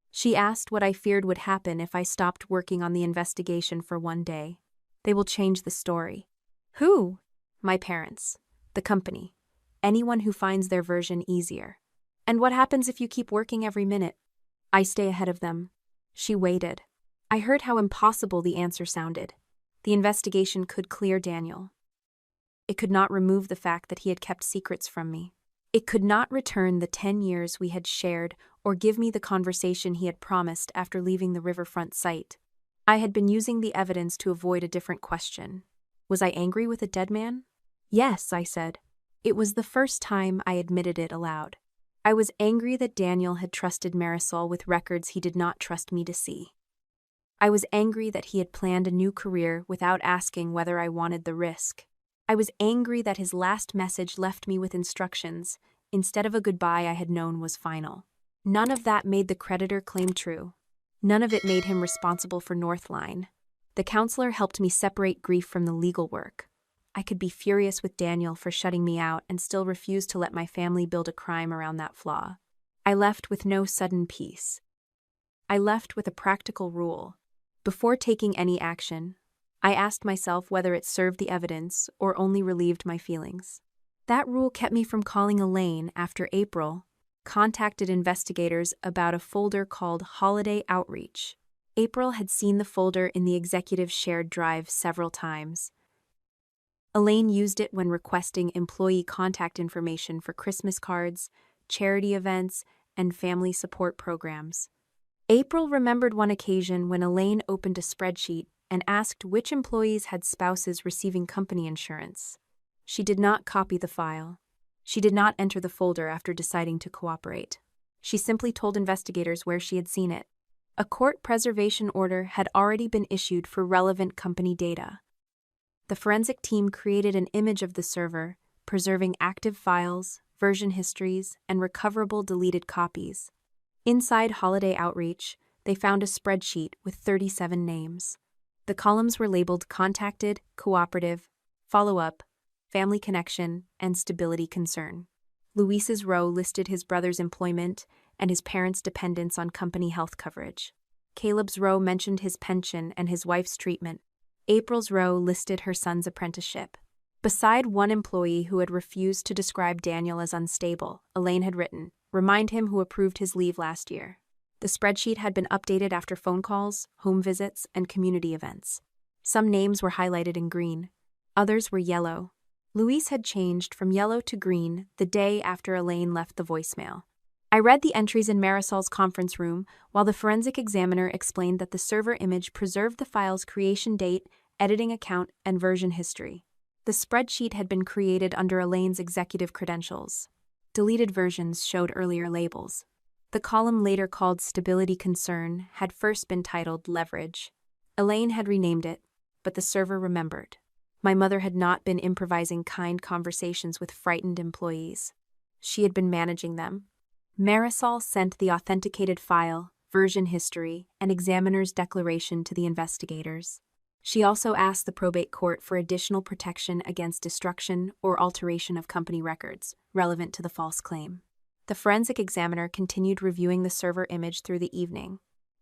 She asked what I feared would happen if I stopped working on the investigation for 1 day. They will change the story. Who? My parents. The company. Anyone who finds their version easier. And what happens if you keep working every minute? I stay ahead of them. She waited. I heard how impossible the answer sounded. The investigation could clear Daniel. It could not remove the fact that he had kept secrets from me. It could not return the 10 years we had shared or give me the conversation he had promised after leaving the riverfront site. I had been using the evidence to avoid a different question. Was I angry with a dead man? Yes, I said. It was the first time I admitted it aloud. I was angry that Daniel had trusted Marisol with records he did not trust me to see. I was angry that he had planned a new career without asking whether I wanted the risk. I was angry that his last message left me with instructions, instead of a goodbye I had known was final. None of that made the creditor claim true. None of it made him responsible for Northline. The counselor helped me separate grief from the legal work. I could be furious with Daniel for shutting me out and still refuse to let my family build a crime around that flaw. I left with no sudden peace. I left with a practical rule. Before taking any action, I asked myself whether it served the evidence or only relieved my feelings. That rule kept me from calling Elaine after April contacted investigators about a folder called Holiday Outreach. April had seen the folder in the executive shared drive several times. Elaine used it when requesting employee contact information for Christmas cards, charity events, and family support programs. April remembered one occasion when Elaine opened a spreadsheet and asked which employees had spouses receiving company insurance. She did not copy the file. She did not enter the folder after deciding to cooperate. She simply told investigators where she had seen it. A court preservation order had already been issued for relevant company data. The forensic team created an image of the server, preserving active files, version histories, and recoverable deleted copies. Inside Holiday Outreach, they found a spreadsheet with 37 names. The columns were labeled Contacted, Cooperative, Follow-up, Family Connection, and Stability Concern. Luis's row listed his brother's employment and his parents' dependence on company health coverage. Caleb's row mentioned his pension and his wife's treatment. April's row listed her son's apprenticeship. Beside one employee who had refused to describe Daniel as unstable, Elaine had written, "Remind him who approved his leave last year." The spreadsheet had been updated after phone calls, home visits, and community events. Some names were highlighted in green. Others were yellow. Luis had changed from yellow to green the day after Elaine left the voicemail. I read the entries in Marisol's conference room while the forensic examiner explained that the server image preserved the file's creation date, editing account, and version history. The spreadsheet had been created under Elaine's executive credentials. Deleted versions showed earlier labels. The column later called Stability Concern had first been titled Leverage. Elaine had renamed it, but the server remembered. My mother had not been improvising kind conversations with frightened employees. She had been managing them. Marisol sent the authenticated file, version history, and examiner's declaration to the investigators. She also asked the probate court for additional protection against destruction or alteration of company records relevant to the false claim. The forensic examiner continued reviewing the server image through the evening.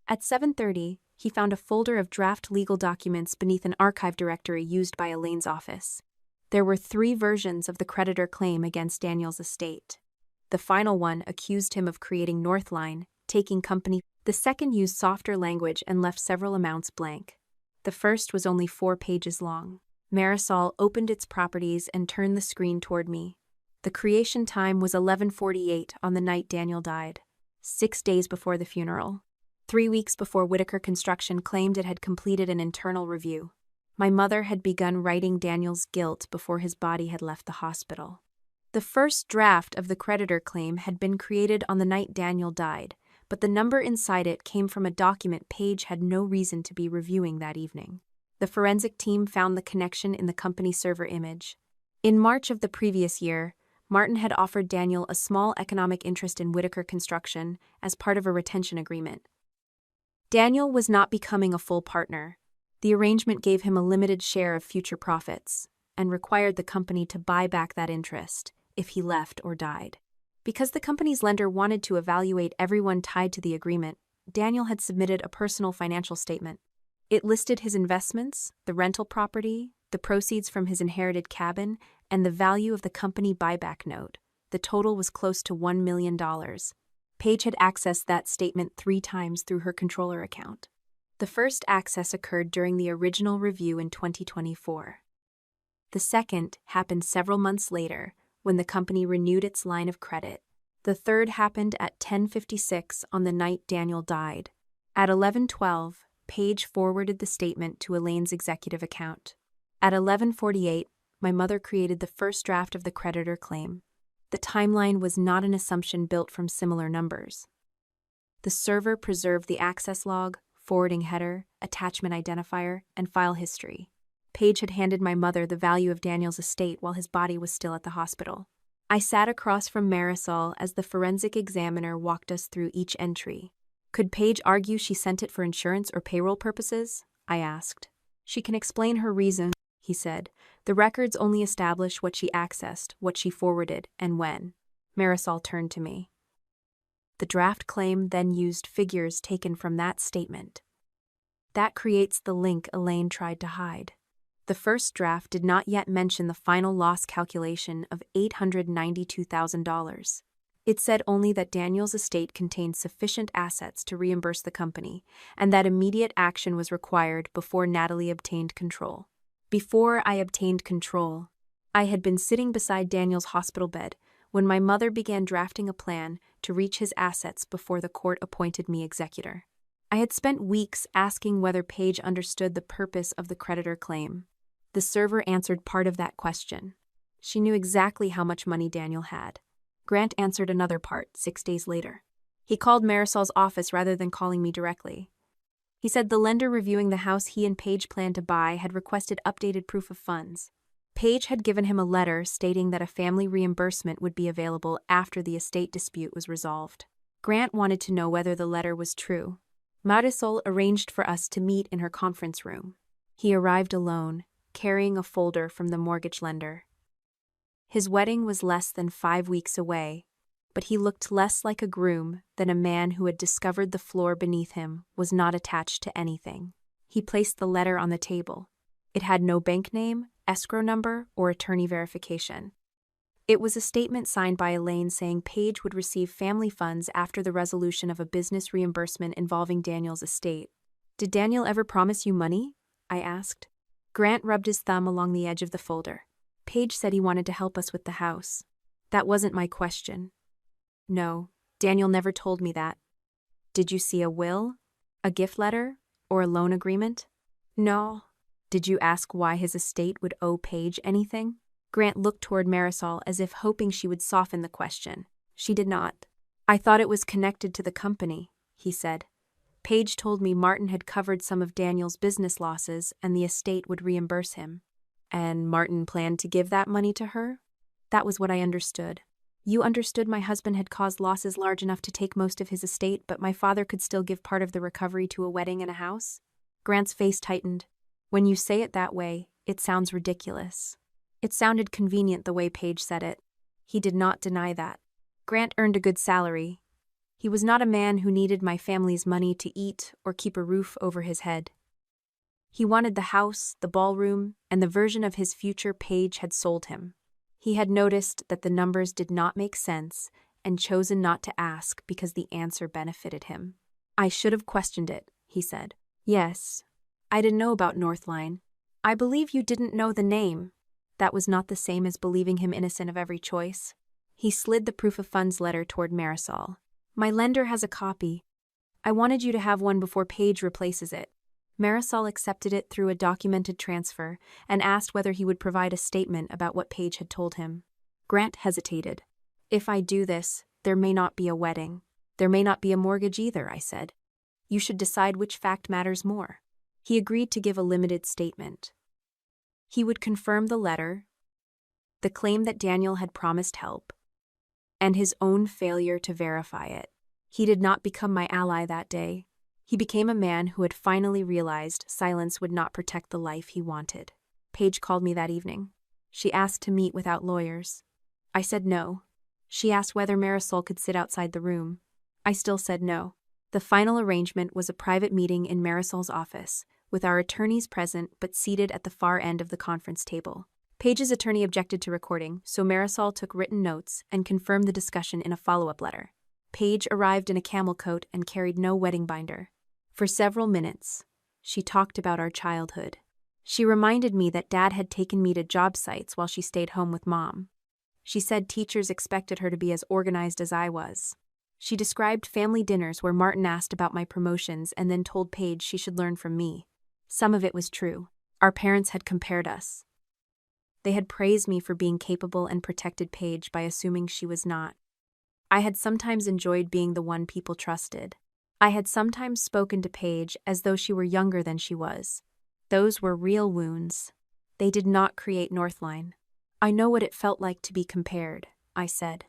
At 7:30, he found a folder of draft legal documents beneath an archive directory used by Elaine's office. There were 3 versions of the creditor claim against Daniel's estate. The final one accused him of creating Northline, taking company. The second used softer language and left several amounts blank. The first was only 4 pages long. Marisol opened its properties and turned the screen toward me. The creation time was 11:48 on the night Daniel died, 6 days before the funeral. 3 weeks before Whitaker Construction claimed it had completed an internal review. My mother had begun writing Daniel's guilt before his body had left the hospital. The first draft of the creditor claim had been created on the night Daniel died, but the number inside it came from a document Paige had no reason to be reviewing that evening. The forensic team found the connection in the company server image. In March of the previous year, Martin had offered Daniel a small economic interest in Whitaker Construction as part of a retention agreement. Daniel was not becoming a full partner. The arrangement gave him a limited share of future profits and required the company to buy back that interest if he left or died. Because the company's lender wanted to evaluate everyone tied to the agreement, Daniel had submitted a personal financial statement. It listed his investments, the rental property, the proceeds from his inherited cabin, and the value of the company buyback note. The total was close to $1 million. Paige had accessed that statement 3 times through her controller account. The first access occurred during the original review in 2024. The second happened several months later when the company renewed its line of credit. The third happened at 10:56 on the night Daniel died. At 11:12, Paige forwarded the statement to Elaine's executive account. At 11:48, my mother created the first draft of the creditor claim. The timeline was not an assumption built from similar numbers. The server preserved the access log, forwarding header, attachment identifier, and file history. Paige had handed my mother the value of Daniel's estate while his body was still at the hospital. I sat across from Marisol as the forensic examiner walked us through each entry. Could Paige argue she sent it for insurance or payroll purposes? I asked. She can explain her reason, he said. The records only establish what she accessed, what she forwarded, and when. Marisol turned to me. The draft claim then used figures taken from that statement. That creates the link Elaine tried to hide. The first draft did not yet mention the final loss calculation of $892,000. It said only that Daniel's estate contained sufficient assets to reimburse the company, and that immediate action was required before Natalie obtained control. Before I obtained control, I had been sitting beside Daniel's hospital bed when my mother began drafting a plan to reach his assets before the court appointed me executor. I had spent weeks asking whether Paige understood the purpose of the creditor claim. The server answered part of that question. She knew exactly how much money Daniel had. Grant answered another part 6 days later. He called Marisol's office rather than calling me directly. He said the lender reviewing the house he and Paige planned to buy had requested updated proof of funds. Paige had given him a letter stating that a family reimbursement would be available after the estate dispute was resolved. Grant wanted to know whether the letter was true. Marisol arranged for us to meet in her conference room. He arrived alone, carrying a folder from the mortgage lender. His wedding was less than 5 weeks away, but he looked less like a groom than a man who had discovered the floor beneath him was not attached to anything. He placed the letter on the table. It had no bank name, escrow number, or attorney verification. It was a statement signed by Elaine saying Paige would receive family funds after the resolution of a business reimbursement involving Daniel's estate. "Did Daniel ever promise you money?" I asked. Grant rubbed his thumb along the edge of the folder. "Paige said he wanted to help us with the house. That wasn't my question." "No, Daniel never told me that." "Did you see a will, a gift letter, or a loan agreement?" "No." "Did you ask why his estate would owe Paige anything?" Grant looked toward Marisol as if hoping she would soften the question. She did not. "I thought it was connected to the company," he said. "Paige told me Martin had covered some of Daniel's business losses and the estate would reimburse him." "And Martin planned to give that money to her?" "That was what I understood." "You understood my husband had caused losses large enough to take most of his estate, but my father could still give part of the recovery to a wedding and a house?" Grant's face tightened. "When you say it that way, it sounds ridiculous." It sounded convenient the way Paige said it. He did not deny that. Grant earned a good salary. He was not a man who needed my family's money to eat or keep a roof over his head. He wanted the house, the ballroom, and the version of his future Paige had sold him. He had noticed that the numbers did not make sense and chosen not to ask because the answer benefited him. "I should have questioned it," he said. "Yes. I didn't know about Northline. I believe you didn't know the name." That was not the same as believing him innocent of every choice. He slid the proof of funds letter toward Marisol. "My lender has a copy. I wanted you to have one before Paige replaces it." Marisol accepted it through a documented transfer and asked whether he would provide a statement about what Paige had told him. Grant hesitated. "If I do this, there may not be a wedding. There may not be a mortgage either," I said. "You should decide which fact matters more." He agreed to give a limited statement. He would confirm the letter, the claim that Daniel had promised help, and his own failure to verify it. He did not become my ally that day. He became a man who had finally realized silence would not protect the life he wanted. Paige called me that evening. She asked to meet without lawyers. I said no. She asked whether Marisol could sit outside the room. I still said no. The final arrangement was a private meeting in Marisol's office, with our attorneys present but seated at the far end of the conference table. Paige's attorney objected to recording, so Marisol took written notes and confirmed the discussion in a follow-up letter. Paige arrived in a camel coat and carried no wedding binder. For several minutes, she talked about our childhood. She reminded me that Dad had taken me to job sites while she stayed home with Mom. She said teachers expected her to be as organized as I was. She described family dinners where Martin asked about my promotions and then told Paige she should learn from me. Some of it was true. Our parents had compared us. They had praised me for being capable and protected Paige by assuming she was not. I had sometimes enjoyed being the one people trusted. I had sometimes spoken to Paige as though she were younger than she was. Those were real wounds. They did not create Northline. "I know what it felt like to be compared," I said.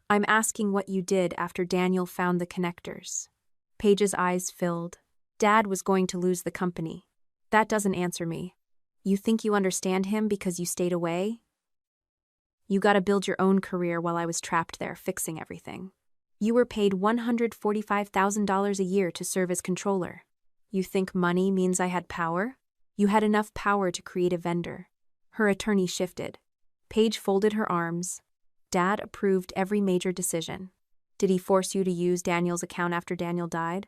"I'm asking what you did after Daniel found the connectors." Paige's eyes filled. "Dad was going to lose the company. That doesn't answer me. You think you understand him because you stayed away? You gotta build your own career while I was trapped there fixing everything. You were paid $145,000 a year to serve as controller. You think money means I had power? You had enough power to create a vendor." Her attorney shifted. Paige folded her arms. "Dad approved every major decision. Did he force you to use Daniel's account after Daniel died?"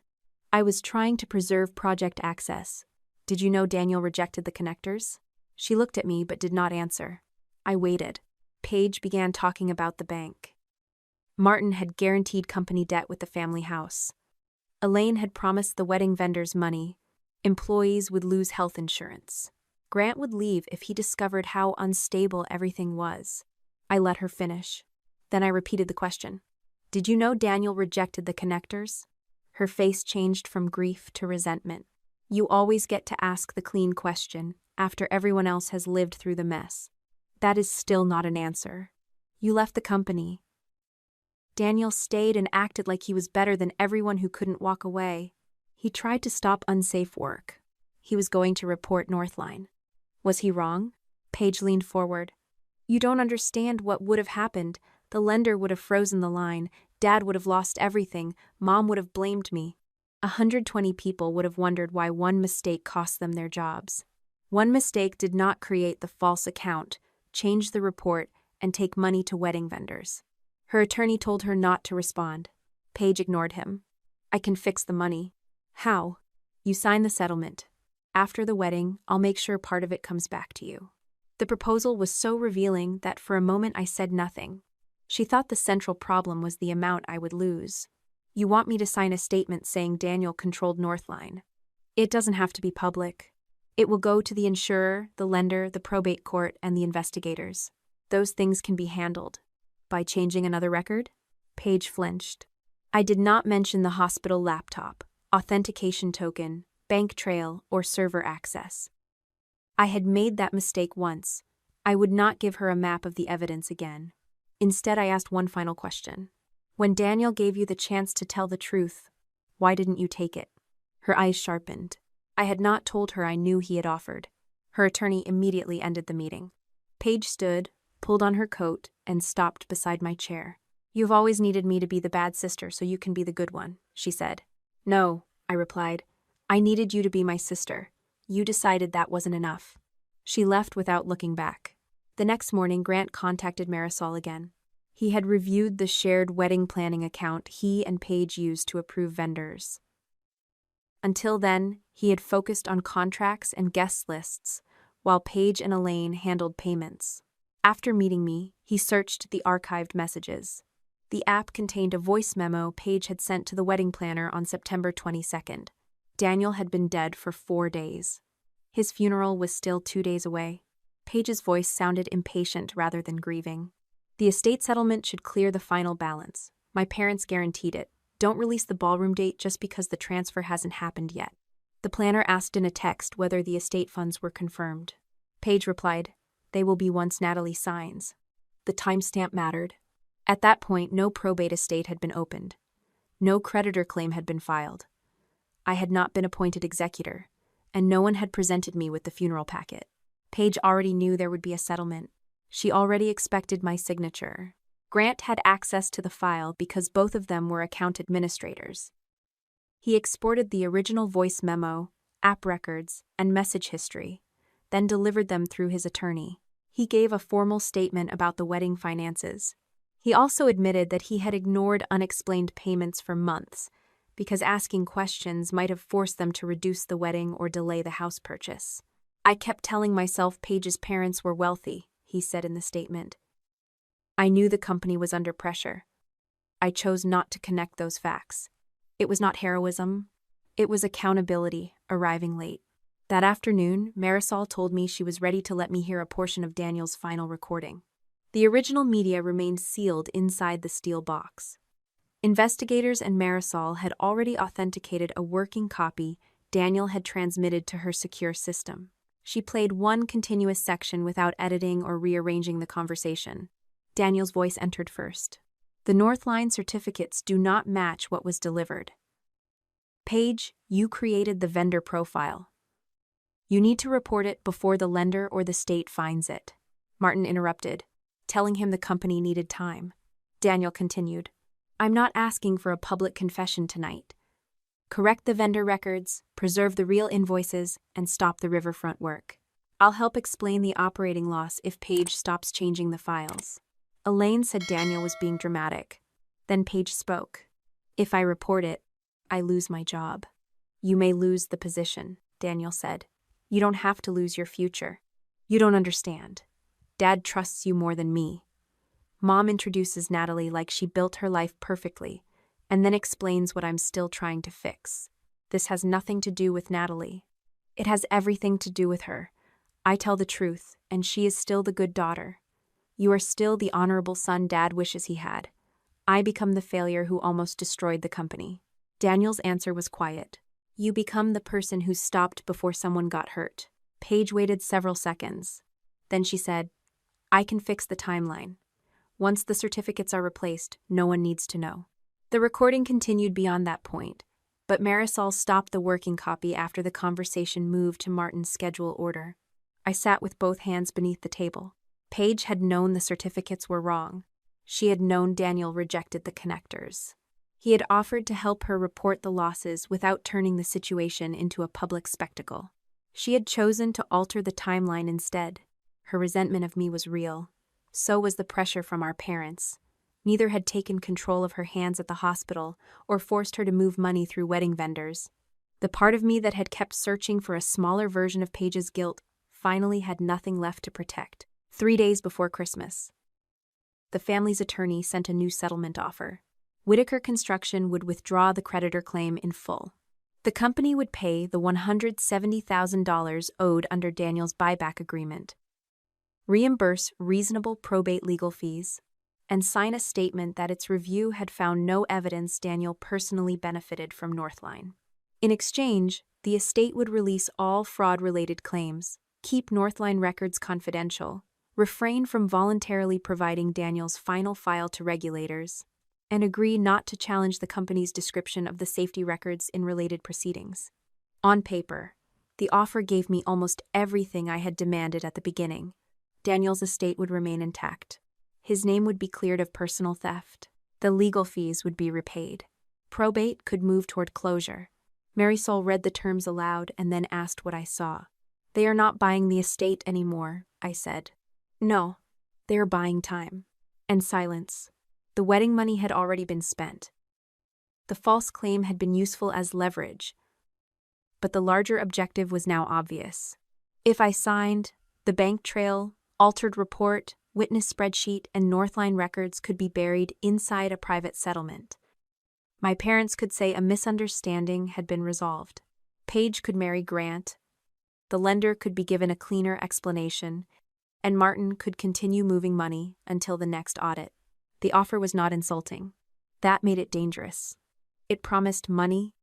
"I was trying to preserve project access. Did you know Daniel rejected the connectors?" She looked at me but did not answer. I waited. Paige began talking about the bank. Martin had guaranteed company debt with the family house. Elaine had promised the wedding vendors money. Employees would lose health insurance. Grant would leave if he discovered how unstable everything was. I let her finish. Then I repeated the question. Did you know Daniel rejected the connectors? Her face changed from grief to resentment. You always get to ask the clean question after everyone else has lived through the mess. That is still not an answer. You left the company. Daniel stayed and acted like he was better than everyone who couldn't walk away. He tried to stop unsafe work. He was going to report Northline. Was he wrong? Paige leaned forward. You don't understand what would have happened. The lender would have frozen the line. Dad would have lost everything. Mom would have blamed me. 120 people would have wondered why one mistake cost them their jobs. One mistake did not create the false account, change the report, and take money to wedding vendors. Her attorney told her not to respond. Paige ignored him. I can fix the money. How? You sign the settlement. After the wedding, I'll make sure part of it comes back to you. The proposal was so revealing that for a moment I said nothing. She thought the central problem was the amount I would lose. You want me to sign a statement saying Daniel controlled Northline. It doesn't have to be public. It will go to the insurer, the lender, the probate court, and the investigators. Those things can be handled. By changing another record? Paige flinched. I did not mention the hospital laptop, authentication token, bank trail, or server access. I had made that mistake once. I would not give her a map of the evidence again. Instead, I asked one final question. When Daniel gave you the chance to tell the truth, why didn't you take it? Her eyes sharpened. I had not told her I knew he had offered. Her attorney immediately ended the meeting. Paige stood, pulled on her coat, and stopped beside my chair. You've always needed me to be the bad sister so you can be the good one, she said. No, I replied. I needed you to be my sister. You decided that wasn't enough. She left without looking back. The next morning, Grant contacted Marisol again. He had reviewed the shared wedding planning account he and Paige used to approve vendors. Until then, he had focused on contracts and guest lists, while Paige and Elaine handled payments. After meeting me, he searched the archived messages. The app contained a voice memo Paige had sent to the wedding planner on September 22nd. Daniel had been dead for 4 days. His funeral was still 2 days away. Paige's voice sounded impatient rather than grieving. The estate settlement should clear the final balance. My parents guaranteed it. Don't release the ballroom date just because the transfer hasn't happened yet. The planner asked in a text whether the estate funds were confirmed. Paige replied, they will be once Natalie signs. The timestamp mattered. At that point, no probate estate had been opened. No creditor claim had been filed. I had not been appointed executor, and no one had presented me with the funeral packet. Paige already knew there would be a settlement. She already expected my signature. Grant had access to the file because both of them were account administrators. He exported the original voice memo, app records, and message history, then delivered them through his attorney. He gave a formal statement about the wedding finances. He also admitted that he had ignored unexplained payments for months because asking questions might have forced them to reduce the wedding or delay the house purchase. I kept telling myself Paige's parents were wealthy, he said in the statement. I knew the company was under pressure. I chose not to connect those facts. It was not heroism. It was accountability, arriving late. That afternoon, Marisol told me she was ready to let me hear a portion of Daniel's final recording. The original media remained sealed inside the steel box. Investigators and Marisol had already authenticated a working copy Daniel had transmitted to her secure system. She played one continuous section without editing or rearranging the conversation. Daniel's voice entered first. The Northline certificates do not match what was delivered. Paige, you created the vendor profile. You need to report it before the lender or the state finds it. Martin interrupted, telling him the company needed time. Daniel continued, I'm not asking for a public confession tonight. Correct the vendor records, preserve the real invoices, and stop the riverfront work. I'll help explain the operating loss if Paige stops changing the files. Elaine said Daniel was being dramatic. Then Paige spoke. If I report it, I lose my job. You may lose the position, Daniel said. You don't have to lose your future. You don't understand. Dad trusts you more than me. Mom introduces Natalie like she built her life perfectly, and then explains what I'm still trying to fix. This has nothing to do with Natalie. It has everything to do with her. I tell the truth, and she is still the good daughter. You are still the honorable son Dad wishes he had. I become the failure who almost destroyed the company. Daniel's answer was quiet. You become the person who stopped before someone got hurt. Paige waited several seconds. Then she said, I can fix the timeline. Once the certificates are replaced, no one needs to know. The recording continued beyond that point, but Marisol stopped the working copy after the conversation moved to Martin's schedule order. I sat with both hands beneath the table. Paige had known the certificates were wrong. She had known Daniel rejected the connectors. He had offered to help her report the losses without turning the situation into a public spectacle. She had chosen to alter the timeline instead. Her resentment of me was real. So was the pressure from our parents. Neither had taken control of her hands at the hospital or forced her to move money through wedding vendors. The part of me that had kept searching for a smaller version of Paige's guilt finally had nothing left to protect. 3 days before Christmas, the family's attorney sent a new settlement offer. Whitaker Construction would withdraw the creditor claim in full. The company would pay the $170,000 owed under Daniel's buyback agreement, reimburse reasonable probate legal fees, and sign a statement that its review had found no evidence Daniel personally benefited from Northline. In exchange, the estate would release all fraud-related claims, keep Northline records confidential, refrain from voluntarily providing Daniel's final file to regulators, and agree not to challenge the company's description of the safety records in related proceedings. On paper, the offer gave me almost everything I had demanded at the beginning. Daniel's estate would remain intact. His name would be cleared of personal theft. The legal fees would be repaid. Probate could move toward closure. Marisol read the terms aloud and then asked what I saw. They are not buying the estate anymore, I said. No, they are buying time. And silence. The wedding money had already been spent. The false claim had been useful as leverage, but the larger objective was now obvious. If I signed, the bank trail, altered report, witness spreadsheet, and Northline records could be buried inside a private settlement. My parents could say a misunderstanding had been resolved. Paige could marry Grant. The lender could be given a cleaner explanation, and Martin could continue moving money until the next audit. The offer was not insulting. That made it dangerous. It promised money,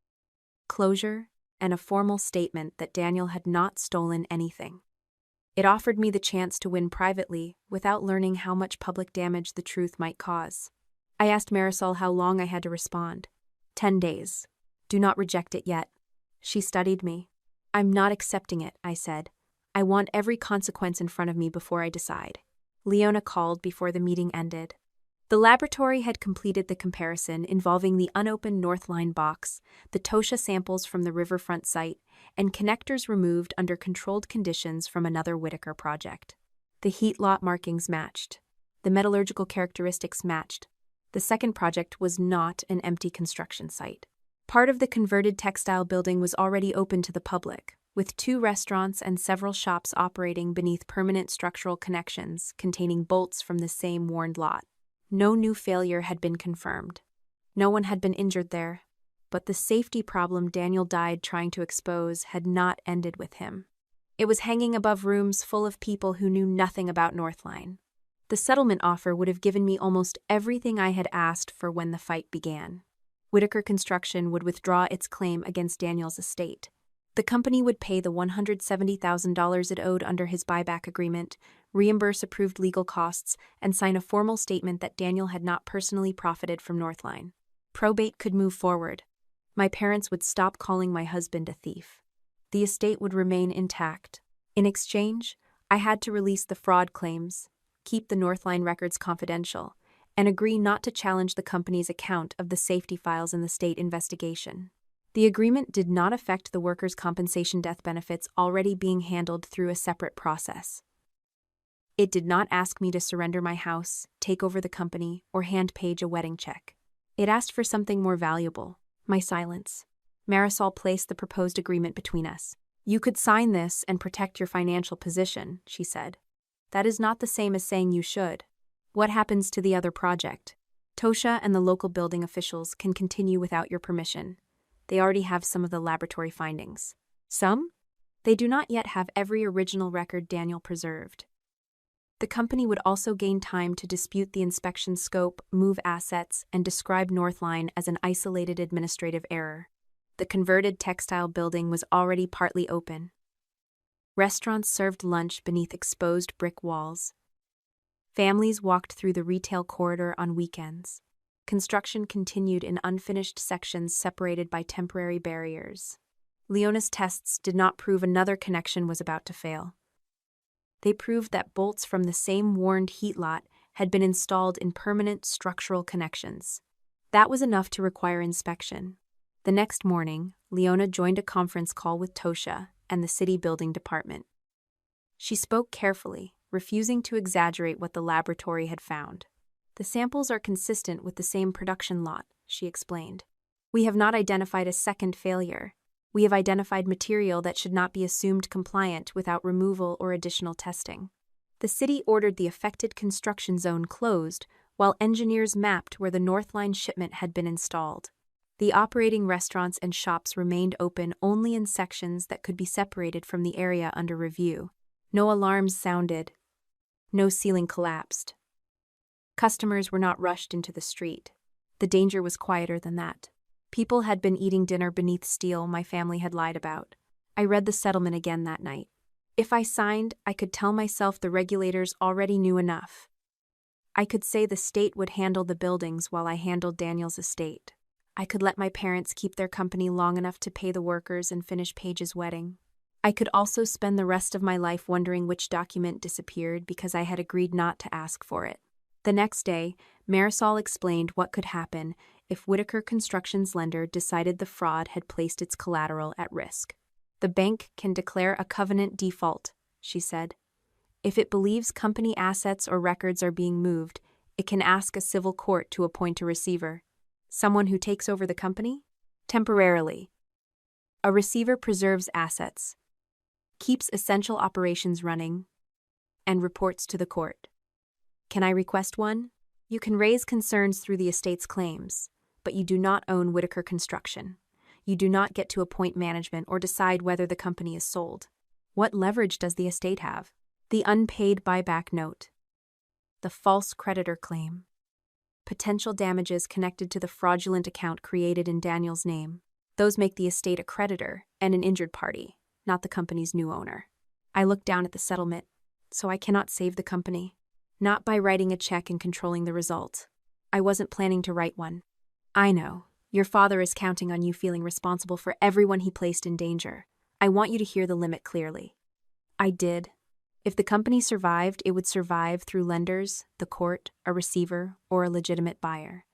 closure, and a formal statement that Daniel had not stolen anything. It offered me the chance to win privately without learning how much public damage the truth might cause. I asked Marisol how long I had to respond. 10 days. Do not reject it yet. She studied me. I'm not accepting it, I said. I want every consequence in front of me before I decide. Leona called before the meeting ended. The laboratory had completed the comparison involving the unopened Northline box, the Tosha samples from the riverfront site, and connectors removed under controlled conditions from another Whitaker project. The heat lot markings matched. The metallurgical characteristics matched. The second project was not an empty construction site. Part of the converted textile building was already open to the public, with 2 restaurants and several shops operating beneath permanent structural connections containing bolts from the same worn lot. No new failure had been confirmed. No one had been injured there, but the safety problem Daniel died trying to expose had not ended with him. It was hanging above rooms full of people who knew nothing about Northline. The settlement offer would have given me almost everything I had asked for when the fight began. Whitaker Construction would withdraw its claim against Daniel's estate. The company would pay the $170,000 it owed under his buyback agreement, reimburse approved legal costs, and sign a formal statement that Daniel had not personally profited from Northline. Probate could move forward. My parents would stop calling my husband a thief. The estate would remain intact. In exchange, I had to release the fraud claims, keep the Northline records confidential, and agree not to challenge the company's account of the safety files in the state investigation. The agreement did not affect the workers' compensation death benefits already being handled through a separate process. It did not ask me to surrender my house, take over the company, or hand Paige a wedding check. It asked for something more valuable, my silence. Marisol placed the proposed agreement between us. You could sign this and protect your financial position, she said. That is not the same as saying you should. What happens to the other project? Tosha and the local building officials can continue without your permission. They already have some of the laboratory findings. Some? They do not yet have every original record Daniel preserved. The company would also gain time to dispute the inspection scope, move assets, and describe Northline as an isolated administrative error. The converted textile building was already partly open. Restaurants served lunch beneath exposed brick walls. Families walked through the retail corridor on weekends. Construction continued in unfinished sections separated by temporary barriers. Leona's tests did not prove another connection was about to fail. They proved that bolts from the same warned heat lot had been installed in permanent structural connections. That was enough to require inspection. The next morning, Leona joined a conference call with Tosha and the city building department. She spoke carefully, refusing to exaggerate what the laboratory had found. "The samples are consistent with the same production lot," she explained. "We have not identified a second failure. We have identified material that should not be assumed compliant without removal or additional testing." The city ordered the affected construction zone closed, while engineers mapped where the Northline shipment had been installed. The operating restaurants and shops remained open only in sections that could be separated from the area under review. No alarms sounded. No ceiling collapsed. Customers were not rushed into the street. The danger was quieter than that. People had been eating dinner beneath steel my family had lied about. I read the settlement again that night. If I signed, I could tell myself the regulators already knew enough. I could say the state would handle the buildings while I handled Daniel's estate. I could let my parents keep their company long enough to pay the workers and finish Paige's wedding. I could also spend the rest of my life wondering which document disappeared because I had agreed not to ask for it. The next day, Marisol explained what could happen if Whitaker Construction's lender decided the fraud had placed its collateral at risk. "The bank can declare a covenant default," she said. "If it believes company assets or records are being moved, it can ask a civil court to appoint a receiver. Someone who takes over the company? Temporarily. A receiver preserves assets, keeps essential operations running, and reports to the court. Can I request one? You can raise concerns through the estate's claims, but you do not own Whitaker Construction. You do not get to appoint management or decide whether the company is sold. What leverage does the estate have? The unpaid buyback note. The false creditor claim. Potential damages connected to the fraudulent account created in Daniel's name. Those make the estate a creditor and an injured party, not the company's new owner. I looked down at the settlement, so I cannot save the company. Not by writing a check and controlling the result. I wasn't planning to write one. I know. Your father is counting on you feeling responsible for everyone he placed in danger. I want you to hear the limit clearly. I did. If the company survived, it would survive through lenders, the court, a receiver, or a legitimate buyer.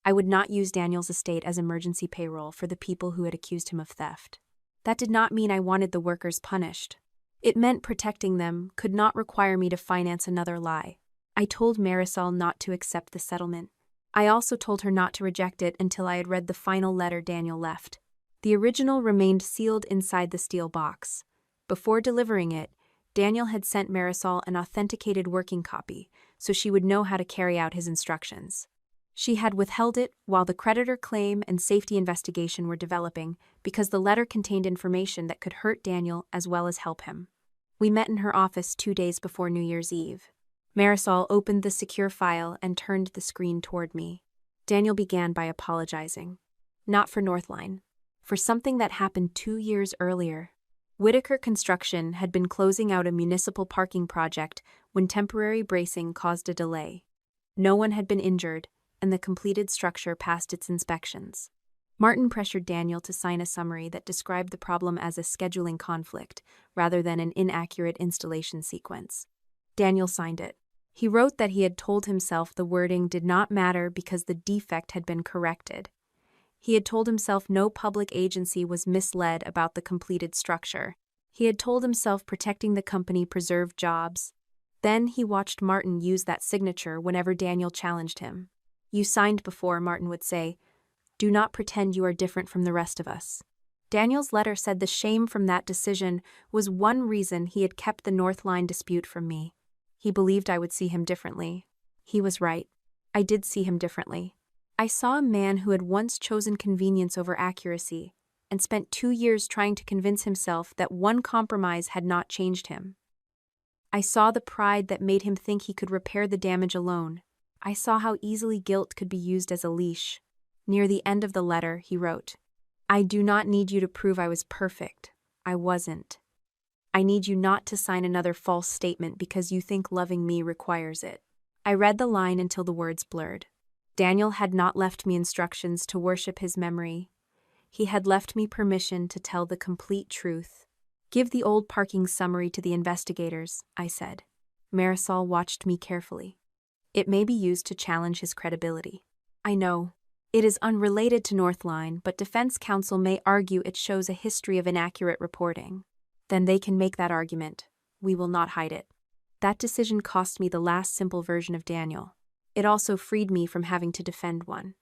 I would not use Daniel's estate as emergency payroll for the people who had accused him of theft. That did not mean I wanted the workers punished. It meant protecting them could not require me to finance another lie. I told Marisol not to accept the settlement. I also told her not to reject it until I had read the final letter Daniel left. The original remained sealed inside the steel box. Before delivering it, Daniel had sent Marisol an authenticated working copy, so she would know how to carry out his instructions. She had withheld it while the creditor claim and safety investigation were developing because the letter contained information that could hurt Daniel as well as help him. We met in her office 2 days before New Year's Eve. Marisol opened the secure file and turned the screen toward me. Daniel began by apologizing. Not for Northline. For something that happened 2 years earlier. Whitaker Construction had been closing out a municipal parking project when temporary bracing caused a delay. No one had been injured, and the completed structure passed its inspections. Martin pressured Daniel to sign a summary that described the problem as a scheduling conflict rather than an inaccurate installation sequence. Daniel signed it. He wrote that he had told himself the wording did not matter because the defect had been corrected. He had told himself no public agency was misled about the completed structure. He had told himself protecting the company preserved jobs. Then he watched Martin use that signature whenever Daniel challenged him. "You signed before," Martin would say. "Do not pretend you are different from the rest of us." Daniel's letter said the shame from that decision was one reason he had kept the Northline dispute from me. He believed I would see him differently. He was right. I did see him differently. I saw a man who had once chosen convenience over accuracy and spent 2 years trying to convince himself that one compromise had not changed him. I saw the pride that made him think he could repair the damage alone. I saw how easily guilt could be used as a leash. Near the end of the letter, he wrote, "I do not need you to prove I was perfect. I wasn't. I need you not to sign another false statement because you think loving me requires it." I read the line until the words blurred. Daniel had not left me instructions to worship his memory. He had left me permission to tell the complete truth. "Give the old parking summary to the investigators," I said. Marisol watched me carefully. "It may be used to challenge his credibility." "I know. It is unrelated to Northline, but defense counsel may argue it shows a history of inaccurate reporting." "Then they can make that argument. We will not hide it." That decision cost me the last simple version of Daniel. It also freed me from having to defend one.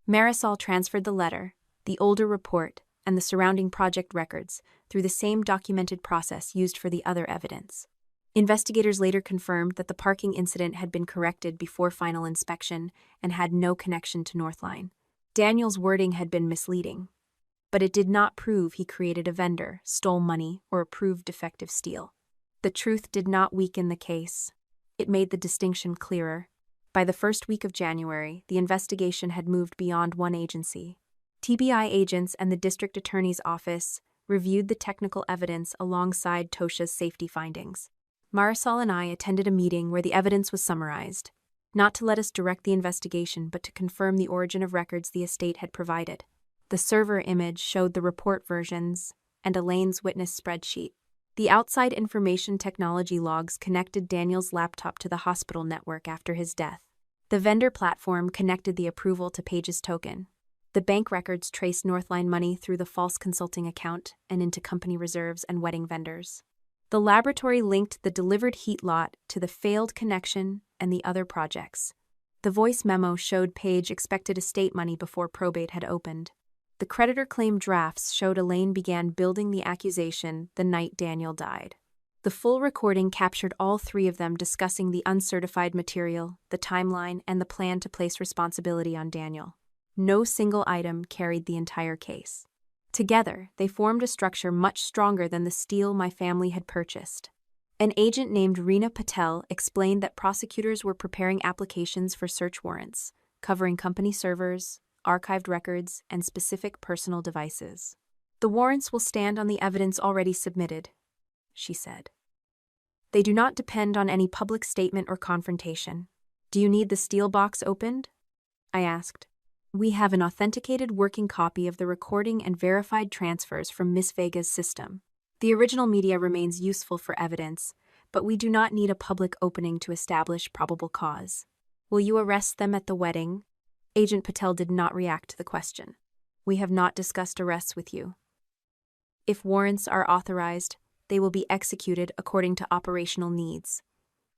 Marisol transferred the letter, the older report, and the surrounding project records through the same documented process used for the other evidence. Investigators later confirmed that the parking incident had been corrected before final inspection and had no connection to Northline. Daniel's wording had been misleading, but it did not prove he created a vendor, stole money, or approved defective steel. The truth did not weaken the case. It made the distinction clearer. By the first week of January, the investigation had moved beyond one agency. TBI agents and the district attorney's office reviewed the technical evidence alongside Tosha's safety findings. Marisol and I attended a meeting where the evidence was summarized, not to let us direct the investigation but to confirm the origin of records the estate had provided. The server image showed the report versions and Elaine's witness spreadsheet. The outside information technology logs connected Daniel's laptop to the hospital network after his death. The vendor platform connected the approval to Paige's token. The bank records traced Northline money through the false consulting account and into company reserves and wedding vendors. The laboratory linked the delivered heat lot to the failed connection and the other projects. The voice memo showed Paige expected estate money before probate had opened. The creditor claim drafts showed Elaine began building the accusation the night Daniel died. The full recording captured all three of them discussing the uncertified material, the timeline, and the plan to place responsibility on Daniel. No single item carried the entire case. Together, they formed a structure much stronger than the steel my family had purchased. An agent named Reena Patel explained that prosecutors were preparing applications for search warrants, covering company servers, archived records, and specific personal devices. "The warrants will stand on the evidence already submitted," she said. "They do not depend on any public statement or confrontation." "Do you need the steel box opened?" I asked. "We have an authenticated working copy of the recording and verified transfers from Miss Vega's system. The original media remains useful for evidence, but we do not need a public opening to establish probable cause." "Will you arrest them at the wedding?" Agent Patel did not react to the question. "We have not discussed arrests with you. If warrants are authorized, they will be executed according to operational needs.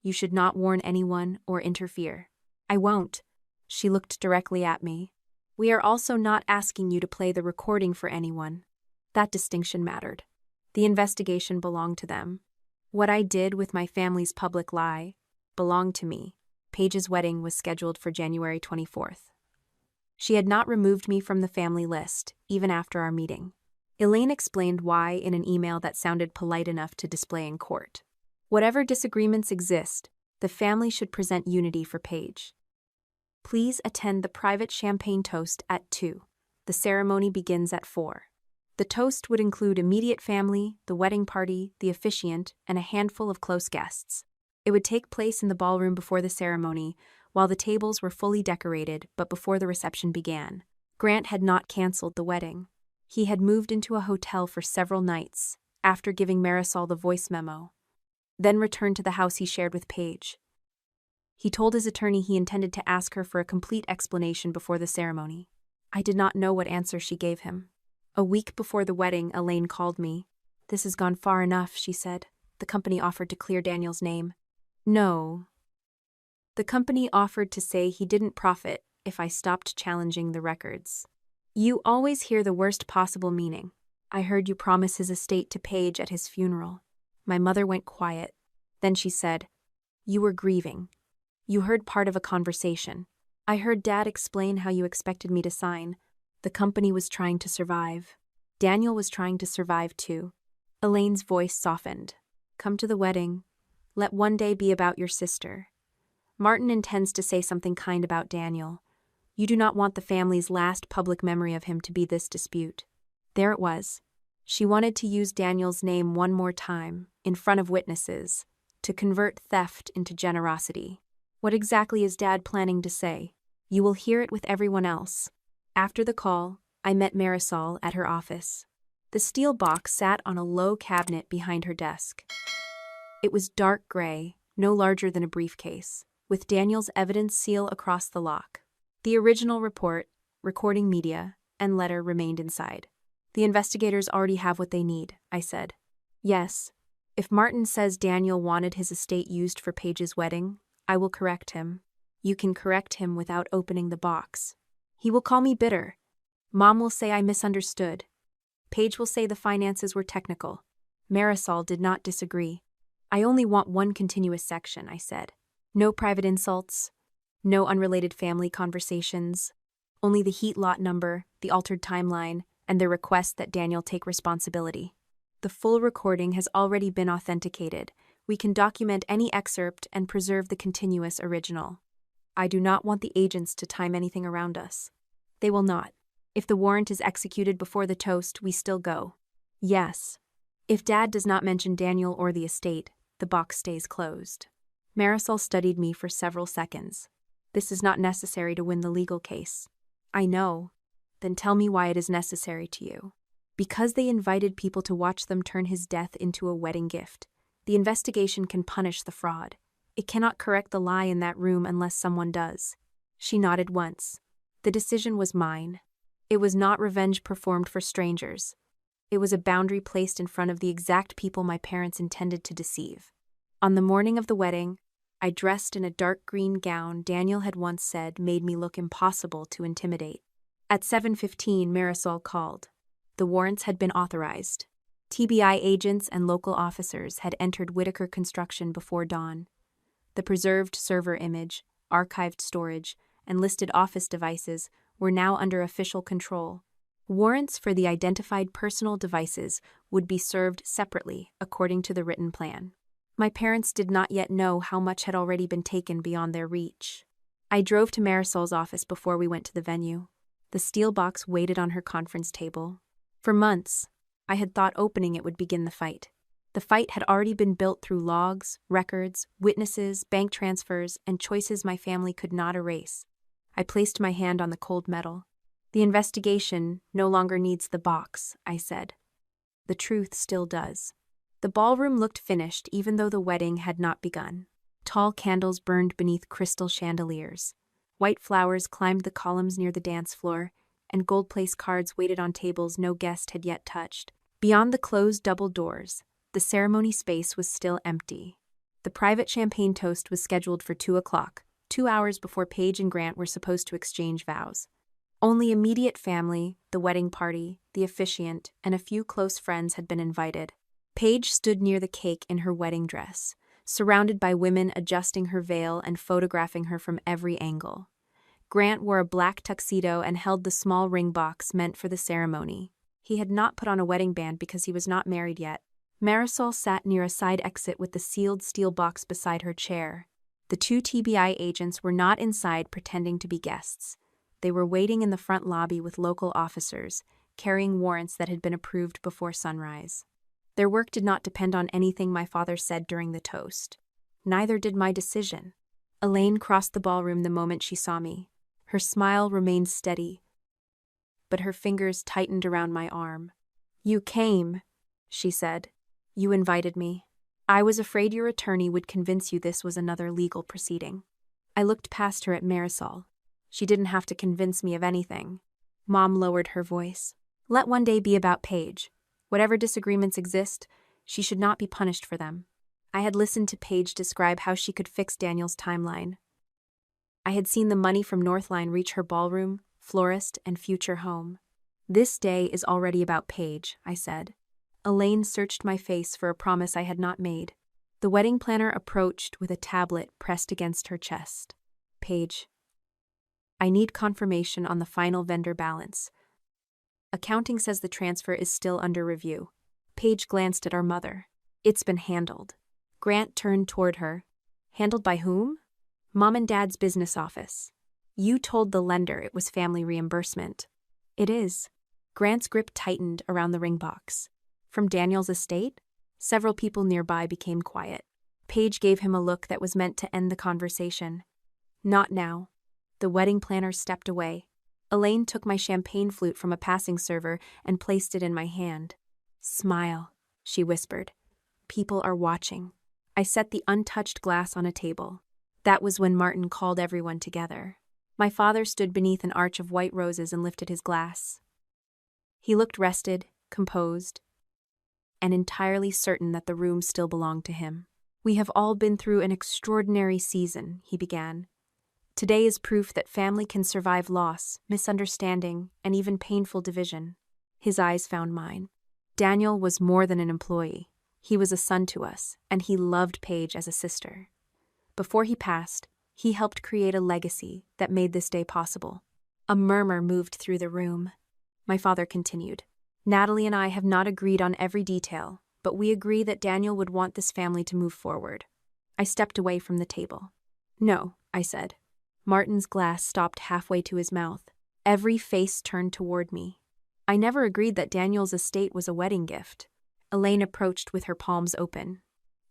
You should not warn anyone or interfere." "I won't." She looked directly at me. "We are also not asking you to play the recording for anyone." That distinction mattered. The investigation belonged to them. What I did with my family's public lie belonged to me. Paige's wedding was scheduled for January 24th. She had not removed me from the family list, even after our meeting. Elaine explained why in an email that sounded polite enough to display in court. "Whatever disagreements exist, the family should present unity for Paige. Please attend the private champagne toast at 2. The ceremony begins at 4. The toast would include immediate family, the wedding party, the officiant, and a handful of close guests. It would take place in the ballroom before the ceremony, while the tables were fully decorated, but before the reception began. Grant had not canceled the wedding. He had moved into a hotel for several nights, after giving Marisol the voice memo, then returned to the house he shared with Paige. He told his attorney he intended to ask her for a complete explanation before the ceremony. I did not know what answer she gave him. A week before the wedding, Elaine called me. "This has gone far enough," she said. "The company offered to clear Daniel's name." "No. The company offered to say he didn't profit if I stopped challenging the records." "You always hear the worst possible meaning. I heard you promise his estate to Paige at his funeral." My mother went quiet. Then she said, "You were grieving. You heard part of a conversation. I heard Dad explain how you expected me to sign. The company was trying to survive. Daniel was trying to survive too." Elaine's voice softened. "Come to the wedding. Let one day be about your sister. Martin intends to say something kind about Daniel. You do not want the family's last public memory of him to be this dispute. There it was. She wanted to use Daniel's name one more time, in front of witnesses, to convert theft into generosity. What exactly is Dad planning to say? You will hear it with everyone else. After the call, I met Marisol at her office. The steel box sat on a low cabinet behind her desk. It was dark gray, no larger than a briefcase, with Daniel's evidence seal across the lock. The original report, recording media, and letter remained inside. The investigators already have what they need, I said. Yes. If Martin says Daniel wanted his estate used for Paige's wedding, I will correct him. You can correct him without opening the box. He will call me bitter. Mom will say I misunderstood. Paige will say the finances were technical. Marisol did not disagree. I only want one continuous section, I said. No private insults. No unrelated family conversations. Only the heat lot number, the altered timeline, and the request that Daniel take responsibility. The full recording has already been authenticated. We can document any excerpt and preserve the continuous original. I do not want the agents to time anything around us. They will not. If the warrant is executed before the toast, we still go. Yes. If Dad does not mention Daniel or the estate, the box stays closed. Marisol studied me for several seconds. This is not necessary to win the legal case. I know. Then tell me why it is necessary to you. Because they invited people to watch them turn his death into a wedding gift. The investigation can punish the fraud. It cannot correct the lie in that room unless someone does. She nodded once. The decision was mine. It was not revenge performed for strangers. It was a boundary placed in front of the exact people my parents intended to deceive. On the morning of the wedding, I dressed in a dark green gown Daniel had once said made me look impossible to intimidate. At 7:15, Marisol called. The warrants had been authorized. TBI agents and local officers had entered Whitaker Construction before dawn. The preserved server image, archived storage, and listed office devices were now under official control. Warrants for the identified personal devices would be served separately according to the written plan. My parents did not yet know how much had already been taken beyond their reach. I drove to Marisol's office before we went to the venue. The steel box waited on her conference table. For months, I had thought opening it would begin the fight. The fight had already been built through logs, records, witnesses, bank transfers, and choices my family could not erase. I placed my hand on the cold metal. The investigation no longer needs the box, I said. The truth still does. The ballroom looked finished even though the wedding had not begun. Tall candles burned beneath crystal chandeliers. White flowers climbed the columns near the dance floor, and gold-placed cards waited on tables no guest had yet touched. Beyond the closed double doors, the ceremony space was still empty. The private champagne toast was scheduled for 2 o'clock, 2 hours before Paige and Grant were supposed to exchange vows. Only immediate family, the wedding party, the officiant, and a few close friends had been invited. Paige stood near the cake in her wedding dress, surrounded by women adjusting her veil and photographing her from every angle. Grant wore a black tuxedo and held the small ring box meant for the ceremony. He had not put on a wedding band because he was not married yet. Marisol sat near a side exit with the sealed steel box beside her chair. The 2 TBI agents were not inside pretending to be guests. They were waiting in the front lobby with local officers, carrying warrants that had been approved before sunrise. Their work did not depend on anything my father said during the toast. Neither did my decision. Elaine crossed the ballroom the moment she saw me. Her smile remained steady, but her fingers tightened around my arm. "You came," she said. "You invited me. I was afraid your attorney would convince you this was another legal proceeding." I looked past her at Marisol. She didn't have to convince me of anything. Mom lowered her voice. "Let one day be about Paige. Whatever disagreements exist, she should not be punished for them." I had listened to Paige describe how she could fix Daniel's timeline. I had seen the money from Northline reach her ballroom, florist, and future home. "This day is already about Paige," I said. Elaine searched my face for a promise I had not made. The wedding planner approached with a tablet pressed against her chest. "Paige, I need confirmation on the final vendor balance. Accounting says the transfer is still under review." Paige glanced at our mother. "It's been handled." Grant turned toward her. Handled by whom? Mom and Dad's business office. You told the lender it was family reimbursement. It is. Grant's grip tightened around the ring box. From Daniel's estate? Several people nearby became quiet. Paige gave him a look that was meant to end the conversation. Not now. The wedding planner stepped away. Elaine took my champagne flute from a passing server and placed it in my hand. Smile, she whispered. People are watching. I set the untouched glass on a table. That was when Martin called everyone together. My father stood beneath an arch of white roses and lifted his glass. He looked rested, composed, and entirely certain that the room still belonged to him. We have all been through an extraordinary season, he began. Today is proof that family can survive loss, misunderstanding, and even painful division. His eyes found mine. Daniel was more than an employee. He was a son to us, and he loved Paige as a sister. Before he passed, he helped create a legacy that made this day possible. A murmur moved through the room. My father continued. Natalie and I have not agreed on every detail, but we agree that Daniel would want this family to move forward. I stepped away from the table. No, I said. Martin's glass stopped halfway to his mouth. Every face turned toward me. I never agreed that Daniel's estate was a wedding gift. Elaine approached with her palms open.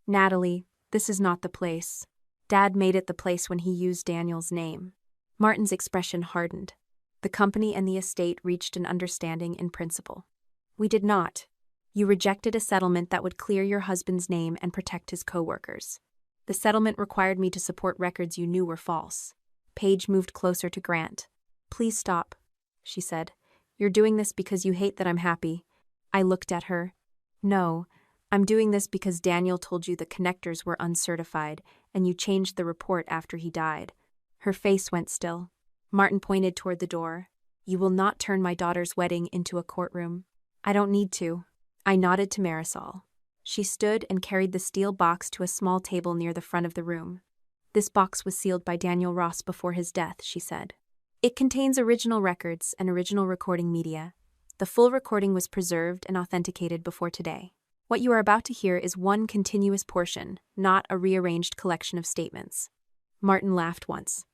Natalie, this is not the place. Dad made it the place when he used Daniel's name. Martin's expression hardened. The company and the estate reached an understanding in principle. We did not. You rejected a settlement that would clear your husband's name and protect his co-workers. The settlement required me to support records you knew were false. Paige moved closer to Grant. Please stop, she said. You're doing this because you hate that I'm happy. I looked at her. No, I'm doing this because Daniel told you the connectors were uncertified, and you changed the report after he died. Her face went still. Martin pointed toward the door. You will not turn my daughter's wedding into a courtroom. I don't need to. I nodded to Marisol. She stood and carried the steel box to a small table near the front of the room. This box was sealed by Daniel Ross before his death, she said. It contains original records and original recording media. The full recording was preserved and authenticated before today. What you are about to hear is one continuous portion, not a rearranged collection of statements. Martin laughed once.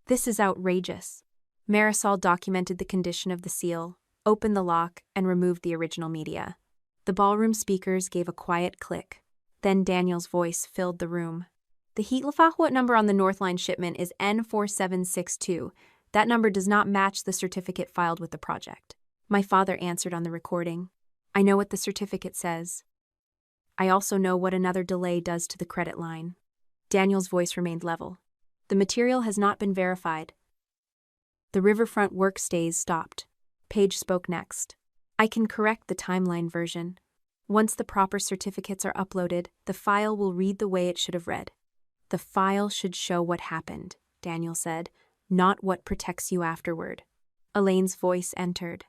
This is outrageous. Marisol documented the condition of the seal, opened the lock, and removed the original media. The ballroom speakers gave a quiet click. Then Daniel's voice filled the room. The Heatlafahwat number on the Northline shipment is N4762. That number does not match the certificate filed with the project. My father answered on the recording. I know what the certificate says. I also know what another delay does to the credit line. Daniel's voice remained level. The material has not been verified. The riverfront work stays stopped. Paige spoke next. I can correct the timeline version. Once the proper certificates are uploaded, the file will read the way it should have read. The file should show what happened, Daniel said, not what protects you afterward. Elaine's voice entered.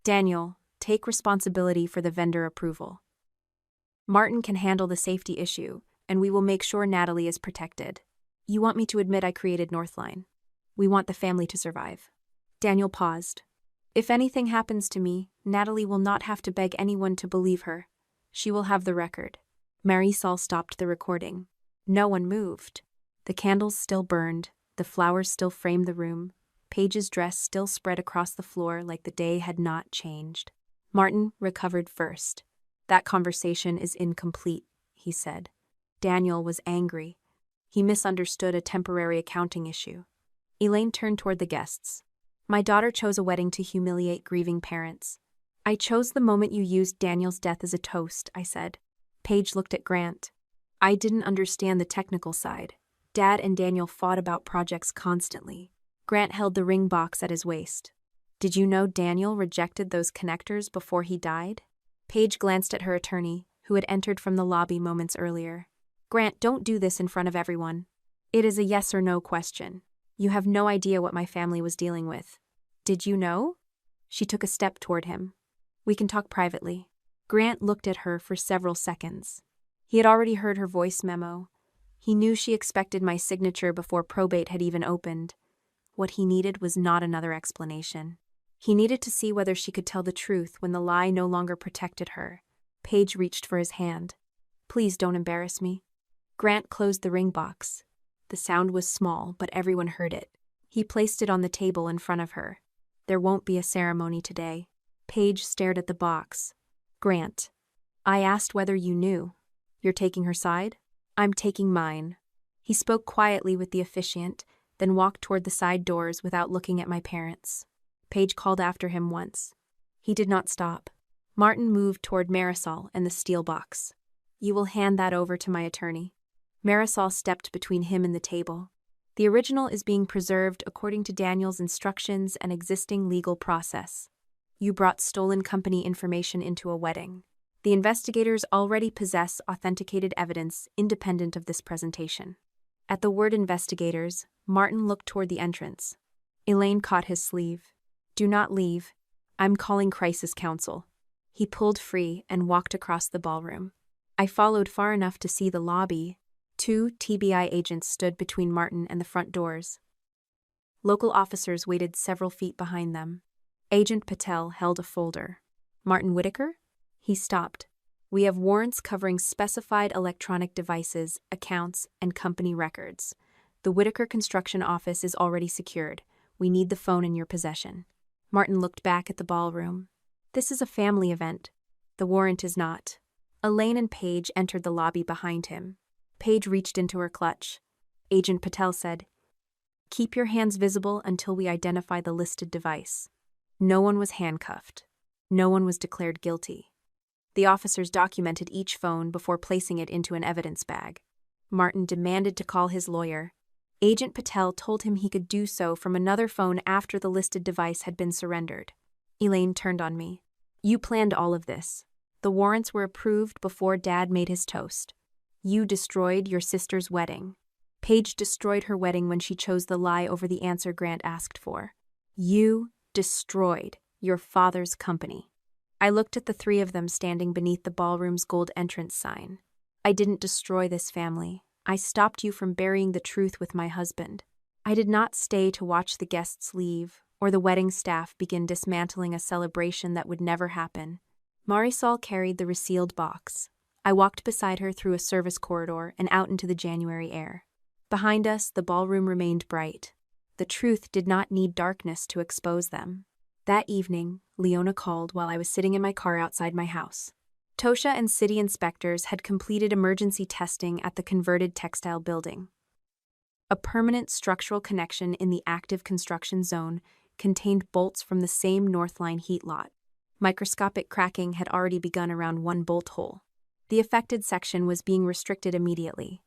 Daniel, take responsibility for the vendor approval. Martin can handle the safety issue, and we will make sure Natalie is protected. You want me to admit I created Northline. We want the family to survive. Daniel paused. If anything happens to me, Natalie will not have to beg anyone to believe her. She will have the record. Marisol stopped the recording. No one moved. The candles still burned, the flowers still framed the room, Paige's dress still spread across the floor like the day had not changed. Martin recovered first. That conversation is incomplete, he said. Daniel was angry. He misunderstood a temporary accounting issue. Elaine turned toward the guests. My daughter chose a wedding to humiliate grieving parents. I chose the moment you used Daniel's death as a toast, I said. Paige looked at Grant. I didn't understand the technical side. Dad and Daniel fought about projects constantly. Grant held the ring box at his waist. Did you know Daniel rejected those connectors before he died? Paige glanced at her attorney, who had entered from the lobby moments earlier. Grant, don't do this in front of everyone. It is a yes or no question. You have no idea what my family was dealing with. Did you know? She took a step toward him. We can talk privately. Grant looked at her for several seconds. He had already heard her voice memo. He knew she expected my signature before probate had even opened. What he needed was not another explanation. He needed to see whether she could tell the truth when the lie no longer protected her. Paige reached for his hand. Please don't embarrass me. Grant closed the ring box. The sound was small, but everyone heard it. He placed it on the table in front of her. There won't be a ceremony today. Paige stared at the box. Grant, I asked whether you knew. You're taking her side? I'm taking mine. He spoke quietly with the officiant, then walked toward the side doors without looking at my parents. Paige called after him once. He did not stop. Martin moved toward Marisol and the steel box. You will hand that over to my attorney. Marisol stepped between him and the table. The original is being preserved according to Daniel's instructions and existing legal process. You brought stolen company information into a wedding. The investigators already possess authenticated evidence independent of this presentation. At the word investigators, Martin looked toward the entrance. Elaine caught his sleeve. Do not leave. I'm calling crisis counsel. He pulled free and walked across the ballroom. I followed far enough to see the lobby. 2 TBI agents stood between Martin and the front doors. Local officers waited several feet behind them. Agent Patel held a folder. Martin Whitaker? He stopped. We have warrants covering specified electronic devices, accounts, and company records. The Whitaker construction office is already secured. We need the phone in your possession. Martin looked back at the ballroom. This is a family event. The warrant is not. Elaine and Paige entered the lobby behind him. Paige reached into her clutch. Agent Patel said, Keep your hands visible until we identify the listed device. No one was handcuffed. No one was declared guilty. The officers documented each phone before placing it into an evidence bag. Martin demanded to call his lawyer. Agent Patel told him he could do so from another phone after the listed device had been surrendered. Elaine turned on me. You planned all of this. The warrants were approved before Dad made his toast. You destroyed your sister's wedding. Paige destroyed her wedding when she chose the lie over the answer Grant asked for. You destroyed your father's company. I looked at the 3 of them standing beneath the ballroom's gold entrance sign. I didn't destroy this family. I stopped you from burying the truth with my husband. I did not stay to watch the guests leave, or the wedding staff begin dismantling a celebration that would never happen. Marisol carried the resealed box. I walked beside her through a service corridor and out into the January air. Behind us, the ballroom remained bright. The truth did not need darkness to expose them. That evening, Leona called while I was sitting in my car outside my house. Tosha and city inspectors had completed emergency testing at the converted textile building. A permanent structural connection in the active construction zone contained bolts from the same Northline heat lot. Microscopic cracking had already begun around one bolt hole. The affected section was being restricted immediately.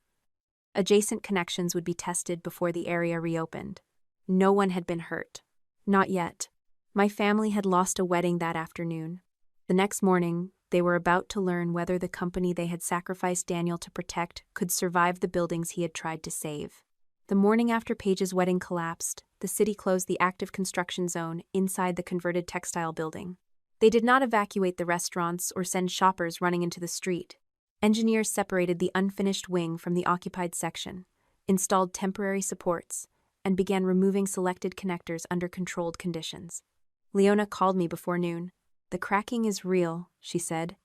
Adjacent connections would be tested before the area reopened. No one had been hurt. Not yet. My family had lost a wedding that afternoon. The next morning, they were about to learn whether the company they had sacrificed Daniel to protect could survive the buildings he had tried to save. The morning after Paige's wedding collapsed, the city closed the active construction zone inside the converted textile building. They did not evacuate the restaurants or send shoppers running into the street. Engineers separated the unfinished wing from the occupied section, installed temporary supports, and began removing selected connectors under controlled conditions. Leona called me before noon. The cracking is real, she said.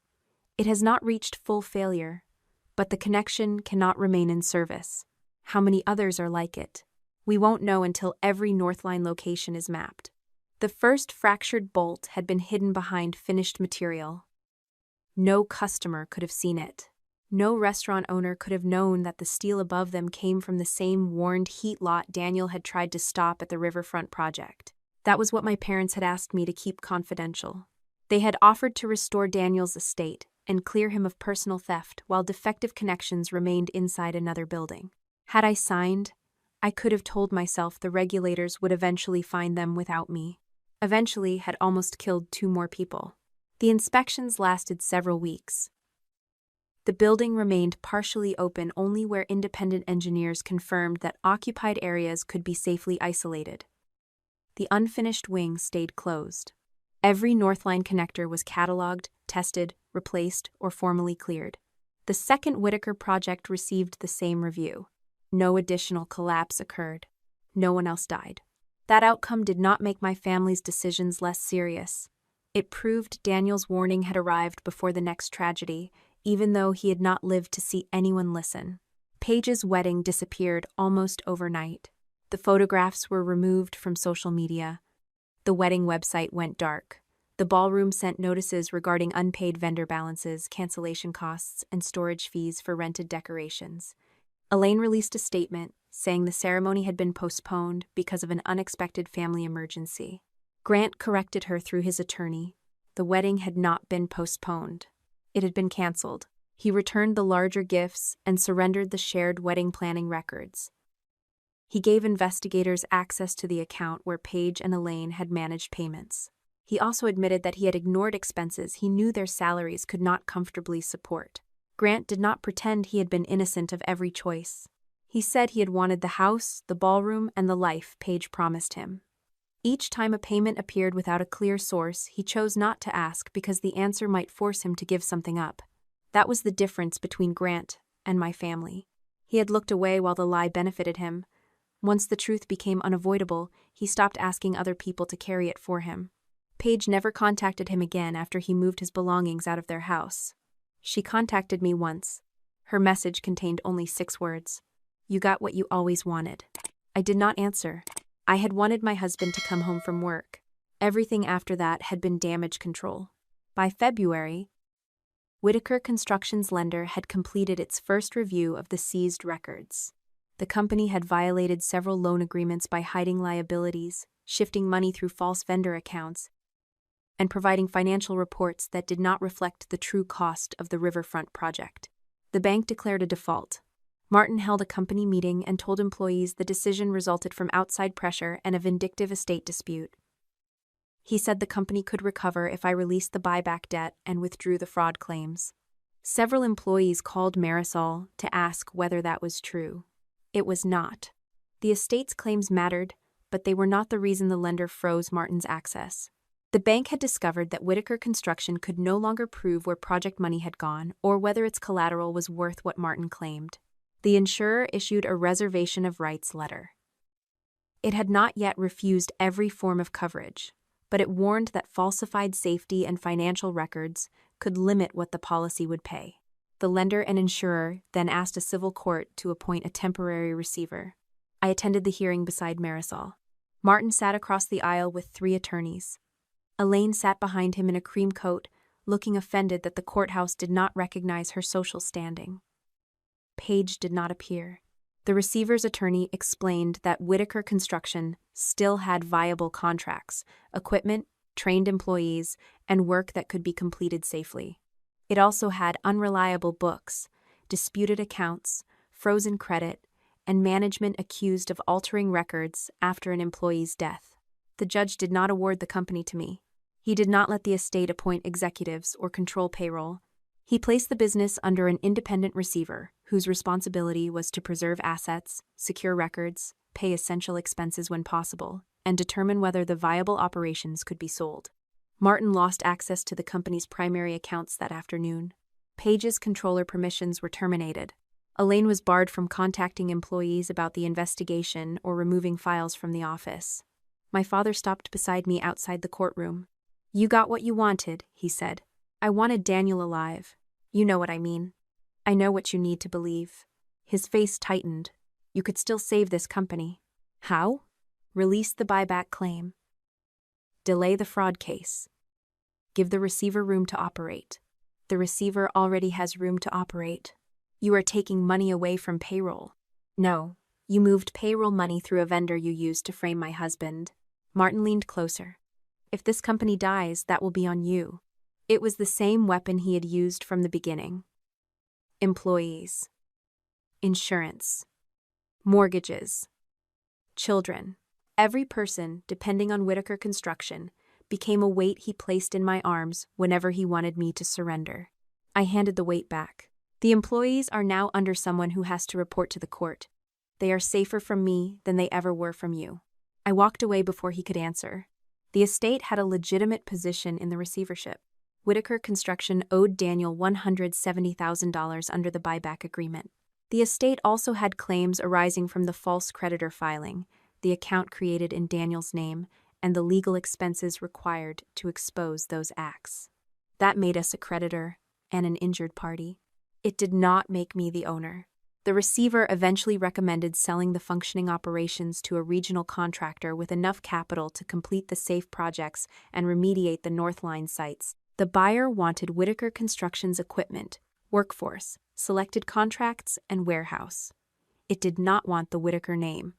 It has not reached full failure, but the connection cannot remain in service. How many others are like it? We won't know until every Northline location is mapped. The first fractured bolt had been hidden behind finished material. No customer could have seen it. No restaurant owner could have known that the steel above them came from the same warned heat lot Daniel had tried to stop at the riverfront project. That was what my parents had asked me to keep confidential. They had offered to restore Daniel's estate and clear him of personal theft while defective connections remained inside another building. Had I signed, I could have told myself the regulators would eventually find them without me. Eventually had almost killed 2 more people. The inspections lasted several weeks. The building remained partially open only where independent engineers confirmed that occupied areas could be safely isolated. The unfinished wing stayed closed. Every Northline connector was cataloged, tested, replaced, or formally cleared. The second Whitaker project received the same review. No additional collapse occurred. No one else died. That outcome did not make my family's decisions less serious. It proved Daniel's warning had arrived before the next tragedy, even though he had not lived to see anyone listen. Paige's wedding disappeared almost overnight. The photographs were removed from social media. The wedding website went dark. The ballroom sent notices regarding unpaid vendor balances, cancellation costs, and storage fees for rented decorations. Elaine released a statement saying the ceremony had been postponed because of an unexpected family emergency. Grant corrected her through his attorney. The wedding had not been postponed. It had been canceled. He returned the larger gifts and surrendered the shared wedding planning records. He gave investigators access to the account where Paige and Elaine had managed payments. He also admitted that he had ignored expenses he knew their salaries could not comfortably support. Grant did not pretend he had been innocent of every choice. He said he had wanted the house, the ballroom, and the life Paige promised him. Each time a payment appeared without a clear source, he chose not to ask because the answer might force him to give something up. That was the difference between Grant and my family. He had looked away while the lie benefited him. Once the truth became unavoidable, he stopped asking other people to carry it for him. Paige never contacted him again after he moved his belongings out of their house. She contacted me once. Her message contained only 6 words. "You got what you always wanted." I did not answer. I had wanted my husband to come home from work. Everything after that had been damage control. By February, Whitaker Construction's lender had completed its first review of the seized records. The company had violated several loan agreements by hiding liabilities, shifting money through false vendor accounts, and providing financial reports that did not reflect the true cost of the riverfront project. The bank declared a default. Martin held a company meeting and told employees the decision resulted from outside pressure and a vindictive estate dispute. He said the company could recover if I released the buyback debt and withdrew the fraud claims. Several employees called Marisol to ask whether that was true. It was not. The estate's claims mattered, but they were not the reason the lender froze Martin's access. The bank had discovered that Whitaker Construction could no longer prove where project money had gone or whether its collateral was worth what Martin claimed. The insurer issued a reservation of rights letter. It had not yet refused every form of coverage, but it warned that falsified safety and financial records could limit what the policy would pay. The lender and insurer then asked a civil court to appoint a temporary receiver. I attended the hearing beside Marisol. Martin sat across the aisle with 3 attorneys. Elaine sat behind him in a cream coat, looking offended that the courthouse did not recognize her social standing. Paige did not appear. The receiver's attorney explained that Whitaker Construction still had viable contracts, equipment, trained employees, and work that could be completed safely. It also had unreliable books, disputed accounts, frozen credit, and management accused of altering records after an employee's death. The judge did not award the company to me. He did not let the estate appoint executives or control payroll. He placed the business under an independent receiver, whose responsibility was to preserve assets, secure records, pay essential expenses when possible, and determine whether the viable operations could be sold. Martin lost access to the company's primary accounts that afternoon. Paige's controller permissions were terminated. Elaine was barred from contacting employees about the investigation or removing files from the office. My father stopped beside me outside the courtroom. "You got what you wanted," he said. "I wanted Daniel alive. You know what I mean. I know what you need to believe." His face tightened. "You could still save this company." "How?" "Release the buyback claim. Delay the fraud case. Give the receiver room to operate." "The receiver already has room to operate." "You are taking money away from payroll." "No, you moved payroll money through a vendor you used to frame my husband." Martin leaned closer. "If this company dies, that will be on you." It was the same weapon he had used from the beginning. Employees. Insurance. Mortgages. Children. Every person, depending on Whitaker Construction, became a weight he placed in my arms whenever he wanted me to surrender. I handed the weight back. "The employees are now under someone who has to report to the court. They are safer from me than they ever were from you." I walked away before he could answer. The estate had a legitimate position in the receivership. Whitaker Construction owed Daniel $170,000 under the buyback agreement. The estate also had claims arising from the false creditor filing, the account created in Daniel's name, and the legal expenses required to expose those acts. That made us a creditor and an injured party. It did not make me the owner. The receiver eventually recommended selling the functioning operations to a regional contractor with enough capital to complete the safe projects and remediate the North Line sites. The buyer wanted Whitaker Construction's equipment, workforce, selected contracts, and warehouse. It did not want the Whitaker name.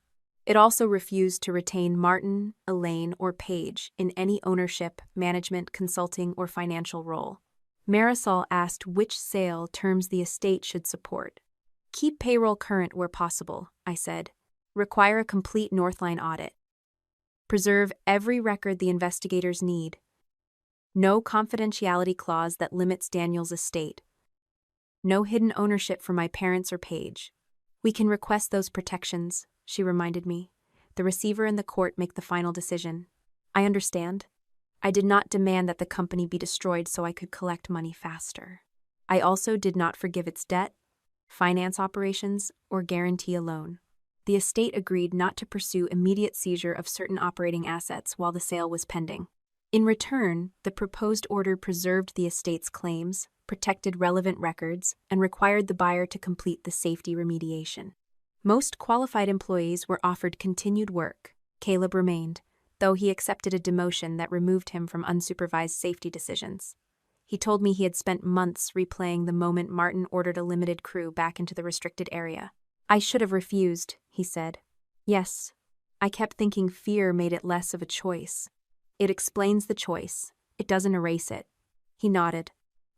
It also refused to retain Martin, Elaine, or Page in any ownership, management, consulting, or financial role. Marisol asked which sale terms the estate should support. Keep payroll current where possible, I said. Require a complete Northline audit. Preserve every record the investigators need. No confidentiality clause that limits Daniel's estate. No hidden ownership for my parents or Page. We can request those protections, she reminded me. The receiver and the court make the final decision. I understand. I did not demand that the company be destroyed so I could collect money faster. I also did not forgive its debt, finance operations, or guarantee a loan. The estate agreed not to pursue immediate seizure of certain operating assets while the sale was pending. In return, the proposed order preserved the estate's claims, protected relevant records, and required the buyer to complete the safety remediation. Most qualified employees were offered continued work. Caleb remained, though he accepted a demotion that removed him from unsupervised safety decisions. He told me he had spent months replaying the moment Martin ordered a limited crew back into the restricted area. I should have refused, he said. Yes. I kept thinking fear made it less of a choice. It explains the choice. It doesn't erase it. He nodded.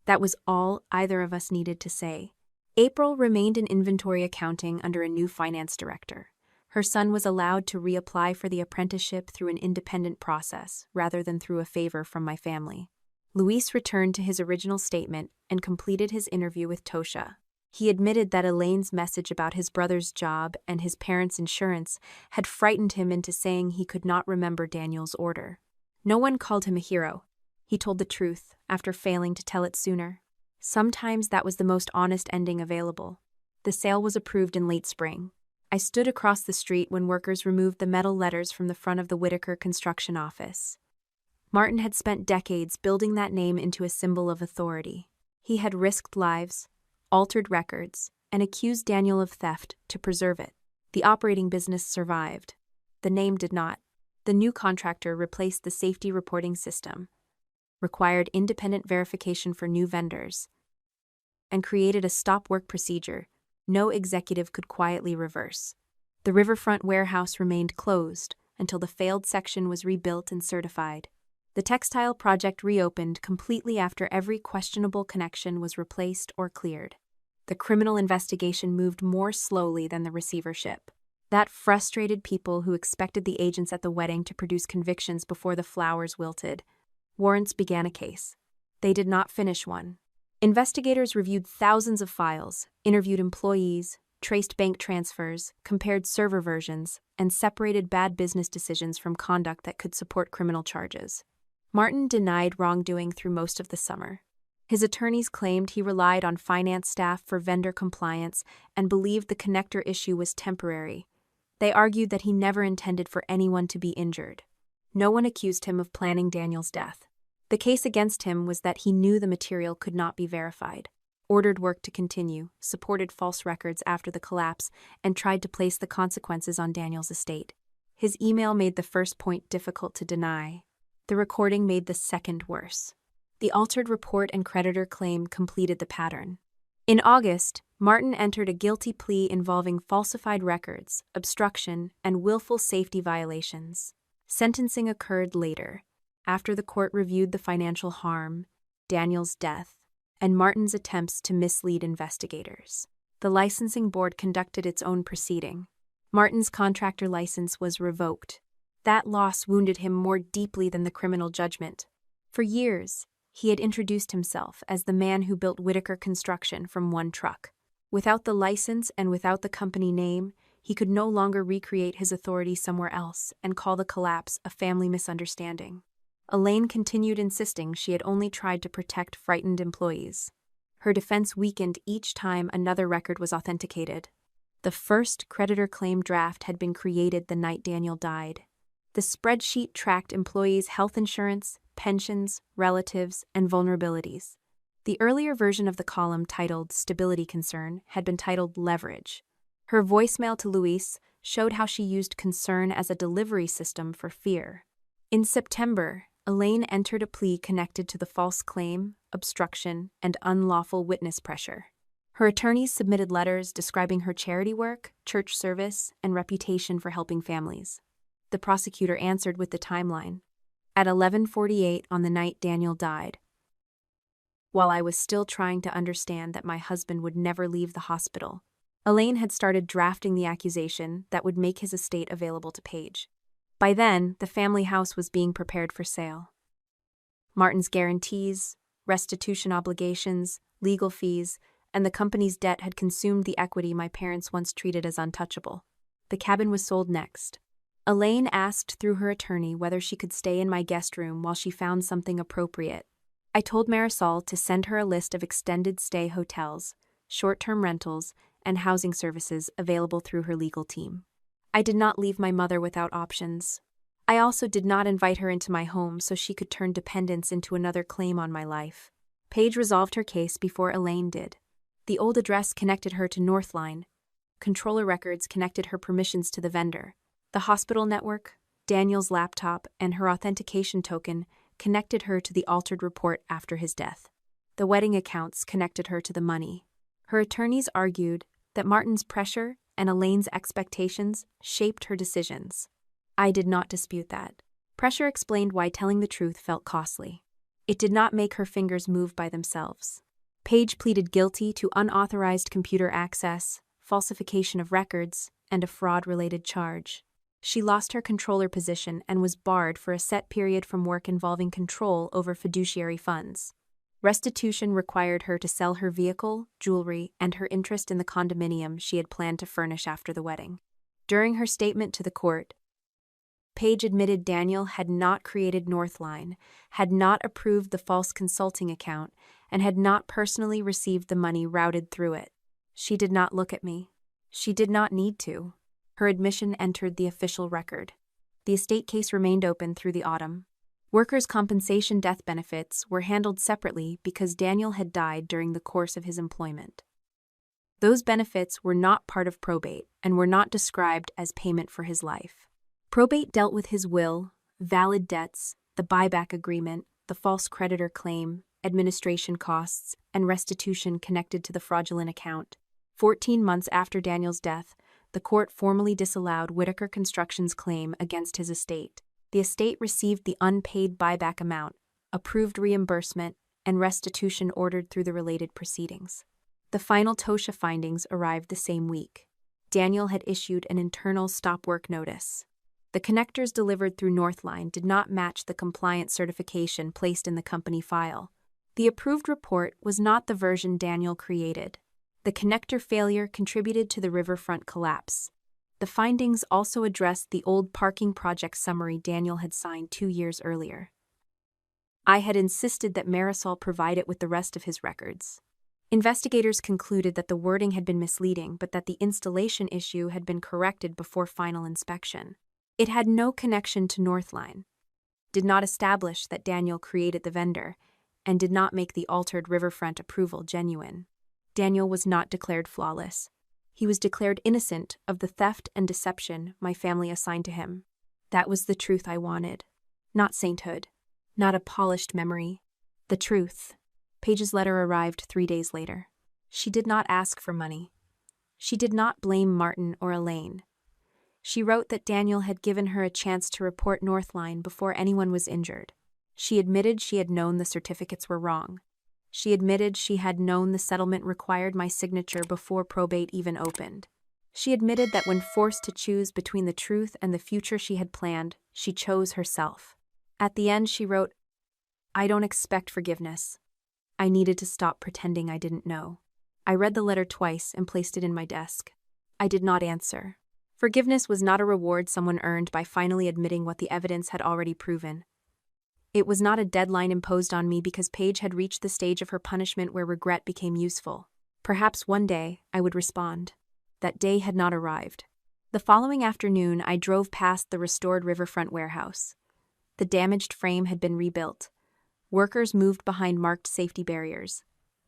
That was all either of us needed to say. April remained in inventory accounting under a new finance director. Her son was allowed to reapply for the apprenticeship through an independent process rather than through a favor from my family. Luis returned to his original statement and completed his interview with Tosha. He admitted that Elaine's message about his brother's job and his parents' insurance had frightened him into saying he could not remember Daniel's order. No one called him a hero. He told the truth after failing to tell it sooner. Sometimes that was the most honest ending available. The sale was approved in late spring. I stood across the street when workers removed the metal letters from the front of the Whitaker construction office. Martin had spent decades building that name into a symbol of authority. He had risked lives, altered records, and accused Daniel of theft to preserve it. The operating business survived. The name did not. The new contractor replaced the safety reporting system, required independent verification for new vendors, and created a stop-work procedure no executive could quietly reverse. The riverfront warehouse remained closed until the failed section was rebuilt and certified. The textile project reopened completely after every questionable connection was replaced or cleared. The criminal investigation moved more slowly than the receivership. That frustrated people who expected the agents at the wedding to produce convictions before the flowers wilted. Warrants began a case. They did not finish one. Investigators reviewed thousands of files, interviewed employees, traced bank transfers, compared server versions, and separated bad business decisions from conduct that could support criminal charges. Martin denied wrongdoing through most of the summer. His attorneys claimed he relied on finance staff for vendor compliance and believed the connector issue was temporary. They argued that he never intended for anyone to be injured. No one accused him of planning Daniel's death. The case against him was that he knew the material could not be verified, ordered work to continue, supported false records after the collapse, and tried to place the consequences on Daniel's estate. His email made the first point difficult to deny. The recording made the second worse. The altered report and creditor claim completed the pattern. In August, Martin entered a guilty plea involving falsified records, obstruction, and willful safety violations. Sentencing occurred later, after the court reviewed the financial harm, Daniel's death, and Martin's attempts to mislead investigators. The licensing board conducted its own proceeding. Martin's contractor license was revoked. That loss wounded him more deeply than the criminal judgment. For years, he had introduced himself as the man who built Whitaker Construction from one truck. Without the license and without the company name, he could no longer recreate his authority somewhere else and call the collapse a family misunderstanding. Elaine continued insisting she had only tried to protect frightened employees. Her defense weakened each time another record was authenticated. The first creditor claim draft had been created the night Daniel died. The spreadsheet tracked employees' health insurance, pensions, relatives, and vulnerabilities. The earlier version of the column titled Stability Concern had been titled Leverage. Her voicemail to Luis showed how she used concern as a delivery system for fear. In September, Elaine entered a plea connected to the false claim, obstruction, and unlawful witness pressure. Her attorneys submitted letters describing her charity work, church service, and reputation for helping families. The prosecutor answered with the timeline. At 11:48 on the night Daniel died, while I was still trying to understand that my husband would never leave the hospital, Elaine had started drafting the accusation that would make his estate available to Paige. By then, the family house was being prepared for sale. Martin's guarantees, restitution obligations, legal fees, and the company's debt had consumed the equity my parents once treated as untouchable. The cabin was sold next. Elaine asked through her attorney whether she could stay in my guest room while she found something appropriate. I told Marisol to send her a list of extended stay hotels, short-term rentals, and housing services available through her legal team. I did not leave my mother without options. I also did not invite her into my home so she could turn dependence into another claim on my life. Paige resolved her case before Elaine did. The old address connected her to Northline. Controller records connected her permissions to the vendor. The hospital network, Daniel's laptop, and her authentication token connected her to the altered report after his death. The wedding accounts connected her to the money. Her attorneys argued that Martin's pressure and Elaine's expectations shaped her decisions. I did not dispute that. Pressure explained why telling the truth felt costly. It did not make her fingers move by themselves. Paige pleaded guilty to unauthorized computer access, falsification of records, and a fraud-related charge. She lost her controller position and was barred for a set period from work involving control over fiduciary funds. Restitution required her to sell her vehicle, jewelry, and her interest in the condominium she had planned to furnish after the wedding. During her statement to the court, Paige admitted Daniel had not created Northline, had not approved the false consulting account, and had not personally received the money routed through it. She did not look at me. She did not need to. Her admission entered the official record. The estate case remained open through the autumn. Workers' compensation death benefits were handled separately because Daniel had died during the course of his employment. Those benefits were not part of probate and were not described as payment for his life. Probate dealt with his will, valid debts, the buyback agreement, the false creditor claim, administration costs, and restitution connected to the fraudulent account. 14 months after Daniel's death, the court formally disallowed Whitaker Construction's claim against his estate. The estate received the unpaid buyback amount, approved reimbursement, and restitution ordered through the related proceedings. The final TOSHA findings arrived the same week. Daniel had issued an internal stop work notice. The connectors delivered through Northline did not match the compliance certification placed in the company file. The approved report was not the version Daniel created. The connector failure contributed to the riverfront collapse. The findings also addressed the old parking project summary Daniel had signed 2 years earlier. I had insisted that Marisol provide it with the rest of his records. Investigators concluded that the wording had been misleading, but that the installation issue had been corrected before final inspection. It had no connection to Northline, did not establish that Daniel created the vendor, and did not make the altered riverfront approval genuine. Daniel was not declared flawless. He was declared innocent of the theft and deception my family assigned to him. That was the truth I wanted. Not sainthood. Not a polished memory. The truth. Paige's letter arrived 3 days later. She did not ask for money. She did not blame Martin or Elaine. She wrote that Daniel had given her a chance to report Northline before anyone was injured. She admitted she had known the certificates were wrong. She admitted she had known the settlement required my signature before probate even opened. She admitted that when forced to choose between the truth and the future she had planned, she chose herself. At the end, she wrote, "I don't expect forgiveness. I needed to stop pretending I didn't know." I read the letter twice and placed it in my desk. I did not answer. Forgiveness was not a reward someone earned by finally admitting what the evidence had already proven. It was not a deadline imposed on me because Paige had reached the stage of her punishment where regret became useful. Perhaps one day I would respond. That day had not arrived. The following afternoon, I drove past the restored riverfront warehouse. The damaged frame had been rebuilt. Workers moved behind marked safety barriers.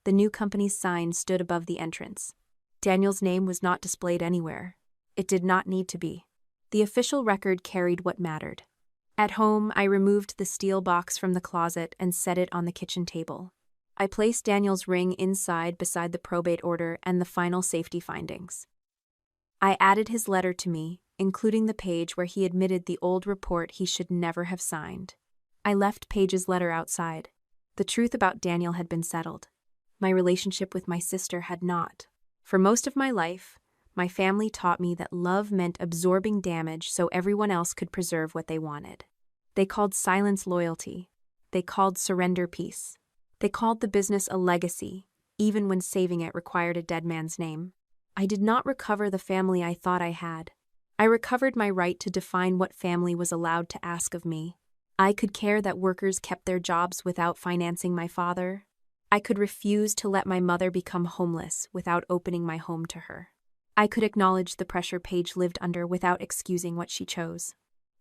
The new company's sign stood above the entrance. Daniel's name was not displayed anywhere. It did not need to be. The official record carried what mattered. At home, I removed the steel box from the closet and set it on the kitchen table. I placed Daniel's ring inside beside the probate order and the final safety findings. I added his letter to me, including the page where he admitted the old report he should never have signed. I left Page's letter outside. The truth about Daniel had been settled. My relationship with my sister had not. For most of my life, my family taught me that love meant absorbing damage so everyone else could preserve what they wanted. They called silence loyalty. They called surrender peace. They called the business a legacy, even when saving it required a dead man's name. I did not recover the family I thought I had. I recovered my right to define what family was allowed to ask of me. I could care that workers kept their jobs without financing my father. I could refuse to let my mother become homeless without opening my home to her. I could acknowledge the pressure Paige lived under without excusing what she chose.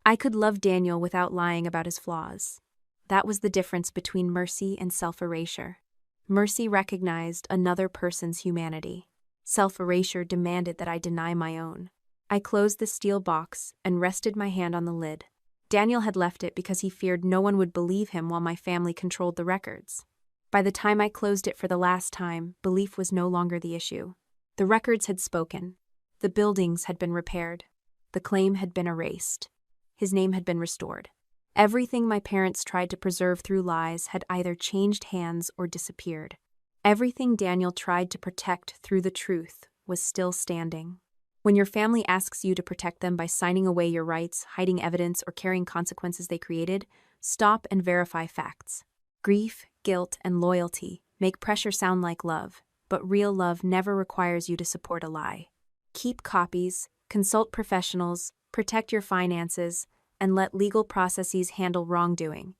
I could love Daniel without lying about his flaws. That was the difference between mercy and self-erasure. Mercy recognized another person's humanity. Self-erasure demanded that I deny my own. I closed the steel box and rested my hand on the lid. Daniel had left it because he feared no one would believe him while my family controlled the records. By the time I closed it for the last time, belief was no longer the issue. The records had spoken. The buildings had been repaired. The claim had been erased. His name had been restored. Everything my parents tried to preserve through lies had either changed hands or disappeared. Everything Daniel tried to protect through the truth was still standing. When your family asks you to protect them by signing away your rights, hiding evidence, or carrying consequences they created, stop and verify facts. Grief, guilt, and loyalty make pressure sound like love, but real love never requires you to support a lie. Keep copies, consult professionals, protect your finances, and let legal processes handle wrongdoing.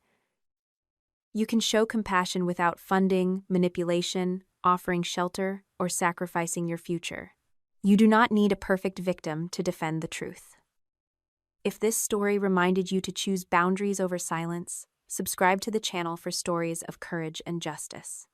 You can show compassion without funding, manipulation, offering shelter, or sacrificing your future. You do not need a perfect victim to defend the truth. If this story reminded you to choose boundaries over silence, subscribe to the channel for stories of courage and justice.